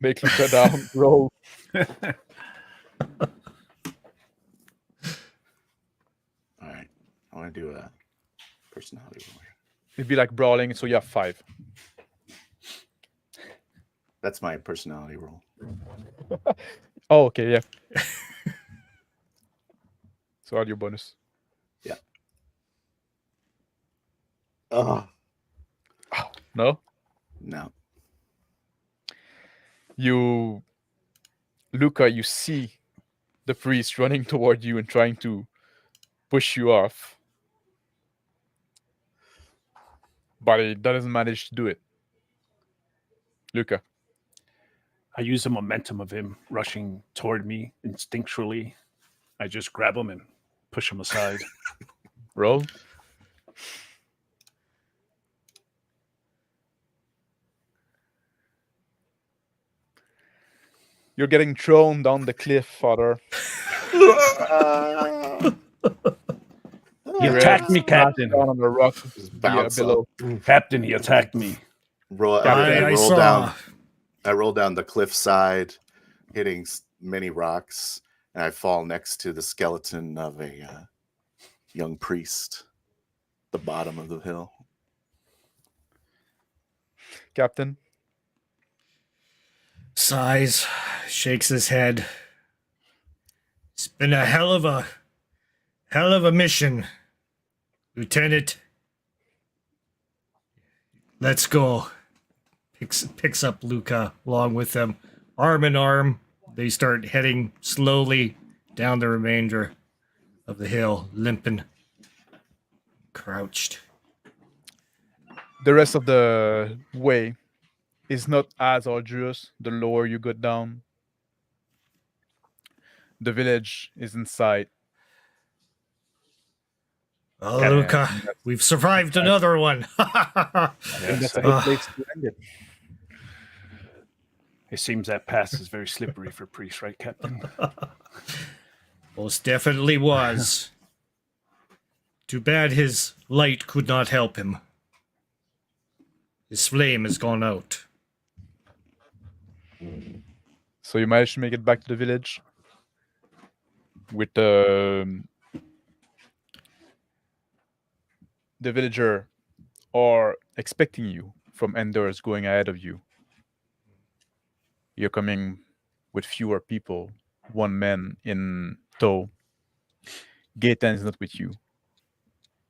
make Luca down. Roll. All right. I want to do a personality roll. It'd be like brawling, so you have 5. That's my personality roll. Oh, okay, yeah. So add your bonus. Oh, No? no. Luca, you see the priest running toward you and trying to push you off. But he doesn't manage to do it. Luca. I use the momentum of him rushing toward me instinctually. I just grab him and push him aside. Roll. You're getting thrown down the cliff, father. He attacked me, Captain. Down on the rock Just bounce below. Captain, he attacked me. I saw. I roll down the cliff side, hitting many rocks, and I fall next to the skeleton of a young priest, the bottom of the hill. Captain. Sighs, shakes his head. It's been a hell of a mission, Lieutenant. Let's go. Picks up Luca along with them, arm in arm. They start heading slowly down the remainder of the hill, limping, crouched. The rest of the way is not as arduous the lower you go down. The village is in sight. Oh, Yeah, Luca, that's- we've survived another one. And that's a good place to end it. It seems that pass is very slippery for priests, right, Captain? Most definitely was. Too bad his light could not help him. His flame has gone out. So you managed to make it back to the village with the villager are expecting you from Enders going ahead of you. You're coming with fewer people, one man in tow. Gaetan is not with you.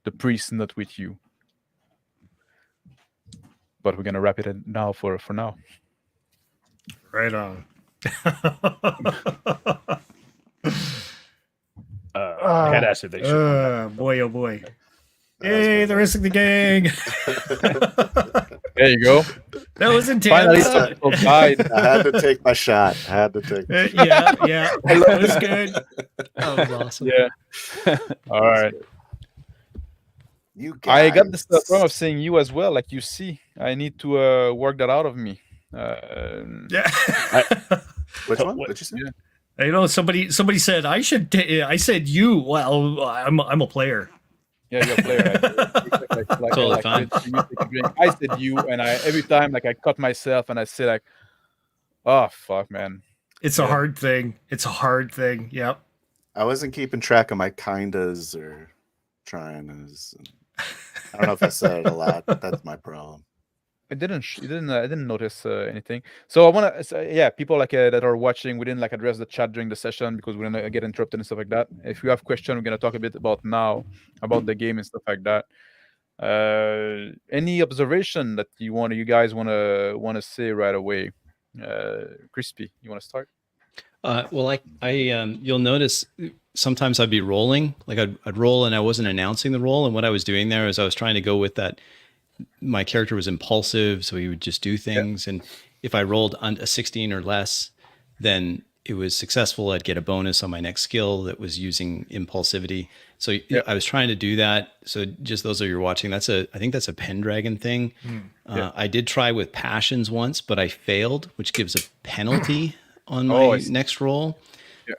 The priest is not with you. But we're gonna wrap it in now for now. Right on. Head acid, they should. Boy, oh boy. Hey, the rest of the gang. There you go. That was Finally, intense. some people died. I had to take my shot. Yeah, that was good. That was awesome. Yeah. All right. You guys. I got this wrong of saying you as well. Like you see, I need to work that out of me. Yeah. Which one? What- What'd you say? Yeah. You know, somebody said I should. I said you. Well, I'm a player. Yeah, you're a player. Totally fine. I said you, and every time like I cut myself, and I say like, "Oh fuck, man." It's a hard thing. It's a hard thing. Yep. I wasn't keeping track of my kindas or trying. I don't know if I said it a lot, but that's my problem. I didn't notice anything. So I want to, yeah, people like that are watching, we didn't like address the chat during the session because we're gonna get interrupted and stuff like that. If you have questions, we're gonna talk a bit about now about the game and stuff like that. Any observation that you guys want to say right away? Crispy, you want to start? Well, you'll notice sometimes I'd be rolling, like I'd roll and I wasn't announcing the roll. And what I was doing there is I was trying to go with that. My character was impulsive, so he would just do things. And if I rolled on a 16 or less, then it was successful, I'd get a bonus on my next skill that was using impulsivity. So I was trying to do that. So just those of you watching, I think that's a Pendragon thing. I did try with passions once, but I failed, which gives a penalty on my next roll.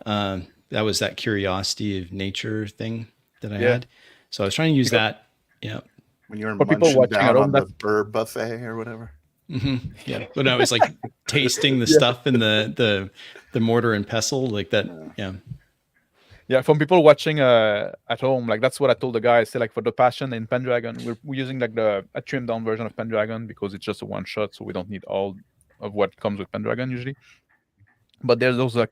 That was that curiosity of nature thing that I had. So I was trying to use that. Yeah. When you're For people munching watching down at home, on the bird buffet or whatever. Yeah. When I was like tasting the stuff in the mortar and pestle like that. Yeah, from people watching at home, like that's what I told the guy. I said, like, for the passion in Pendragon, we're using like a trimmed down version of Pendragon because it's just a one shot, so we don't need all of what comes with Pendragon usually. But there's those like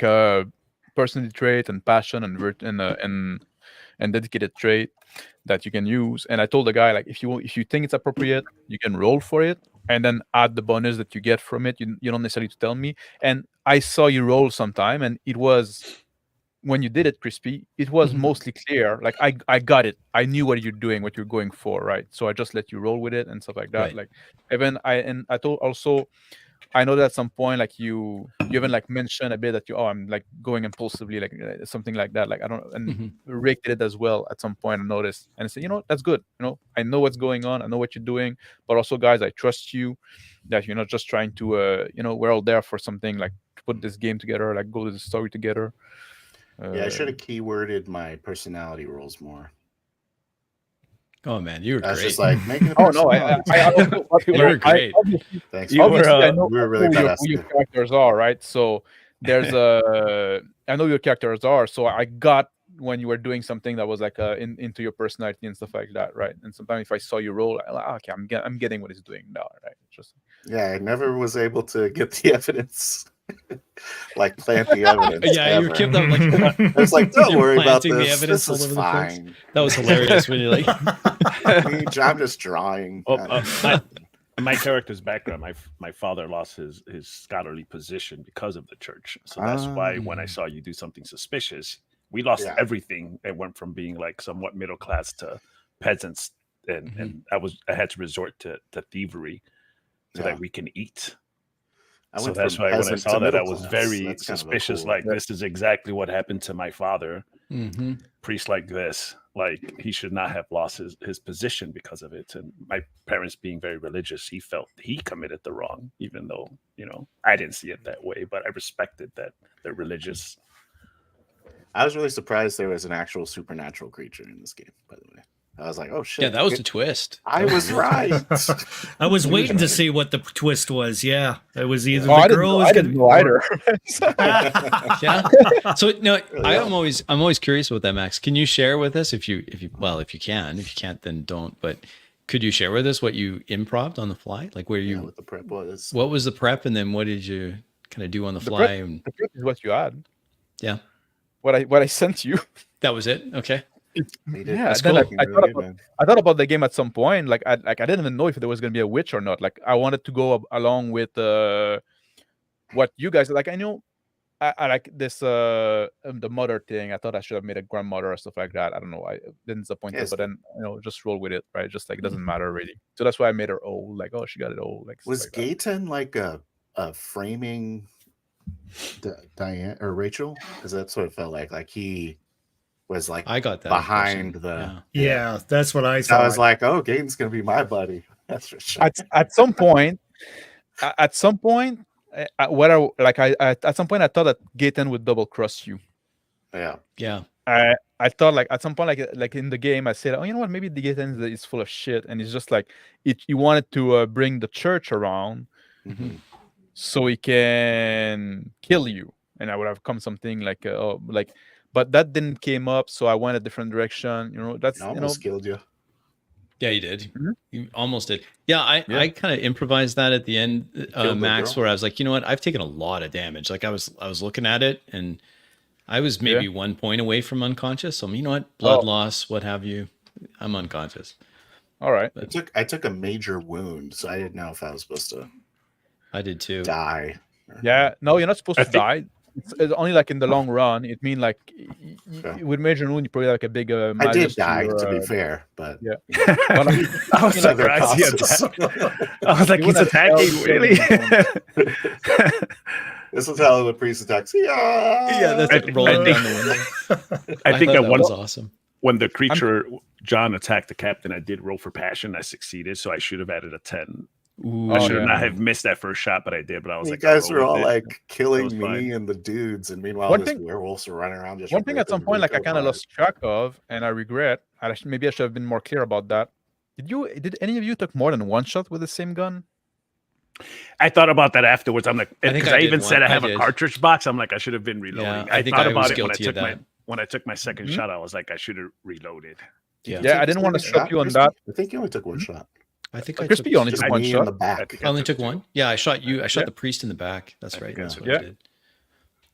personality trait and passion and dedicated trait that you can use. And I told the guy, like, if you think it's appropriate, you can roll for it and then add the bonus that you get from it. You don't necessarily need to tell me. And I saw you roll sometime, and it was, when you did it, Crispy, it was mostly clear. Like I got it. I knew what you're doing, what you're going for, right? So I just let you roll with it and stuff like that. Right. Like even I told also, I know that at some point, like you even like mentioned a bit that I'm like going impulsively, like something like that. Like I don't, and Rick did it as well at some point. I noticed and I said, that's good. I know what's going on. I know what you're doing. But also, guys, I trust you that you're not just trying to, we're all there for something, like to put this game together, like go to the story together. I should have keyworded my personality rolls more. Oh man, you were great. I was just like making a Oh no, I you were great. Thanks. I know we were really who badass. your characters are, right? So there's I know your characters are, so I got when you were doing something that was like into your personality and stuff like that, right? And sometimes if I saw you roll, I'm like, okay, I'm getting what he's doing now, right? Just I never was able to get the evidence. Like plant the evidence. Yeah, you kept them like I was like, don't worry about planting this. the evidence This all is over the place. fine. That was hilarious when you're like, I'm just drawing. My character's background, my father lost his scholarly position because of the church. So that's why when I saw you do something suspicious, we lost everything. It went from being like somewhat middle class to peasants, and I had to resort to thievery so that we can eat. So that's why when I saw that, I was very suspicious. Like, this is exactly what happened to my father. Priest like this, like he should not have lost his position because of it. And my parents being very religious, he felt he committed the wrong, even though, I didn't see it that way, but I respected that they're religious. I was really surprised there was an actual supernatural creature in this game, by the way. I was like, oh shit. yeah, that was the twist. I was right. I was waiting to see what the twist was. Yeah, it was either I the girl was I didn't know either. Yeah. So no, I'm always curious about that, Max. Can you share with us if you can? If you can't, then don't. But could you share with us what you improv'd on the fly? Like where you what the prep was. what was the prep, and then what did you kind of do on the fly? The prep is what you had. Yeah. What I sent you. That was it. Okay. Yeah, then I thought about the game at some point. Like I didn't even know if there was gonna be a witch or not. Like I wanted to go along with what you guys like. I know I like this the mother thing. I thought I should have made a grandmother or stuff like that. I don't know. I didn't disappoint her, but then just roll with it, right? Just like it doesn't matter really. So that's why I made her old. Like, oh, she got it old. Like Was like that. Gaten like a framing Diane or Rachel? Because that's what it felt like. Like he was like I got that behind impression. Yeah, that's what I thought. I was like, oh, Gaten's gonna be my buddy. That's for sure. At some point, at some point I thought that Gaten would double cross you. Yeah. I thought like at some point like in the game I said, oh, you know what, maybe the Gaten is full of shit, and it's just like he wanted to bring the church around so he can kill you, and I would have come something like but that didn't came up, so I went a different direction. That's almost killed you. Yeah, you did. You almost did. Yeah, I kind of improvised that at the end, Max, where I was like, you know what? I've taken a lot of damage. Like I was looking at it, and I was maybe 1 point away from unconscious. So you know what? Blood loss, what have you? I'm unconscious. All right. I took a major wound, so I didn't know if I was supposed to. I did too. Die. Yeah. No, you're not supposed to die. It's only like in the long run. It means like with major wound, you probably have like a big. I did die, to be fair, but yeah. I was surprised. I was like, he's attacking, really? This is how the priest attacks. Yeah, that's it, rolling down the window. I think thought that that was awesome. when the creature John attacked the captain, I did roll for passion. I succeeded, so I should have added a 10. Ooh, I should yeah. not have missed that first shot, but I did. But I was you like, I guys rolled were all with it. like That killing was me fine. and the dudes, and meanwhile, One this thing- werewolves are running around. Just One thing at some ripping point, like I Rico kind of apart. lost track of, and I regret. Maybe I should have been more clear about that. Did any of you took more than one shot with the same gun? I thought about that afterwards. I'm like, I think because I I did even said one. I have I a did. cartridge box. I'm like, I should have been reloading. I think thought I was about it when I guilty took of my that. when I took my second Mhm. shot. I was like, I should have reloaded. Yeah. Did you Yeah, take I didn't want to a stop shot, you on Crispy? that. I think you only took one shot. I think I Crispy took, only Just took one me in shot. the back. think I only took two. one. Yeah, I shot you. I shot Yeah. the priest in the back. That's right. think That's I what did. I did.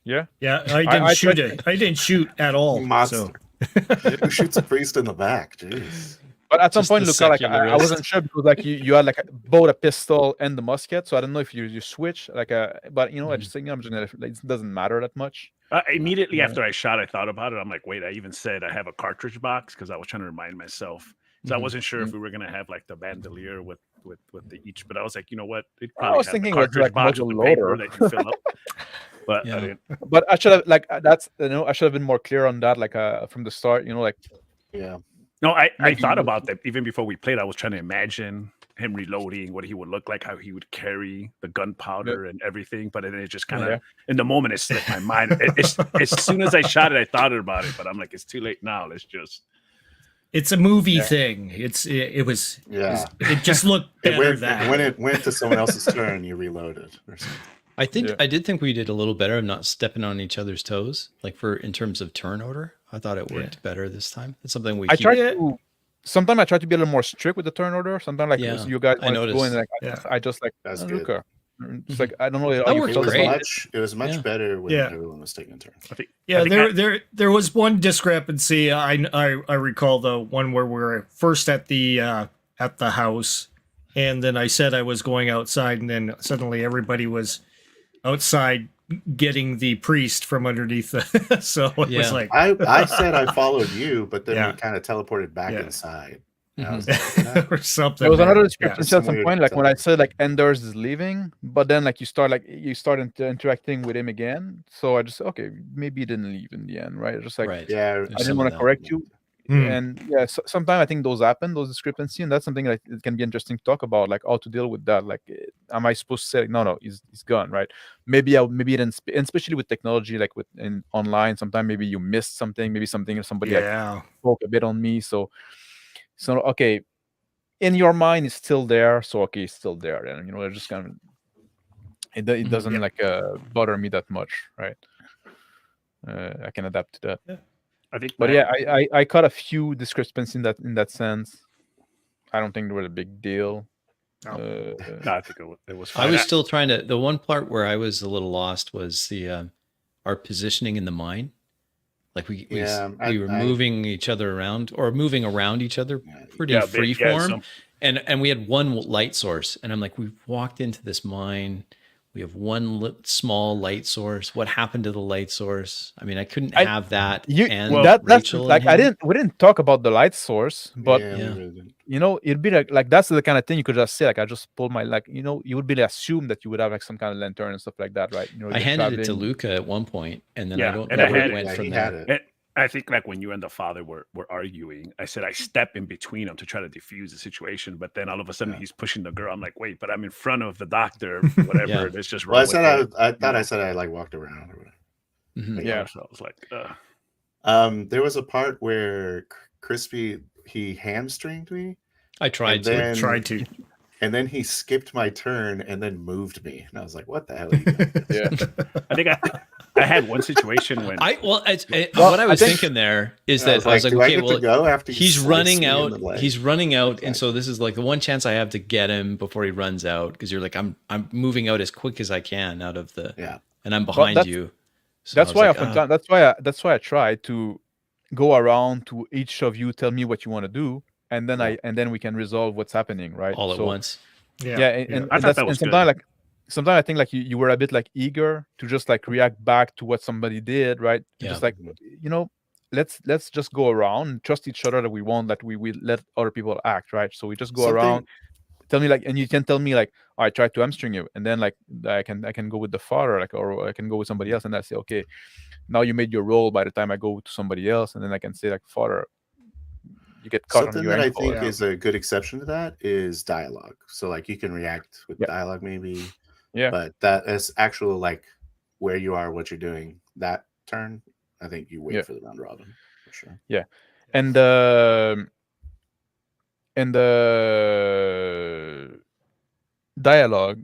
Yeah. Yeah, I didn't I shoot tried- it. I didn't shoot at all. Monster. So Who shoots a priest in the back? Jeez. But at some Just point, the Luca, like I secularist. wasn't sure because like you had like both a pistol and the musket, so I don't know if you switch like but I just think I'm just gonna, it doesn't matter that much. Immediately Yeah. after I shot, I thought about it. I'm like, wait, I even said I have a cartridge box because I was trying to remind myself. So I Mhm. wasn't sure if we were gonna have like the bandolier with the each, but I was like, you know what? It I was have the thinking it was cartridge like box with muzzle the paper loader. that you fill up. But Yeah. I didn't. But I should have like that's I should have been more clear on that like from the start. Like Yeah. No, I Maybe thought you- about that even before we played. I was trying to imagine him reloading, what he would look like, how he would carry the gunpowder and everything. But then it just kind of, Yeah. in the moment, it slipped my mind. As soon as I shot it, I thought about it. But I'm like, it's too late now. Let's just. it's a movie Yeah. thing. It was. Yeah. It just looked It better went, that. when it went to someone else's turn, you reloaded or something. I did think we did a little better of not stepping on each other's toes, like in terms of turn order. I thought it worked better this time. It's something we I keep. tried to. Sometimes I try to be a little more strict with the turn order. Sometimes like Yeah, you guys I wanted to go and noticed. like Yeah. I just like That's "Oh, good. Luca." It's like I don't know. That you worked felt It was this great. way? it was much Yeah. better when Yeah. everyone was taking turns. I think. Yeah, I think there was one discrepancy. I recall the one where we were first at the house, and then I said I was going outside, and then suddenly everybody was outside getting the priest from underneath the. So it was Yeah. like I said I followed you, but then Yeah. we kind of teleported back Yeah. inside. And I Mhm. was like, yeah. or something. There was another Yeah. discrepancy at some weird point, like when I stuff. said like Enders is leaving, but then like you start interacting with him again. So I just said, okay, maybe he didn't leave in the end, right? Just like Right. Yeah, There's I didn't some want of to that. correct you. Hmm. And yeah, sometimes I think those happen, those discrepancies, and that's something like it can be interesting to talk about, like how to deal with that. Like, am I supposed to say no, he's gone, right? Maybe it didn't, and especially with technology, like in online, sometimes maybe you missed something, maybe somebing somebody like, Yeah. spoke a bit on me, so okay, in your mind it's still there, so okay, it's still there, and it just kind of it doesn't Yeah. like bother me that much, right? I can adapt to that. I think. But my- yeah, I caught a few discrepancies in that sense. I don't think they were a big deal. No. No, I think it was I fine. was still trying to. The one part where I was a little lost was the our positioning in the mine. Like we Yeah, were moving each other around or moving around each other pretty Yeah, free yeah, form. some- And we had one light source, and I'm like, we've walked into this mine. We have one small light source. What happened to the light source? I mean, I couldn't have that. And that's Rachel like and him. we didn't talk about the light source, but yeah, yeah. we really didn't. it'd be like that's the kind of thing you could just say, like I just pulled my you would be assume that you would have like some kind of lantern and stuff like that, right? I you're handed it to traveling. Luca at one point, and then Yeah, I don't and know I where had it went Yeah, from he there. had it. And I think like when you and the father were arguing, I said I step in between them to try to diffuse the situation, but then all of a sudden he's pushing the girl. I'm like, wait, but I'm in front of the doctor, whatever. Yeah. Let's just Well, I roll with said it. I thought know. I said I like walked around or whatever. Mhm. Yeah. So I was like, There was a part where Crispy he hamstringed me, I tried and to. then Tried to. and then he skipped my turn and then moved me, and I was like, "What the hell?" Are you doing? Yeah. I think I had one situation when What I I was think- thinking there is And that I was like, "Do I okay, get well, to go after he's sliced running me in out. the leg?" He's running out, and Okay. so this is like the one chance I have to get him before he runs out, because you're like, I'm moving out as quick as I can out of the, Yeah. and I'm behind that's- you. So That's I was why like, oftentimes that's why I try to go around to each of you, tell me what you want to do, and then then we can resolve what's happening, right? all at So, once. Yeah, Yeah. and I thought that's that was sometimes good. like sometimes I think like you were a bit like eager to just like react back to what somebody did, right? Just like let's just go around and trust each other that we won't that we let other people act, right? So we just go Something- around, tell me like, and you can tell me like, oh, I tried to hamstring you, and then like I can go with the father, like, or I can go with somebody else, and I say, okay, now you made your roll. By the time I go to somebody else, and then I can say like, father, you get caught Something on your that I ankle. think is a good exception to that is dialogue. So like you can react with Yeah. dialogue maybe. Yeah. But that is actual like where you are, what you're doing. That turn, I think you wait for the round robin for sure. Yeah, and dialogue.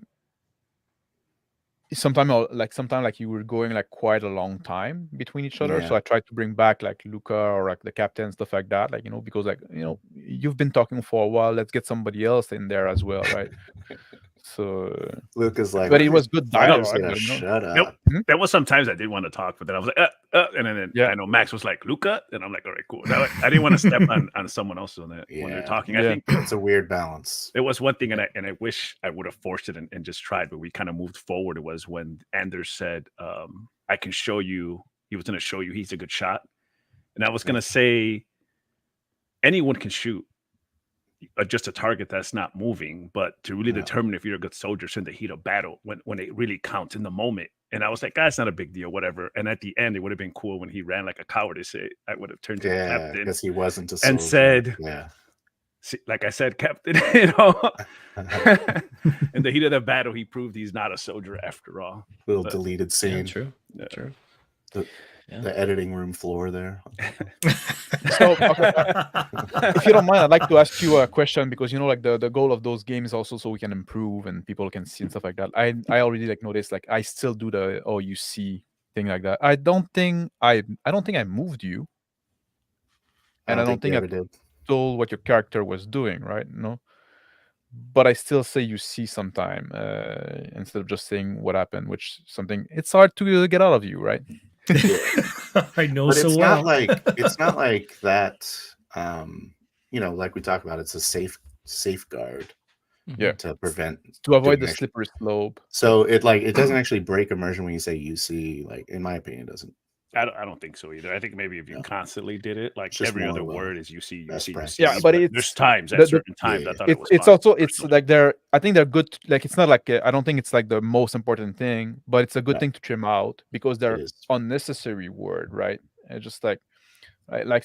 Sometimes like you were going like quite a long time between each other, so I tried to bring back like Luca or like the captain, stuff like that, like, you know, because like, you know, you've been talking for a while, let's get somebody else in there as well, right? So Luca's like, but it was good dialogue. Like, like, you know? shut up. There was sometimes I did want to talk, but then I was like, and then I know Max was like, Luca, and I'm like, all right, cool. Now, I didn't want to step on someone else on that when they're talking. I think it's a weird balance. It was one thing, and I wish I would have forced it and just tried, but we kind of moved forward. It was when Anders said, I can show you, he was going to show you he's a good shot. And I was going to say, anyone can shoot. Just a target that's not moving, but to really determine if you're a good soldier in the heat of battle, when it really counts in the moment. And I was like, "Guys, not a big deal, whatever." And at the end, it would have been cool when he ran like a coward. I would have turned to the captain because he wasn't a soldier. And said, see, like I said, Captain, you know, in the heat of the battle, he proved he's not a soldier after all. Little deleted scene. True. The editing room floor there. So, okay, if you don't mind, I'd like to ask you a question, because, you know, like the goal of those games also so we can improve and people can see and stuff like that. I already like noticed, like, I still do the you see thing like that. I don't think I moved you, and I don't think I did. told what your character was doing, right? No, but I still say you see sometime instead of just saying what happened, which something it's hard to get out of you, right? I know, but so it's well. not like it's not like that. You know, like we talk about, it's a safeguard. To prevent, to avoid the slippery slope. So it doesn't actually break immersion when you say you see. Like, in my opinion, it doesn't. I don't think so either. I think maybe if you constantly did it, like every other word is you see. Yeah, but there's times at certain times I thought it was. It's also it's like I think they're good. Like, it's not like I don't think it's like the most important thing, but it's a good thing to trim out because they're unnecessary word, right? And just like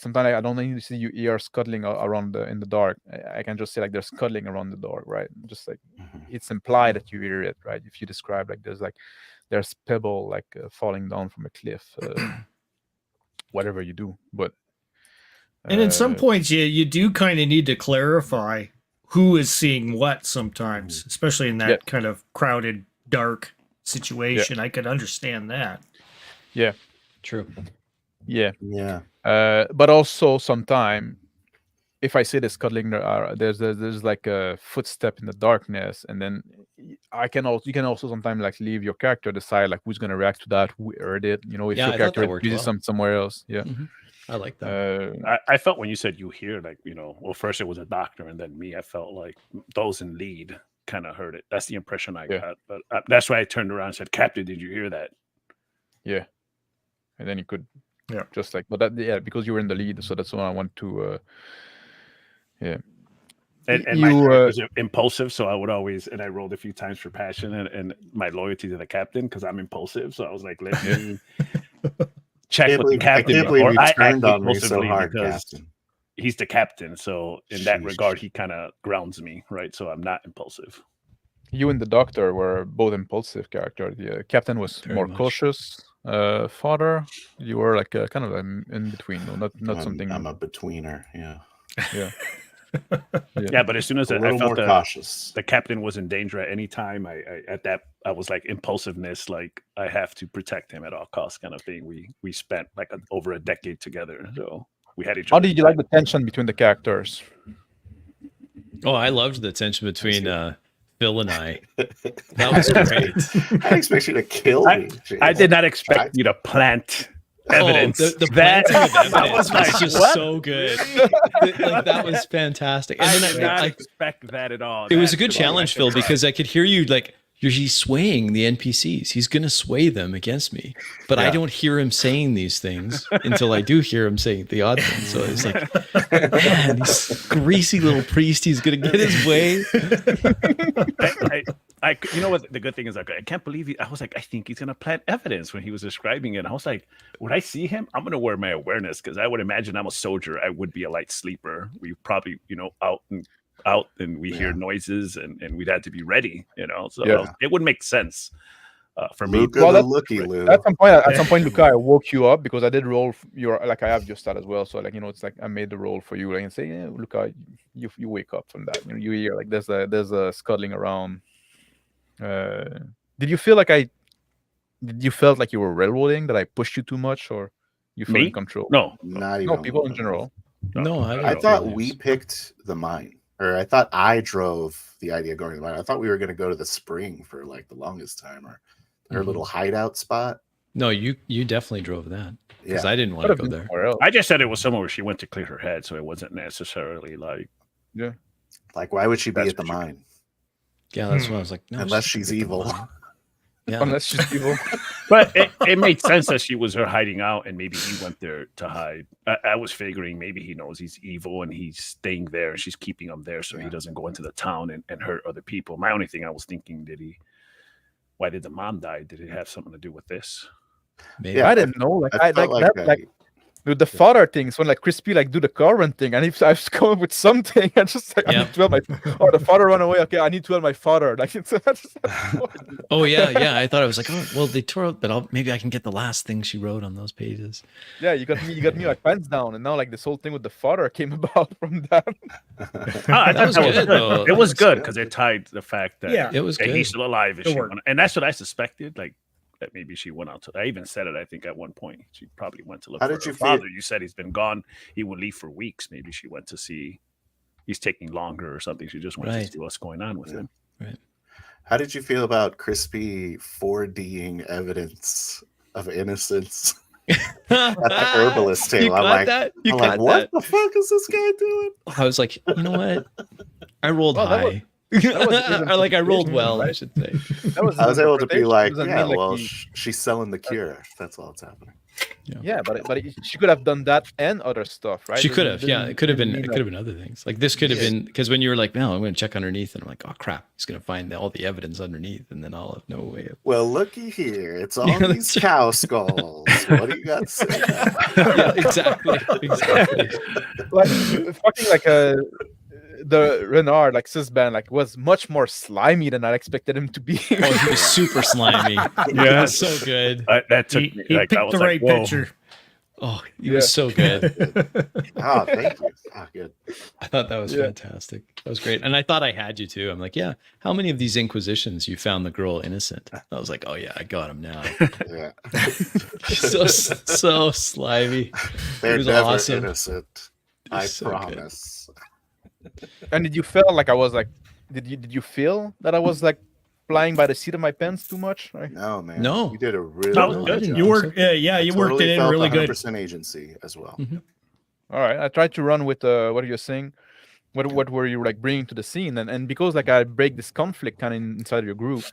sometimes I don't need to see you ear scuttling around in the dark. I can just say like they're scuttling around the dark, right? Just like it's implied that you hear it, right? If you describe like there's pebble like falling down from a cliff, whatever you do, but and at some points you do kind of need to clarify who is seeing what sometimes, especially in that kind of crowded, dark situation. I could understand that. Yeah, true. Yeah. But also sometimes if I say the scuttling, there's like a footstep in the darkness, and then you can also sometimes like leave your character decide like who's gonna react to that, who heard it. You know, if your character uses somewhere else. Yeah, I like that. I felt when you said you hear, like, you know, well, first it was a doctor and then me. I felt like those in lead kind of heard it. That's the impression I got. But that's why I turned around and said, "Captain, did you hear that?" Yeah, and then you could. Yeah, just like, but that, because you were in the lead, so that's what I want to. And my was impulsive, so I would always, and I rolled a few times for passion and my loyalty to the captain because I'm impulsive. So I was like, let me check with the captain. I can't believe you turned on me so hard, Captain. He's the captain, so in that regard, he kind of grounds me, right? So I'm not impulsive. You and the doctor were both impulsive characters. The captain was more cautious. Father, you were like kind of in between, no, not something. I'm a betweener. Yeah. Yeah, but as soon as I felt cautious, the captain was in danger at any time. I was like impulsiveness, like I have to protect him at all costs, kind of thing. We spent like over a decade together, so we had each other. How did you like the tension between the characters? Oh, I loved the tension between Phil and I. That was great. I didn't expect you to kill me. I did not expect you to plant evidence. The planting of evidence was just so good. Like, that was fantastic. And I did not expect that at all. It was a good challenge, Phil, because I could hear you like He's swaying the NPCs. He's going to sway them against me. But I Yeah. don't hear him saying these things until I do hear him saying the odd things. So it's like, man, this greasy little priest, he's going to get his way. You know what? The good thing is, like, I can't believe I was like, I think he's gonna plant evidence when he was describing it. I was like, when I see him, I'm gonna wear my awareness because I would imagine I'm a soldier. I would be a light sleeper. We probably, out and we hear noises and we'd have to be ready. So it would make sense for me. Luca Well, the that's- looky Lou. At some point, Luca, I woke you up because I did roll I have your stat as well. So like, it's like I made the roll for you, like, and say, yeah, Luca, you wake up from that. You hear like there's a scuttling around. Did you feel like you felt like you were railroading, that I pushed you too much, or you feel Me? in control? No, Not No, even people a in little. general. No, I thought we picked the mine, or I thought I drove the idea of going to the mine. I thought we were going to go to the spring for like the longest time, or their little hideout spot. No, you definitely drove that because Yeah. I didn't want Could to have go been there. somewhere else. I just said it was somewhere where she went to clear her head, so it wasn't necessarily like. Like, why would she be That's at the what you mine? Yeah, that's what I was like. No, Unless just she's get the evil. money. Yeah. Unless she's evil. But it made sense that she was her hiding out, and maybe he went there to hide. I was figuring maybe he knows he's evil and he's staying there, and she's keeping him there so he doesn't go into the town and hurt other people. My only thing I was thinking, why did the mom die? Did it have something to do with this? Maybe. Yeah, I didn't know. Like I felt like that. Like with the father things, when like Crispy like do the car run thing, and if I was coming with something, I just like I Yeah. need to tell my the father run away. Okay, I need to tell my father. Like it's I just, Oh yeah. I thought I was like, oh well, they tore out, but maybe I can get the last thing she wrote on those pages. yeah, you got me like pants down, and now like this whole thing with the father came about from that. I thought was good, though. It was That was good good. because it tied the fact that Yeah. It was that good. he's still alive. It worked. And that's what I suspected. Like that maybe she went out to. I even said it. I think at one point she probably went to look How for did her you feel- father. You said he's been gone. He would leave for weeks. Maybe she went to see. He's taking longer or something. She just went to Right. see what's going on with him. How did you feel about Crispy 4D'ing evidence of innocence at the herbalist You table? I'm got like, that? You I'm got like, what that? the fuck is this guy doing? I was like, you know what? I rolled Well, that was- high. was Or like I rolled interpretation, well, I right? should say. That was I was able to be interpretation. like, Doesn't yeah, mean, like, well, he- she's selling the cure. That's all that's happening. yeah, but she could have done that and other stuff, right? She could have, yeah. It could have been. Didn't It mean, could have been other things. Like this could have Yeah. been because when you were like, "No, I'm going to check underneath," and I'm like, "Oh crap, he's going to find all the evidence underneath," and then I'll have no way of. Well, looky here. It's all Yeah, these that's cow skulls. What do you got to say? Yeah, exactly. like fucking like the Renard like Sisban like was much more slimy than I expected him to be. Oh, he was super slimy. Yeah. So good. That took He, me. he Like, I picked was the like, right whoa. picture. Oh, he was so good. Oh, thank you. Oh, good. I thought that was Yeah. fantastic. That was great, and I thought I had you too. I'm like, yeah. How many of these inquisitions you found the girl innocent? I was like, oh yeah, I got him now. Yeah. so slimy. They're was never awesome. innocent. I so good. promise. And did you feel like I was like did you feel that I was like flying by the seat of my pants too much? Like, No, man. No. You did a really No, good good. job. You worked, yeah, I you worked totally it in felt really good. 100% agency as well. all right, I tried to run with what you're saying. What were you like bringing to the scene? And because like I break this conflict kind of inside your group,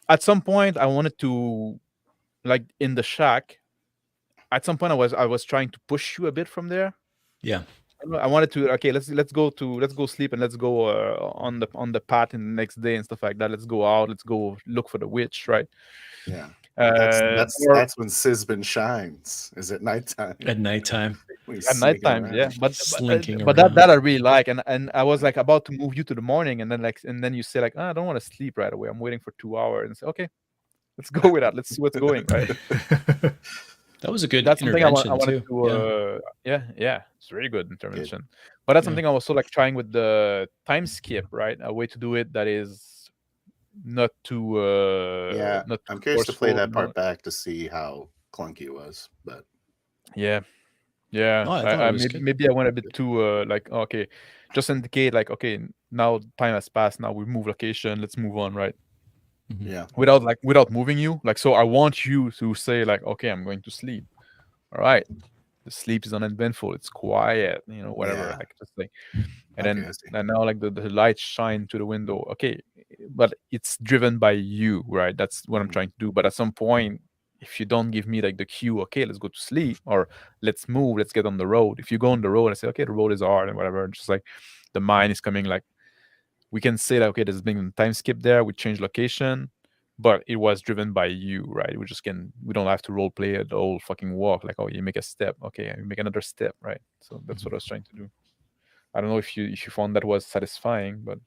at some point I wanted to, like in the shack, at some point I was trying to push you a bit from there. Yeah. I wanted to let's go sleep and let's go on the path in the next day and stuff like that. Let's go out. Let's go look for the witch, right? Yeah. Or- That's when Sisbin shines. Is at nighttime. At nighttime. When he's at sneaking nighttime, around. yeah. Slinking But around. that I really like, and I was like about to move you to the morning, and then you say like, I don't want to sleep right away. I'm waiting for 2 hours, and say, okay, let's go with that. Let's see what's going, right? That was a good That's something I intervention wanted too. to yeah, it's really good intervention. But that's Yeah. something I was also like trying with the time skip, right? A way to do it that is not too Yeah, not too I'm curious to play forceful, that part not- back to see how clunky it was. But Yeah. Oh, I thought it was good. Maybe I went a bit too like okay, just indicate like okay, now time has passed. Now we move location. Let's move on, right? yeah, Without moving you. Like so, I want you to say like okay, I'm going to sleep. All right, the sleep is uneventful. It's quiet. Whatever. Yeah. Like just like, Okay, and I see. now like the lights shine to the window. Okay, but it's driven by you, right? That's what I'm trying to do. But at some point, if you don't give me like the cue, okay, let's go to sleep, or let's move, let's get on the road. If you go on the road and say, okay, the road is hard and whatever, just like the mind is coming, like we can say that, okay, there's been a time skip there, we change location, but it was driven by you, right? We don't have to role play the whole fucking walk. Like, oh, you make a step, okay, you make another step, right? So that's what I was trying to do. I don't know if you found that was satisfying, but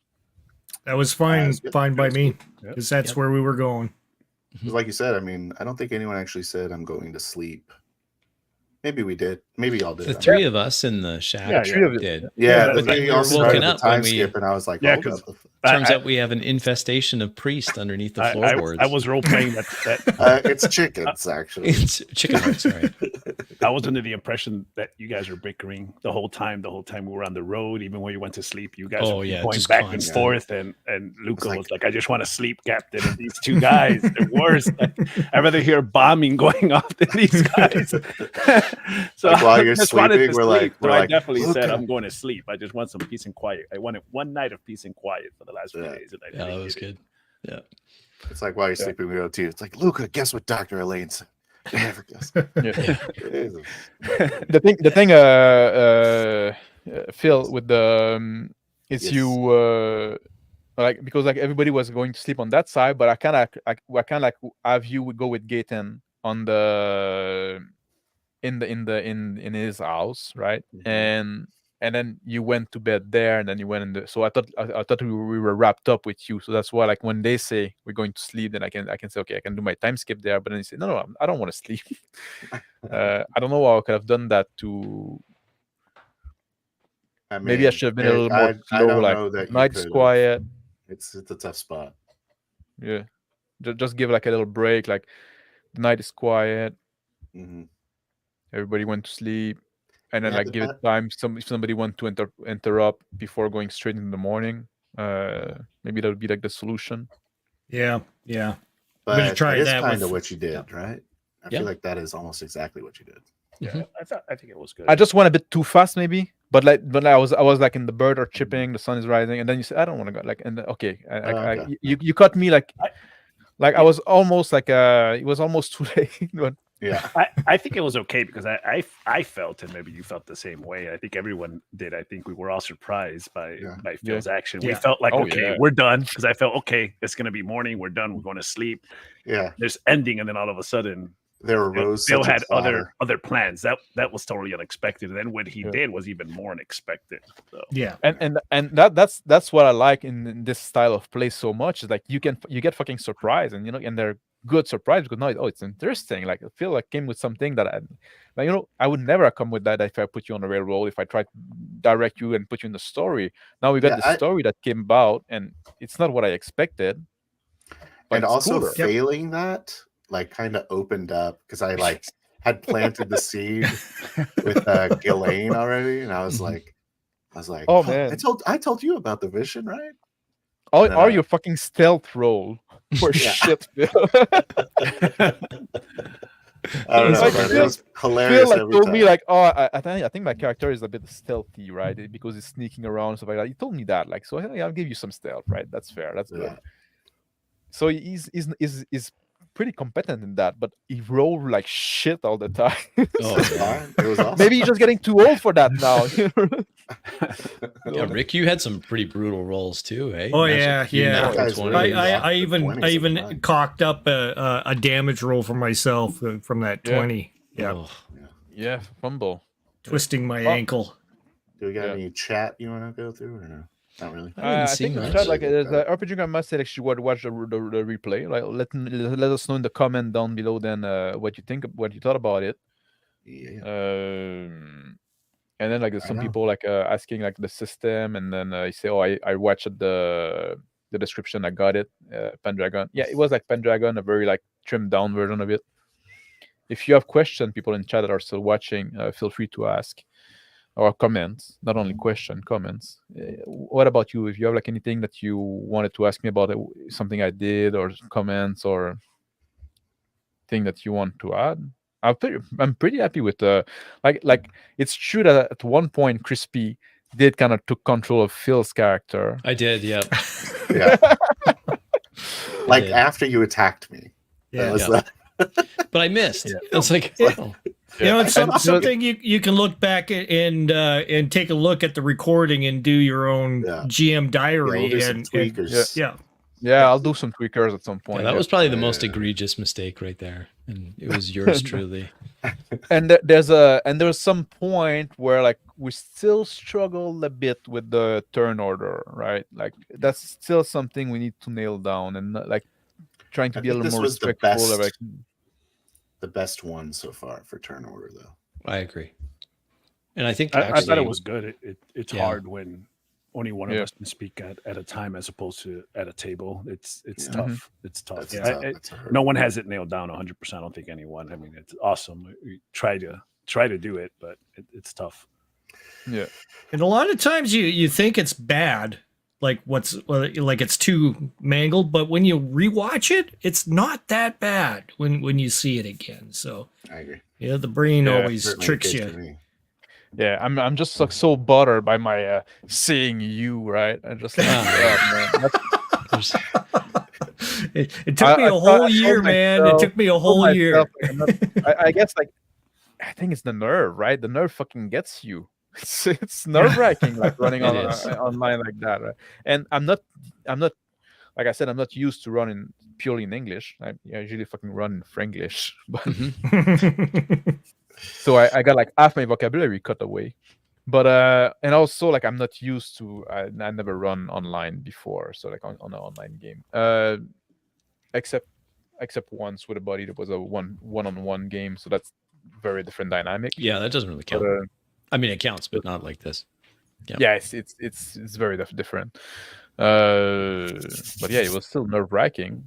That was fine, it's good. fine by It's me, good. because that's where we were going. 'Cause like you said, I mean, I don't think anyone actually said I'm going to sleep. Maybe we did. Maybe y'all did. The three of us in the shack Yeah, three of you. did. Yeah, but but then then we y'all were started woken the up when time we- skip, and I was like, Yeah, hold 'cause up. Turns I- out we have an infestation of priests underneath the I floorboards. was role playing that It's chickens, actually. It's chicken hearts, sorry. I was under the impression that you guys were bickering the whole time. The whole time we were on the road, even when you went to sleep, you guys Oh, were yeah, going just back constant. and forth. And Luca like- was like, "I just want to sleep, Captain." And these two guys, they're worse. Like, I'd rather hear bombing going off than these guys. So Like, while I you're just wanted sleeping, to we're sleep. like- we're So I like, definitely said, "Luca." "I'm going to sleep. I just want some peace and quiet. I wanted one night of peace and quiet for the last few Yeah. days." And I Yeah, that didn't was get it. good. Yeah. It's like while you're sleeping, we go to you. It's like, Luca, guess what Dr. Elaine said? I never guessed. Yeah. Jesus. the thing Phil, with the is Yes. you like, because like everybody was going to sleep on that side, but I kind of like have you would go with Gaten on the in his house, right? Mhm. And then you went to bed there, and then you went in the. So I thought we were wrapped up with you. So that's why, like, when they say we're going to sleep, then I can say, okay, I can do my time skip there. But then you say, no, I don't want to sleep. I don't know how I could have done that to. I mean, Maybe I should have been a little more I slow. don't Like, know that you night's could've. quiet. It's a tough spot. Yeah, just give like a little break. Like, the night is quiet. Hmm. Everybody went to sleep, and then Yeah, like give it time. If somebody want to interrupt before going straight into the morning, maybe that would be like the solution. Yeah, yeah. I'm gonna But try that is that kind of with- what you did, right? I Yeah. feel like that is almost exactly what you did. Yeah, I think it was good. I just went a bit too fast, maybe. But I was like in the bird are chipping, the sun is rising, and then you say, I don't want to go. Like, and okay, Okay. you cut me like, I was almost like it was almost too late. But Yeah. I think it was okay because I felt, and maybe you felt the same way. I think everyone did. I think we were all surprised by Phil's action. We Yeah. felt like, Oh, okay, yeah. we're done, because I felt, okay, it's going to be morning. We're done. We're going to sleep. Yeah. There's ending, and then all of a sudden, There arose Phil such a had clatter. other plans. That was totally unexpected. And then what he Yeah. did was even more unexpected. So Yeah. and that's what I like in this style of play so much, is like you get fucking surprised, and and they're good surprise, because now it's interesting. Like, I feel like came with something that I would never come with that if I put you on a railroad, if I tried to direct you and put you in the story. Now we got Yeah, the story that came about, and it's not what I expected. But And it's also cooler. failing that, like, kind of opened up, because I like had planted the seed with Ghislaine already, and I was like, Oh, man. I told you about the vision, right? Or, And then or I- your fucking stealth roll for Yeah. shit, Phil. I don't It's know, like but Phil- it was hilarious Phil like every told time. me like, oh, I think my character is a bit stealthy, right? Because he's sneaking around and stuff like that. He told me that, like, so hey, I'll give you some stealth, right? That's fair. That's good. Yeah. So he's pretty competent in that, but he rolled like shit all the time. Oh, That's yeah. fine. It was awesome. Maybe he's just getting too old for that now. Yeah, Rick, you had some pretty brutal rolls too, eh? Oh, Imagine yeah, if you yeah. natural Guys 20. really I rocked the even 20s at the time. cocked up a damage roll for myself from that Yeah. 20. Yeah, Oh, Yeah, fumble. twisting my Oh. ankle. Do we got Yeah. any chat you want to go through, or no? Not really. I didn't I see think in much. chat, like, there's the RPG Guy must say actually watch the replay. Like, let us know in the comment down below then what you thought about it. Yeah. And then like there's I some know. people like asking like the system, and then I say, oh, I watched the description, I got it. Pendragon, yeah, it was like Pendragon, a very like trimmed down version of it. If you have questions, people in chat that are still watching, feel free to ask, or comments. Not only question, comments. What about you? If you have like anything that you wanted to ask me about, something I did, or comments, or thing that you want to add, I'm pretty happy with like it's true that at one point Crispy did kind of took control of Phil's character. I did, yeah. Yeah. Like did. after you attacked me. Yeah. That was Yeah. the- But I missed. Yeah. It's like, Yeah. oh, You know, it's And- something you can look back at and take a look at the recording and do your own Yeah. GM diary we'll do some and tweakers. yeah. Yeah, I'll do some tweakers at some yeah, point. that yeah. was probably the most egregious mistake right there. And it was yours truly. And there was some point where like we still struggle a bit with the turn order, right? Like that's still something we need to nail down, and like trying to I be a think little this more was the respectful of best- like The best one so far for turn order, though. I agree. And I think I actually, thought it was good. It's Yeah. hard when only one of Yeah. us can speak at a time as opposed to at a table. It's Yeah. tough. It's tough. That's, Yeah. that's a hurt. No one has it nailed down 100%. I don't think anyone. I mean, it's awesome. We try to do it, but it's tough. yeah. And a lot of times you think it's bad, like like it's too mangled, but when you rewatch it, it's not that bad when you see it again. So I agree. yeah, the brain Yeah, always Certainly the tricks case you. for me. Yeah, I'm just like so bothered by my seeing you, right? I just like, yeah, man. That's- It took me a I whole told year, man. It myself- took me a told whole year. myself, like, I'm not- I guess like I think it's the nerve, right? The nerve fucking gets you. It's nerve wracking, like running It on is. online like that, right? And I'm not like I said, I'm not used to running purely in English. I usually fucking run in Franglish, but so I got like half my vocabulary cut away. But and also like I'm not used to I never run online before, so like on an online game. Except once with a buddy that was a one-on-one game, so that's very different dynamic. yeah, that doesn't really But, count. I mean, it counts, but not like this. Yeah. yeah, it's very different. But yeah, it was still nerve-wracking,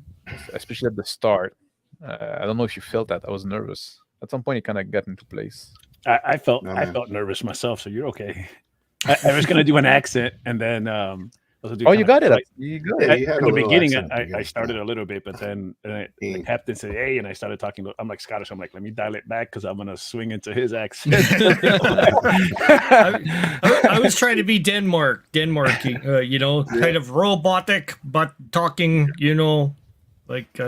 especially at the start. I don't know if you felt that. I was nervous. At some point, it kind of got into place. I felt No, I man. felt nervous myself. So you're okay. I was gonna do an accent, and then Oh, you got it. You got Yeah, it. you had At a the little beginning, accent at the I beginning, started yeah. a little bit, but then the Mm. captain said, "Hey," and I started talking. I'm like Scottish. I'm like, let me dial it back because I'm gonna swing into his accent. I was trying to be Denmark, you know, kind of robotic, but talking, you know, like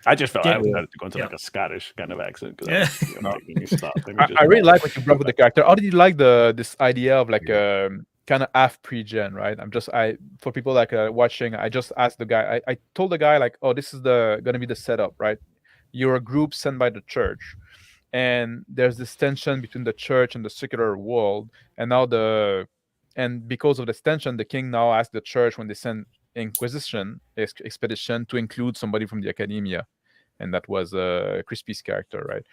I just felt I Yeah. wanted to go into Yeah. like a Scottish kind of accent. Yeah. Let me stop. Let me just I really stop. like what you brought with the character. How did you like this idea of like kind of half pre-gen, right? For people like watching, I just asked the guy. I told the guy like, oh, this is gonna be the setup, right? You're a group sent by the church, and there's this tension between the church and the secular world, and now because of this tension, the king now asks the church when they send Inquisition expedition to include somebody from the academia, and that was Crispy's character, right?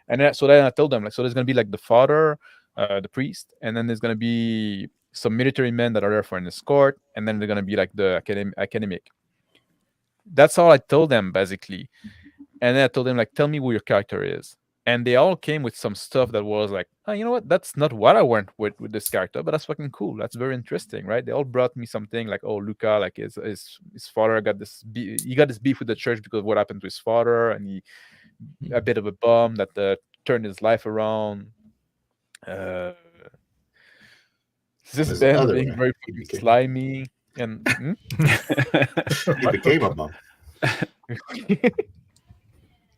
And so then I told them like, so there's gonna be like the father, the priest, and then there's gonna be some military men that are there for an escort, and then they're gonna be like the academic. That's all I told them basically, and then I told them like, tell me who your character is, and they all came with some stuff that was like, oh, you know what, that's not what I went with this character, but that's fucking cool. That's very interesting, right? They all brought me something like, oh, Luca, like his father got this he got this beef with the church because of what happened to his father, and he a bit of a bum that turned his life around. This There's Ben another being way. very He became- slimy and He became a bum.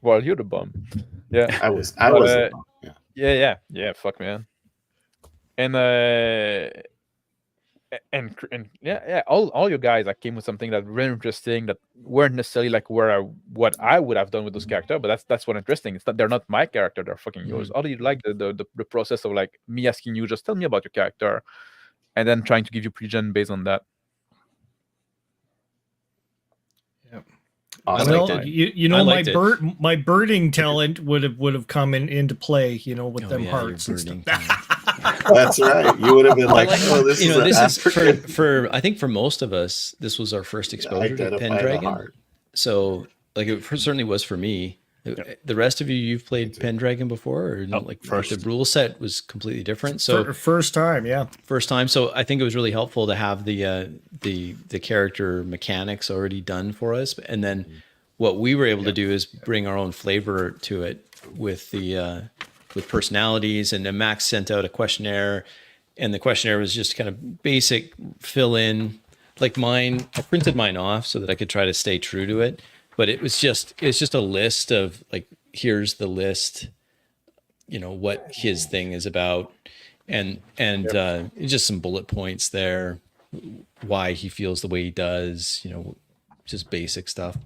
well, you're the bum. Yeah, I was But, a bum. Yeah. yeah. Fuck, man. And and yeah, all you guys like came with something that really interesting that weren't necessarily like what I would have done with those characters, but that's what interesting. It's not they're not my character, they're fucking yours. How do you like the process of like me asking you just tell me about your character, and then trying to give you pre-gen based on that? Awesome. liked well, it. you I know, liked it. my birding talent would have come into play, you know, with Oh, them yeah, your hearts and birding stuff. That's right. You would have been like, oh, this you is know, an this is African. for I think for most of us, this was our first exposure to Identify the Pendragon. heart. So, like, it certainly was for me. The rest of you've played Pendragon before, or Oh, like first. the rule set was completely different. So First time, yeah. first time. So I think it was really helpful to have the character mechanics already done for us, and then what we were able to do is bring our own flavor to it with the with personalities. And then Max sent out a questionnaire, and the questionnaire was just kind of basic fill in. Like mine, I printed mine off so that I could try to stay true to it. But it's just a list of like, here's the list, what his thing is about, and just some bullet points there, why he feels the way he does, just basic stuff.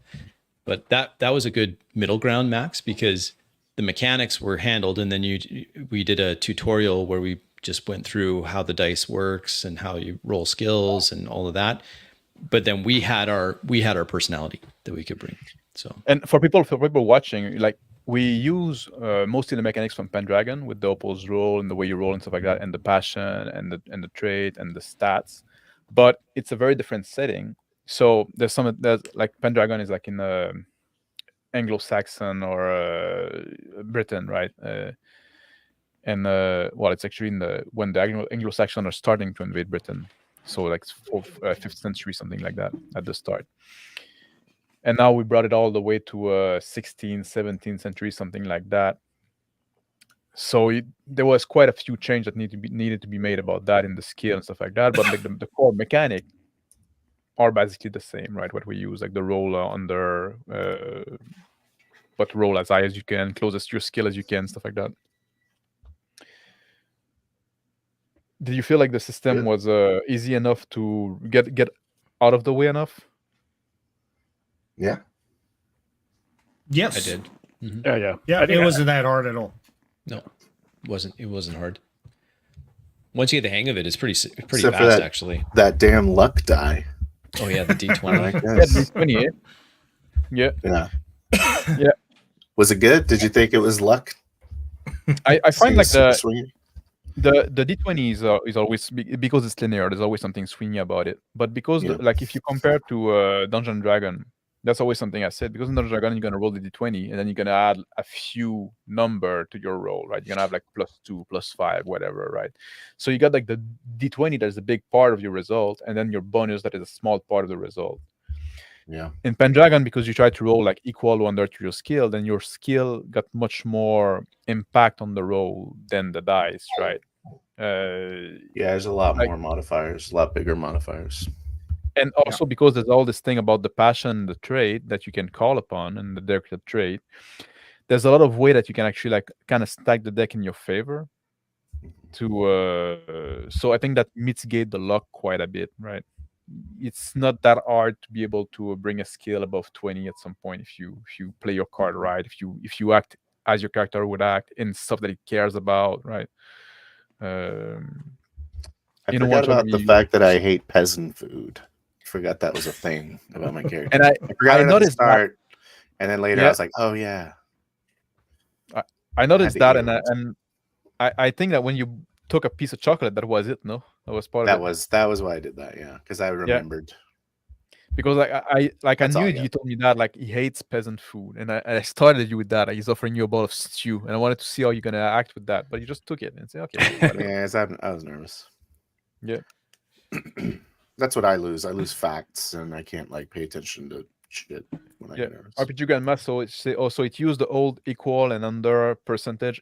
But that was a good middle ground, Max, because the mechanics were handled, and then we did a tutorial where we just went through how the dice works and how you roll skills and all of that. But then we had our personality that we could bring. So, and for people watching, like, we use mostly the mechanics from Pendragon with the opposed roll and the way you roll and stuff like that, and the passion and the trait and the stats. But it's a very different setting. So there's like Pendragon is like in Anglo-Saxon or Britain, right? It's actually when the Anglo-Saxon are starting to invade Britain. So like 5th century, something like that at the start. And now we brought it all the way to 16th, 17th century, something like that. So there was quite a few changes that needed to be made about that in the skill and stuff like that. But like the core mechanic are basically the same, right? What we use, like the roll under, but roll as high as you can, closest to your skill as you can, stuff like that. Did you feel like the system was easy enough to get out of the way enough? Yeah. Yes. I did. Mm-hmm. Yeah. Yeah, it wasn't that hard at all. No, it wasn't hard. Once you get the hang of it, it's pretty Except for fast, actually. That damn luck die. Oh yeah, the D20. Yeah, D20, eh? Yeah. Yeah. Yeah. Was it good? Did you think it was luck? I find like the swinging? The D20 is always, because it's linear, there's always something swingy about it. But because like if you compare to Dungeon and Dragon, that's always something I said. Because in Dungeon and Dragon, you're gonna roll the D20 and then you're gonna add a few number to your roll, right? You're gonna have like +2, +5, whatever, right? So you got like the D20 that's a big part of your result, and then your bonus that is a small part of the result. Yeah. In Pendragon, because you try to roll like equal under to your skill, then your skill got much more impact on the roll than the dice, right? There's a lot more modifiers, a lot bigger modifiers. And also because there's all this thing about the passion, the trait that you can call upon, and the decorative trait, there's a lot of way that you can actually like kind of stack the deck in your favor. So I think that mitigate the luck quite a bit, right? It's not that hard to be able to bring a skill above 20 at some point if you play your card right, if you act as your character would act in stuff that it cares about, right? I forgot about the fact that I hate peasant food. I forgot that was a thing about my character. And I forgot it at the noticed start, and then later I was like, oh yeah. I noticed that, and I think that when you took a piece of chocolate, that was it. No, that was part of it. That was why I did that. Yeah, because I remembered. Because I knew you told me that like he hates peasant food, and I started you with that. He's offering you a bowl of stew, and I wanted to see how you're gonna act with that, but you just took it and said, okay. I was nervous. Yeah, that's what I lose. I lose facts, and I can't like pay attention to shit when I get nervous. RPG Grandma, so it used the old equal and under percentage.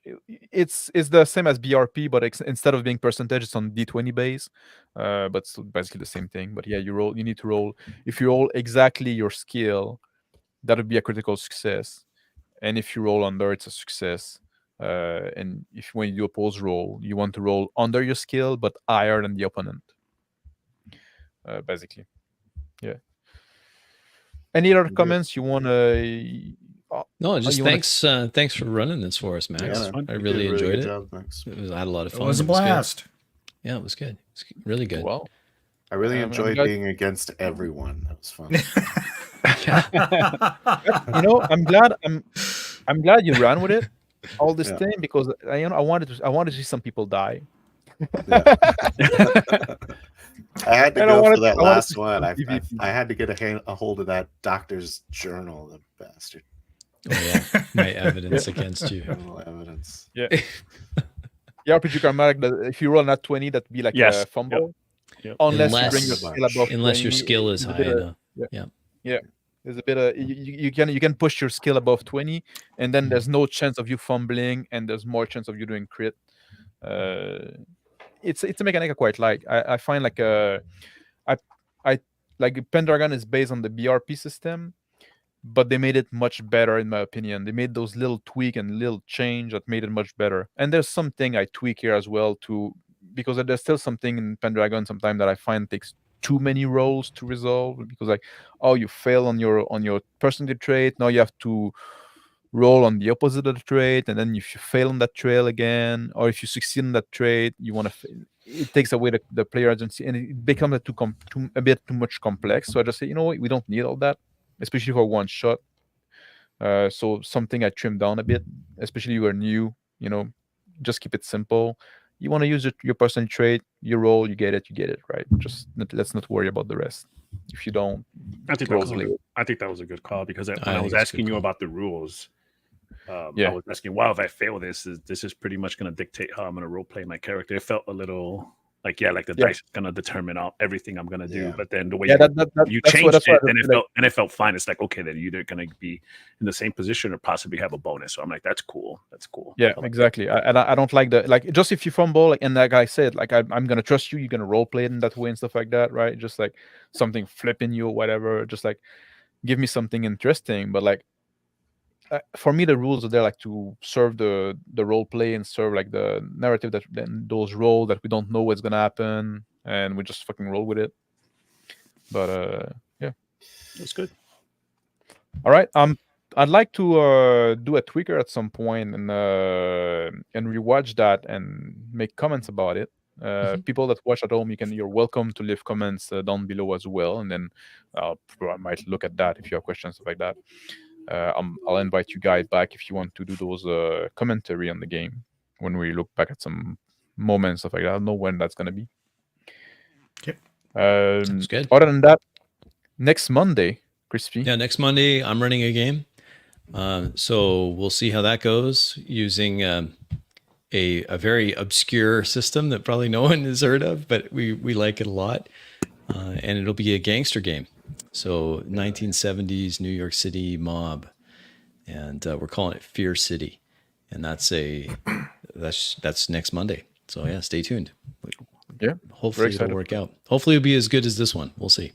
It's the same as BRP, but instead of being percentage, it's on D20 base. But it's basically the same thing. But yeah, you need to roll. If you roll exactly your skill, that would be a critical success. And if you roll under, it's a success. And when you do oppose roll, you want to roll under your skill but higher than the opponent. Basically, yeah. Any other comments you want to? No, just thanks for running this for us, Max. Yeah, I really enjoyed it. Job, thanks. I had a lot of fun. It was a blast. Yeah, it was good. It's really good. Well, I really enjoyed being against everyone. That was fun. I'm glad you ran with it all this time, because I wanted to see some people die. I had to go for that last one. I had to get a hold of that doctor's journal, the bastard. Oh yeah, my evidence against you. Evidence. Yeah. Yeah, RPG Karmatic, if you roll not 20, that'd be like a fumble. Yep. Unless you bring your skill above unless 20, your skill is high enough. Yeah. There's a bit of you can push your skill above 20, and then there's no chance of you fumbling, and there's more chance of you doing crit. it's a mechanic I quite like. I find like I like Pendragon is based on the BRP system, but they made it much better in my opinion. They made those little tweak and little change that made it much better. And there's something I tweak here as well too, because there's still something in Pendragon sometimes that I find takes too many rolls to resolve, because like, oh, you fail on your personality trait, now you have to roll on the opposite of the trait, and then if you fail on that trail again, or if you succeed on that trait, you want to it takes away the player agency, and it becomes a bit too much complex. So I just say, you know what, we don't need all that, especially for one shot. So something I trimmed down a bit, especially you are new, just keep it simple. You want to use your personal trait, you roll, you get it, right? Just let's not worry about the rest. If you don't, I think that was a good call, because when I was asking you about the rules, I was asking, wow, if I fail this is pretty much going to dictate how I'm going to role play my character. It felt a little like the dice is going to determine everything I'm going to do. But then the way you changed it, and it felt fine. It's like, okay, then you're either going to be in the same position or possibly have a bonus. So I'm like, that's cool. Yeah, exactly. I don't like just if you fumble, and like I said, like I'm going to trust you. You're going to role play it in that way and stuff like that, right? Just like something flipping you or whatever. Just like give me something interesting, but like. For me, the rules are there like to serve the role play and serve like the narrative that then those roles that we don't know what's gonna happen, and we just fucking roll with it. But yeah, that's good. All right, I'd like to do a tweaker at some point and rewatch that and make comments about it. People that watch at home, you're welcome to leave comments down below as well, and then I might look at that if you have questions, stuff like that. I'll invite you guys back if you want to do those commentary on the game when we look back at some moments, stuff like that. I don't know when that's gonna be. Okay. Sounds good. Other than that, next Monday, Crispy. Yeah, next Monday I'm running a game. So we'll see how that goes using a very obscure system that probably no one has heard of, but we like it a lot. And it'll be a gangster game. So 1970s New York City mob, and we're calling it Fear City, and that's next Monday. So yeah, stay tuned. Yeah, hopefully it'll work out. Hopefully it'll be as good as this one. We'll see.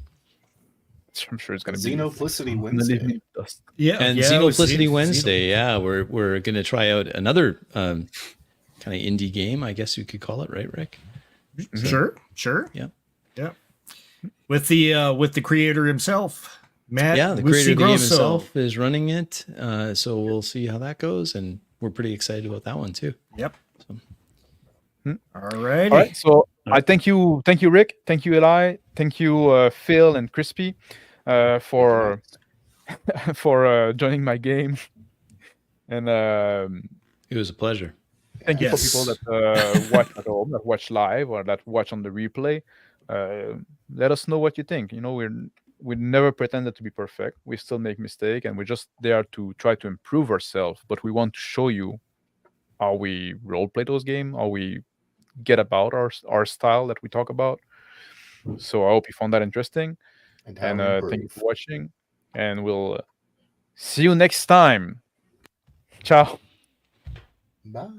I'm sure it's going to be Xenoplicity Wednesday. Xenoplicity Wednesday. Yeah, we're going to try out another kind of indie game, I guess you could call it, right, Rick? Sure. Yeah. With the creator himself, Matt. Yeah, the creator of the game himself is running it. So we'll see how that goes, and we're pretty excited about that one too. Yep. So. All right. So I thank you, Rick. Thank you, Eli. Thank you, Phil and Crispy, for joining my game. And it was a pleasure. Thank you for people that watch at home, that watch live, or that watch on the replay. Let us know what you think. We never pretended to be perfect. We still make mistakes, and we're just there to try to improve ourselves. But we want to show you how we role play those games, how we get about our style that we talk about. So I hope you found that interesting, and thank you for watching. And we'll see you next time. Ciao. Bye.